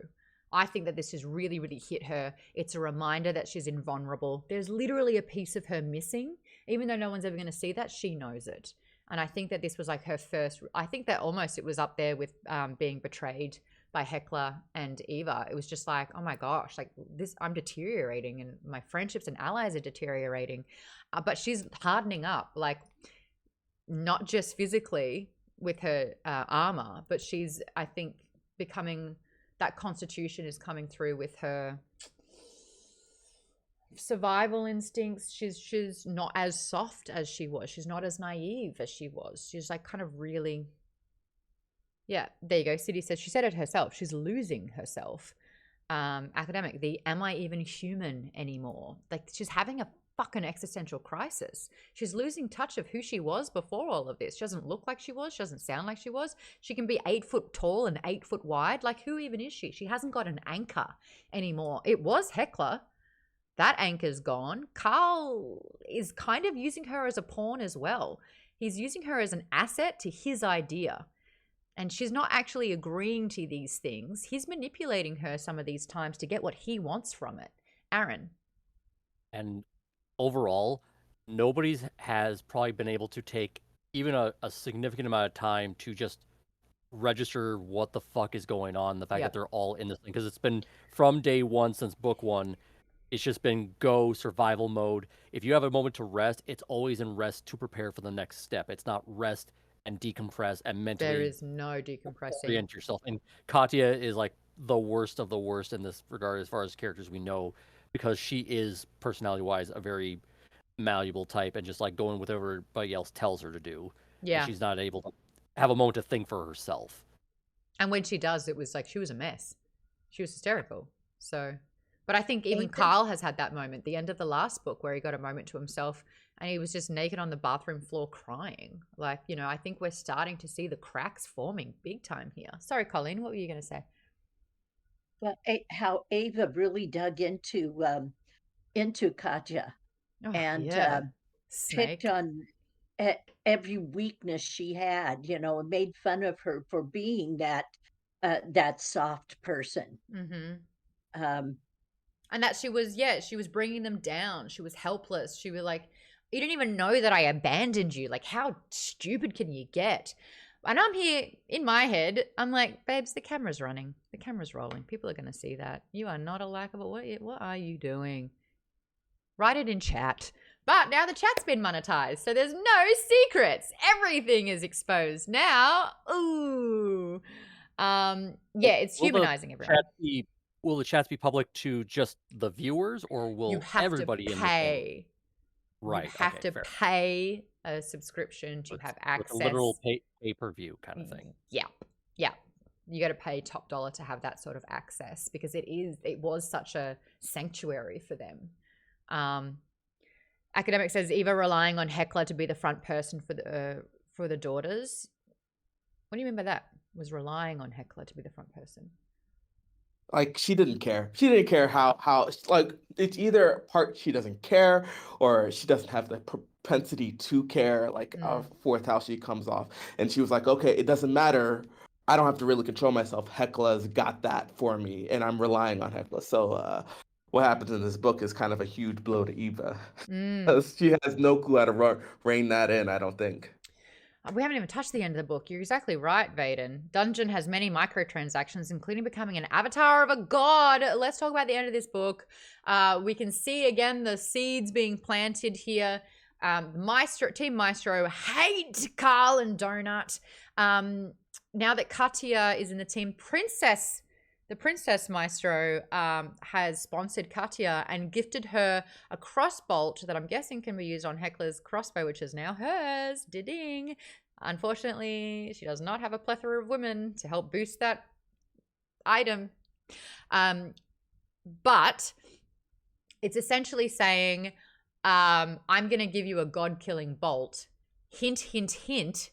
Speaker 1: I think that this has really, really hit her. It's a reminder that she's invulnerable. There's literally a piece of her missing. Even though no one's ever going to see that, she knows it. And I think that this was like her first, I think that almost it was up there with being betrayed by Hekla and Eva. It was just like, oh my gosh, like this, I'm deteriorating and my friendships and allies are deteriorating. But she's hardening up, like not just physically with her armor, but she's, I think, becoming, that constitution is coming through with her survival instincts. She's not as soft as she was. She's not as naive as she was. She's like kind of really, yeah, there you go. City says, she said it herself. She's losing herself. Academic, the am I even human anymore? Like she's having a fucking existential crisis. She's losing touch of who she was before all of this. She doesn't look like she was. She doesn't sound like she was. She can be 8 foot tall and 8 foot wide. Like who even is she? She hasn't got an anchor anymore. It was Hekla. That anchor's gone. Carl is kind of using her as a pawn as well. He's using her as an asset to his idea. And she's not actually agreeing to these things. He's manipulating her some of these times to get what he wants from it. Aaron.
Speaker 7: And overall, nobody has probably been able to take even a significant amount of time to just register what the fuck is going on, the fact that they're all in this thing. Because it's been from day one since book one, it's just been go survival mode. If you have a moment to rest, it's always in rest to prepare for the next step. It's not rest and decompress and mentally.
Speaker 1: There is no decompressing.
Speaker 7: Orient yourself. And Katia is like the worst of the worst in this regard as far as characters we know, because she is personality-wise a very malleable type and just like going with whatever everybody else tells her to do.
Speaker 1: Yeah.
Speaker 7: And she's not able to have a moment to think for herself.
Speaker 1: And when she does, it was like she was a mess. She was hysterical. So, but I think even Carl has had that moment, the end of the last book, where he got a moment to himself and he was just naked on the bathroom floor crying. Like, you know, I think we're starting to see the cracks forming big time here. Sorry, Colleen, what were you going to say?
Speaker 4: Well, how Ava really dug into Katia and picked on every weakness she had, you know, and made fun of her for being that soft person.
Speaker 1: And that she was bringing them down. She was helpless. She was like, you didn't even know that I abandoned you. Like, how stupid can you get? And I'm here in my head. I'm like, babes, the camera's running. The camera's rolling. People are going to see that. You are not a likable. What are you doing? Write it in chat. But now the chat's been monetized, so there's no secrets. Everything is exposed now. Ooh. It's humanizing everyone.
Speaker 7: Will the chats be public to just the viewers, or will everybody in the channel? Right.
Speaker 1: You have to pay a subscription to have access.
Speaker 7: With a literal pay-per-view kind of thing.
Speaker 1: Yeah. You got to pay top dollar to have that sort of access, because it was such a sanctuary for them. Academic says Eva relying on Hekla to be the front person for the daughters. What do you mean by that? Was relying on Hekla to be the front person?
Speaker 3: Like, she didn't care. She didn't care how like, it's either part she doesn't care or she doesn't have the propensity to care, like fourth how she comes off. And she was like, okay, it doesn't matter. I don't have to really control myself. Hekla's got that for me, and I'm relying on Hekla. So what happens in this book is kind of a huge blow to Eva. She has no clue how to rein that in, I don't think.
Speaker 1: We haven't even touched the end of the book. You're exactly right, Vaden. Dungeon has many microtransactions, including becoming an avatar of a god. Let's talk about the end of this book. We can see, again, the seeds being planted here. Team Maestro hate Carl and Donut. Now that Katia is in the team, the Princess Maestro has sponsored Katia and gifted her a crossbolt that I'm guessing can be used on Hekla's crossbow, which is now hers. Ding. Unfortunately, she does not have a plethora of women to help boost that item. But it's essentially saying, I'm going to give you a god-killing bolt. Hint, hint, hint.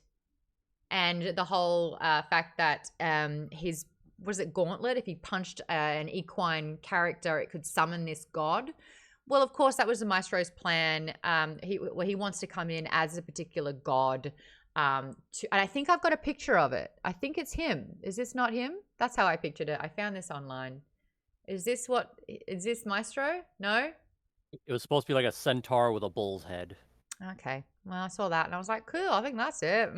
Speaker 1: And the whole fact that his... was it Gauntlet? If he punched an equine character, it could summon this god. Well, of course, that was the Maestro's plan. He wants to come in as a particular god. And I think I've got a picture of it. I think it's him. Is this not him? That's how I pictured it. I found this online. Is this Maestro? No?
Speaker 7: It was supposed to be like a centaur with a bull's head.
Speaker 1: Okay. Well, I saw that and I was like, cool. I think that's it.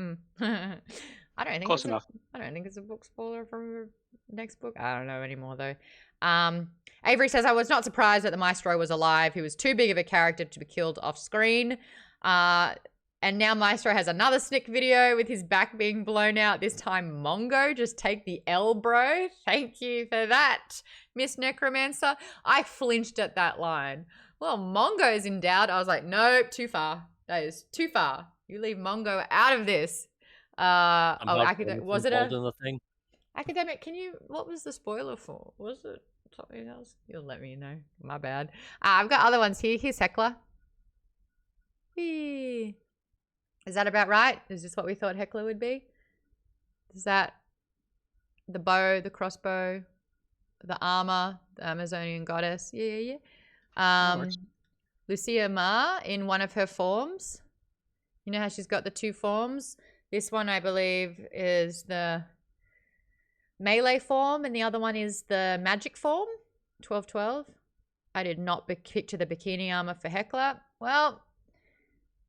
Speaker 1: I don't think
Speaker 12: Close enough.
Speaker 1: I don't think it's a book spoiler from next book. I don't know anymore though. Avery says, I was not surprised that the Maestro was alive. He was too big of a character to be killed off screen. And now Maestro has another snick video with his back being blown out. This time Mongo, just take the L, bro. Thank you for that, Miss Necromancer. I flinched at that line. Well, Mongo's in doubt. I was like, nope, too far. That is too far. You leave Mongo out of this. Academic, was it a
Speaker 7: thing?
Speaker 1: Academic? What was the spoiler for? Was it something else? You'll let me know. My bad. I've got other ones here. Here's Hekla. Whee. Is that about right? Is this what we thought Hekla would be? Is that the bow, the crossbow, the armor, the Amazonian goddess? Yeah. Lucia Mar in one of her forms. You know how she's got the two forms? This one, I believe, is the melee form, and the other one is the magic form, 12-12. I did not picture the bikini armor for Hekla. Well,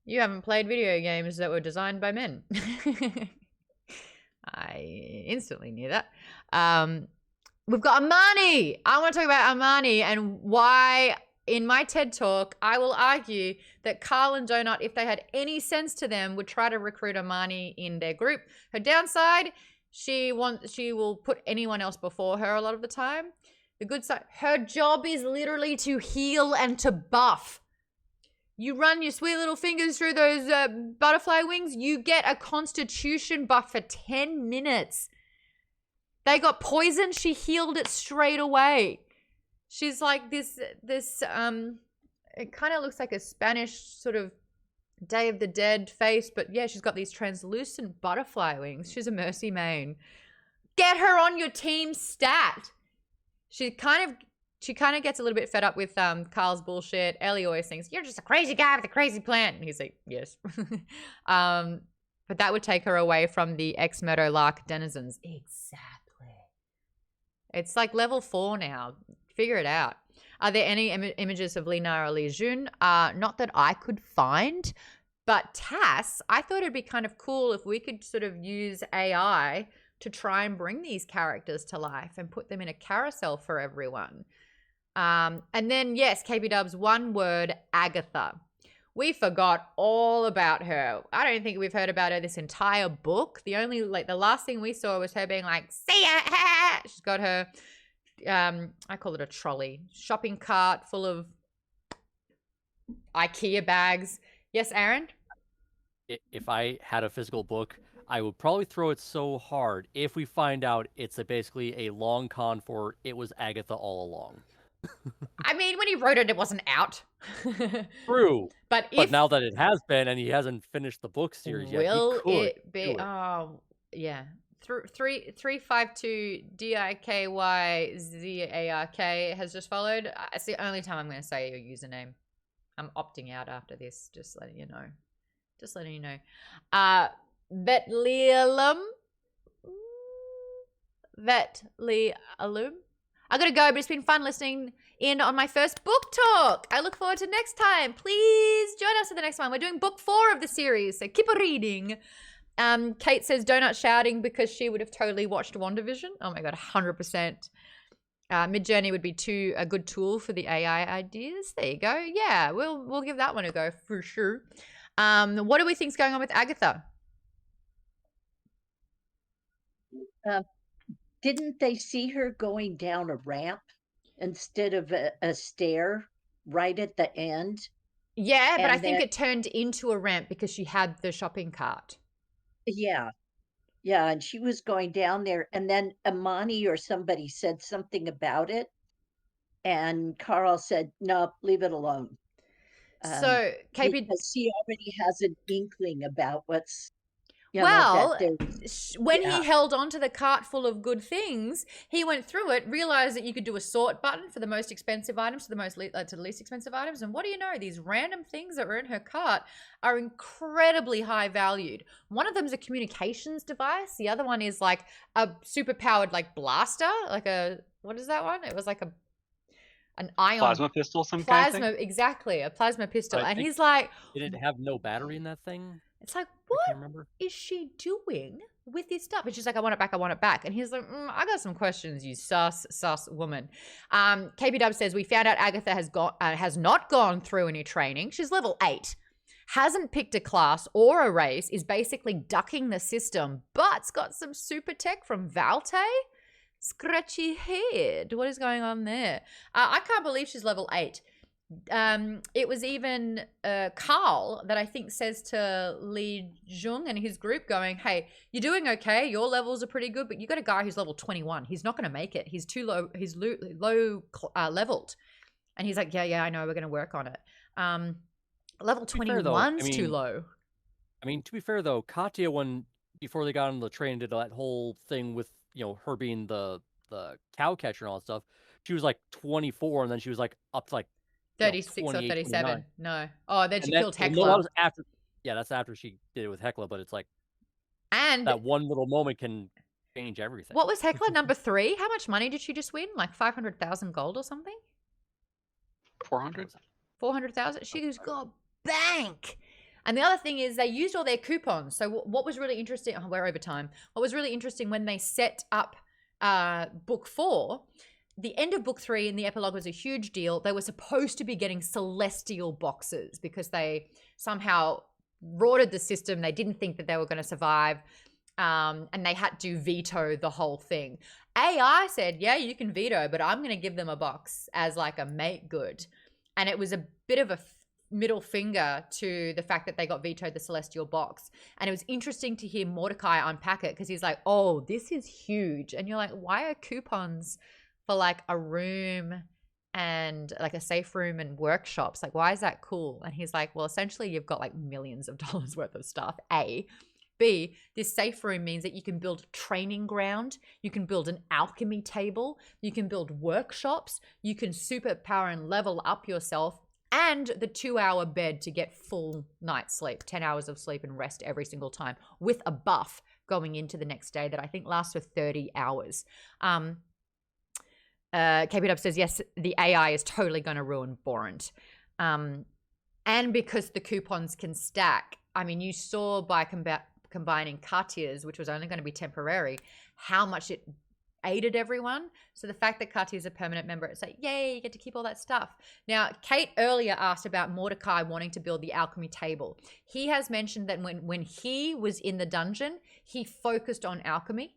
Speaker 1: you haven't played video games that were designed by men. I instantly knew that. We've got Amani. I want to talk about Amani and why, in my TED Talk, I will argue that Carl and Donut, if they had any sense to them, would try to recruit Amani in their group. Her downside, she will put anyone else before her a lot of the time. The good side, her job is literally to heal and to buff. You run your sweet little fingers through those butterfly wings, you get a constitution buff for 10 minutes. They got poisoned, she healed it straight away. She's like this it kind of looks like a Spanish sort of Day of the Dead face, but yeah, she's got these translucent butterfly wings. She's a mercy main. Get her on your team stat. She kind of gets a little bit fed up with Carl's bullshit. Ellie always thinks, you're just a crazy guy with a crazy plan. And he's like, yes. But that would take her away from the ex-Meadow Lark denizens. Exactly. It's like level 4 now. Figure it out. Are there any images of Lina or Li Jun? Not that I could find. But Tass, I thought it'd be kind of cool if we could sort of use AI to try and bring these characters to life and put them in a carousel for everyone. And then, yes, KB Dubs, one word, Agatha. We forgot all about her. I don't think we've heard about her this entire book. The last thing we saw was her being like, see ya! She's got her, I call it a trolley, shopping cart full of IKEA bags. Yes, Aaron?
Speaker 7: If I had a physical book, I would probably throw it so hard if we find out it's basically a long con for it was Agatha all along.
Speaker 1: I mean, when he wrote it, it wasn't out.
Speaker 7: True.
Speaker 1: But
Speaker 7: now that it has been and he hasn't finished the book series yet,
Speaker 1: will
Speaker 7: he could
Speaker 1: it be? Oh, yeah. 352 DIKYZARK has just followed. It's the only time I'm going to say your username. I'm opting out after this, just letting you know. Just letting you know. Vetlealum. I gotta go, but it's been fun listening in on my first book talk. I look forward to next time. Please join us for the next one. We're doing book 4 of the series, so keep reading. Kate says donut shouting because she would have totally watched WandaVision. Oh my god, 100%. Midjourney would be a good tool for the AI ideas. There you go. Yeah, we'll give that one a go for sure. What do we think's going on with Agatha?
Speaker 4: Didn't they see her going down a ramp instead of a stair right at the end?
Speaker 1: Yeah, but I think it turned into a ramp because she had the shopping cart.
Speaker 4: Yeah. Yeah, and she was going down there, and then Amani or somebody said something about it, and Carl said, no, leave it alone.
Speaker 1: So, KP...
Speaker 4: Because she already has an inkling about what's...
Speaker 1: when he held on to the cart full of good things, he went through it, realized that you could do a sort button for the most expensive items to the least expensive items. And what do you know? These random things that were in her cart are incredibly high valued. One of them is a communications device. The other one is like a super powered like blaster, like what is that one? It was like an ion
Speaker 12: plasma pistol, kind of thing?
Speaker 1: Exactly, a plasma pistol.
Speaker 7: But
Speaker 1: and he's like,
Speaker 7: did it have no battery in that thing?
Speaker 1: It's like, what is she doing with this stuff? And she's like, I want it back, I want it back. And he's like, I got some questions, you sus woman. KP Dub says, we found out Agatha has not gone through any training. She's level 8. Hasn't picked a class or a race, is basically ducking the system, but's got some super tech from Valte. Scratchy head. What is going on there? I can't believe she's level 8. It was even Carl that I think says to Li Jung and his group going, hey, you're doing okay. Your levels are pretty good, but you got a guy who's level 21. He's not going to make it. He's too low. He's low leveled. And he's like, yeah, I know. We're going to work on it. Level 21's too low.
Speaker 7: I mean, to be fair, though, Katia, before they got on the train, did that whole thing with, her being the cow catcher and all that stuff. She was like 24, and then she was like up to like
Speaker 1: 36 or 37. 29. No. Oh, then she killed Hekla.
Speaker 7: No, that was after. Yeah, that's after she did it with Hekla, but it's like
Speaker 1: And
Speaker 7: that one little moment can change everything.
Speaker 1: what was Hekla number 3? How much money did she just win? Like 500,000 gold or something?
Speaker 12: 400.
Speaker 1: 400,000. She's got bank. And the other thing is they used all their coupons. So what was really interesting, we're over time. What was really interesting when they set up book 4, the end of book 3 and the epilogue was a huge deal. They were supposed to be getting celestial boxes because they somehow rorted the system. They didn't think that they were going to survive. And they had to veto the whole thing. AI said, yeah, you can veto, but I'm going to give them a box as like a make good. And it was a bit of a middle finger to the fact that they got vetoed the celestial box. And it was interesting to hear Mordecai unpack it because he's like, oh, this is huge. And you're like, why are coupons for like a room and like a safe room and workshops? Like, why is that cool? And he's like, well, essentially you've got like millions of dollars worth of stuff. A. B, this safe room means that you can build a training ground, you can build an alchemy table, you can build workshops, you can superpower and level up yourself, and the 2-hour bed to get full night's sleep, 10 hours of sleep and rest every single time with a buff going into the next day that I think lasts for 30 hours. KP says, yes, the AI is totally going to ruin Borant. And because the coupons can stack, I mean, you saw by combining Katia's, which was only going to be temporary, how much it aided everyone. So the fact that Katia is a permanent member, it's like, yay, you get to keep all that stuff. Now, Kate earlier asked about Mordecai wanting to build the alchemy table. He has mentioned that when he was in the dungeon, he focused on alchemy.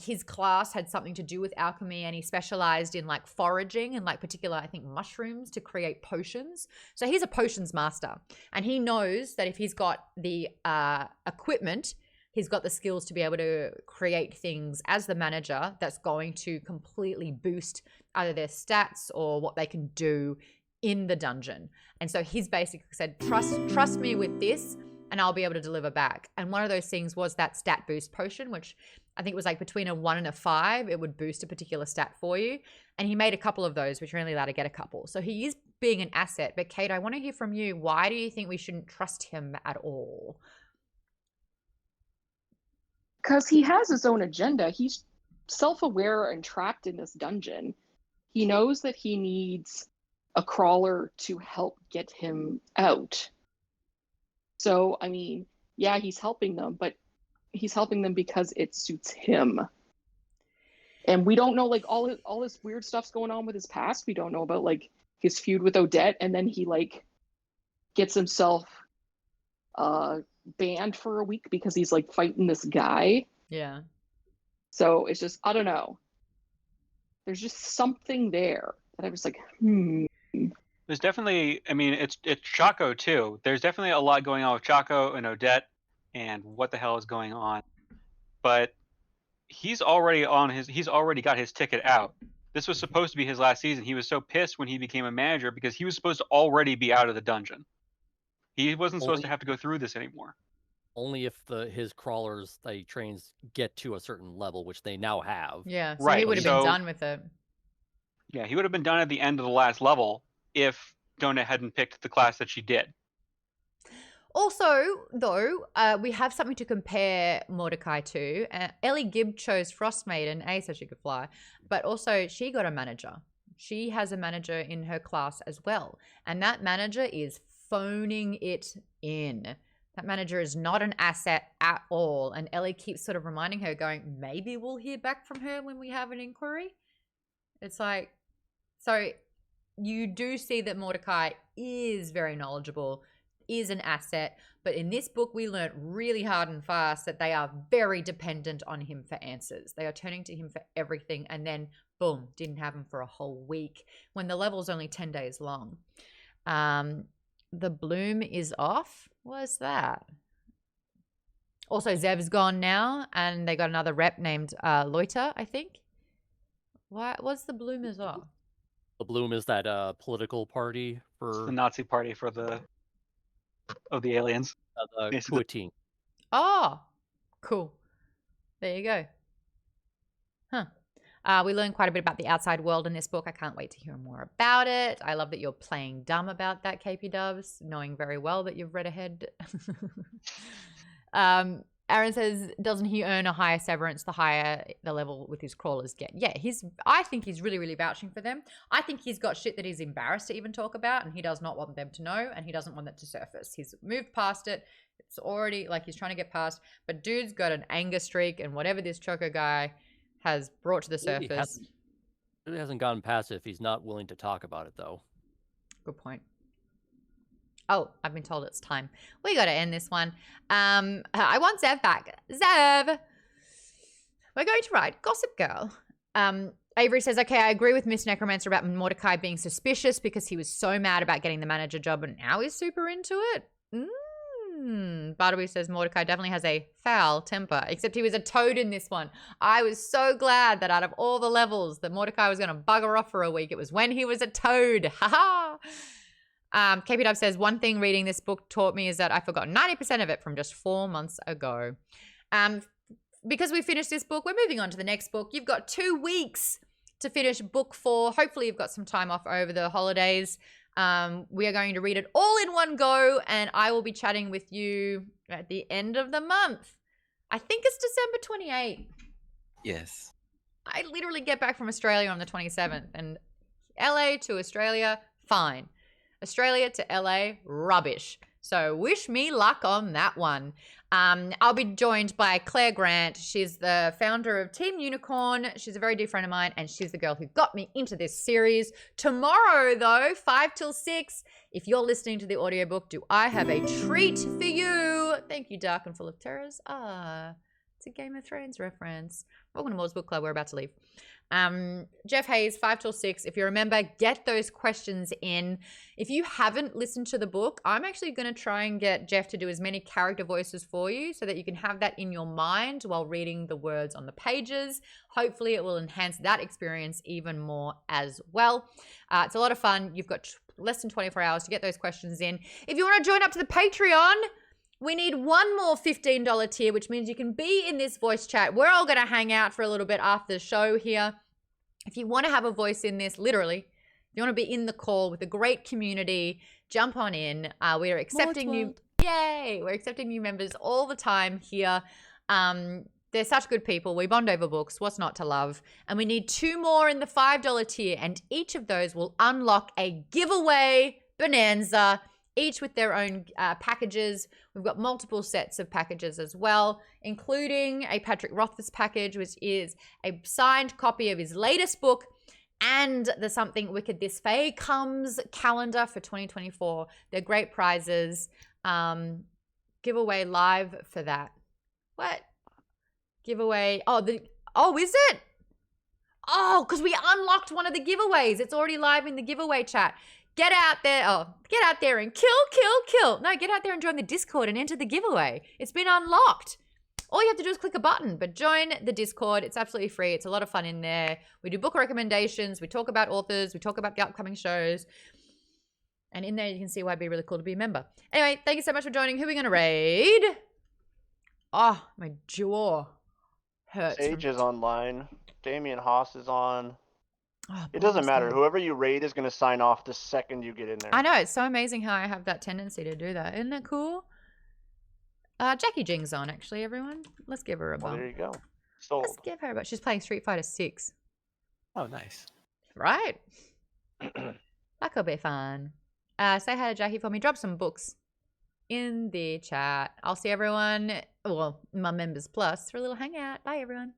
Speaker 1: His class had something to do with alchemy, and he specialized in like foraging and like particular, I think, mushrooms to create potions. So he's a potions master, and he knows that if he's got the equipment, he's got the skills to be able to create things as the manager that's going to completely boost either their stats or what they can do in the dungeon. And so he's basically said, trust me with this, and I'll be able to deliver back. And one of those things was that stat boost potion, which I think it was like between a 1 and a 5, it would boost a particular stat for you. And he made a couple of those, which you're only allowed to get a couple. So he is being an asset. But Kate, I want to hear from you. Why do you think we shouldn't trust him at all?
Speaker 11: Because he has his own agenda. He's self-aware and trapped in this dungeon. He knows that he needs a crawler to help get him out. So, I mean, yeah, he's helping them, but he's helping them because it suits him. And we don't know, like, all this weird stuff's going on with his past. We don't know about, like, his feud with Odette, and then he, like, gets himself banned for a week because he's, like, fighting this guy.
Speaker 1: Yeah.
Speaker 11: So it's just, I don't know. There's just something there that I was like,
Speaker 12: There's definitely, I mean, it's Chaco too. There's definitely a lot going on with Chaco and Odette and what the hell is going on. But he's already got his ticket out. This was supposed to be his last season. He was so pissed when he became a manager because he was supposed to already be out of the dungeon. He wasn't supposed to have to go through this anymore.
Speaker 7: Only if his crawlers that he trains get to a certain level, which they now have.
Speaker 1: Yeah, so he would have been done with it.
Speaker 12: Yeah, he would have been done at the end of the last level if Donna hadn't picked the class that she did.
Speaker 1: Also, though, we have something to compare Mordecai to. Ellie Gibb chose Frostmaiden, A, so she could fly, but also she got a manager. She has a manager in her class as well, and that manager is phoning it in. That manager is not an asset at all, and Ellie keeps sort of reminding her, going, maybe we'll hear back from her when we have an inquiry. It's like, so you do see that Mordecai is very knowledgeable, is an asset, but in this book we learned really hard and fast that they are very dependent on him for answers. They are turning to him for everything, and then boom, didn't have him for a whole week when the level's only 10 days long. The bloom is off. What's that? Also, Zev's gone now, and they got another rep named Loiter, I think. What's the bloom is off?
Speaker 7: The bloom is that political party for
Speaker 12: it's the Nazi party for the aliens.
Speaker 7: The Kuatin.
Speaker 1: Oh, cool. There you go. Huh. We learned quite a bit about the outside world in this book. I can't wait to hear more about it. I love that you're playing dumb about that, KP Dubs, knowing very well that you've read ahead. Aaron says, doesn't he earn a higher severance the higher the level with his crawlers get? Yeah, I think he's really, really vouching for them. I think he's got shit that he's embarrassed to even talk about, and he does not want them to know, and he doesn't want that to surface. He's moved past it. It's already, like, he's trying to get past. But dude's got an anger streak, and whatever this Choco guy has brought to the surface.
Speaker 7: Really hasn't gotten past it if he's not willing to talk about it, though.
Speaker 1: Good point. Oh, I've been told it's time. We got to end this one. I want Zev back. Zev! We're going to write Gossip Girl. Avery says, okay, I agree with Miss Necromancer about Mordecai being suspicious because he was so mad about getting the manager job and now he's super into it. Bartleby says Mordecai definitely has a foul temper, except he was a toad in this one. I was so glad that out of all the levels that Mordecai was going to bugger off for a week, it was when he was a toad. Ha ha! KP Dub says, one thing reading this book taught me is that I forgot 90% of it from just 4 months ago. Because we finished this book, we're moving on to the next book. You've got 2 weeks to finish book 4. Hopefully you've got some time off over the holidays. We are going to read it all in one go, and I will be chatting with you at the end of the month. I think it's December 28th.
Speaker 10: Yes.
Speaker 1: I literally get back from Australia on the 27th, and LA to Australia, fine. Australia to LA, rubbish. So wish me luck on that one. I'll be joined by Claire Grant. She's the founder of Team Unicorn. She's a very dear friend of mine, and she's the girl who got me into this series. Tomorrow, though, 5 till 6, if you're listening to the audiobook, do I have a treat for you? Thank you, Dark and Full of Terrors. It's a Game of Thrones reference. Welcome to Maude's Book Club. We're about to leave. Jeff Hayes, 5 till 6. If you remember, get those questions in. If you haven't listened to the book, I'm actually going to try and get Jeff to do as many character voices for you so that you can have that in your mind while reading the words on the pages. Hopefully it will enhance that experience even more as well. It's a lot of fun. You've got less than 24 hours to get those questions in. If you want to join up to the Patreon, we need one more $15 tier, which means you can be in this voice chat. We're all going to hang out for a little bit after the show here. If you want to have a voice in this, literally, if you want to be in the call with a great community, jump on in. We are accepting We're accepting new members all the time here. They're such good people. We bond over books. What's not to love? And we need 2 more in the $5 tier, and each of those will unlock a giveaway bonanza, each with their own packages. We've got multiple sets of packages as well, including a Patrick Rothfuss package, which is a signed copy of his latest book, and the Something Wicked This Fay Comes calendar for 2024. They're great prizes. Giveaway live for that. What? Giveaway. Oh, is it? Oh, because we unlocked one of the giveaways. It's already live in the giveaway chat. Get out there. Oh, get out there and kill. No, get out there and join the Discord and enter the giveaway. It's been unlocked. All you have to do is click a button, but join the Discord. It's absolutely free. It's a lot of fun in there. We do book recommendations. We talk about authors. We talk about the upcoming shows. And in there, you can see why it'd be really cool to be a member. Anyway, thank you so much for joining. Who are we going to raid? Oh, my jaw hurts.
Speaker 6: Sage is online. Damian Haas is on.
Speaker 1: Oh,
Speaker 6: it doesn't matter. Whoever you raid is going to sign off the second you get in there.
Speaker 1: I know. It's so amazing how I have that tendency to do that. Isn't that cool? Jackie Jing's on, actually, everyone. Let's give her a bump.
Speaker 6: Well, there you go. Sold.
Speaker 1: Let's give her a bump. She's playing Street Fighter 6.
Speaker 10: Oh, nice.
Speaker 1: Right? That could be fun. Say hi to Jackie for me. Drop some books in the chat. I'll see everyone, well, my members plus, for a little hangout. Bye, everyone.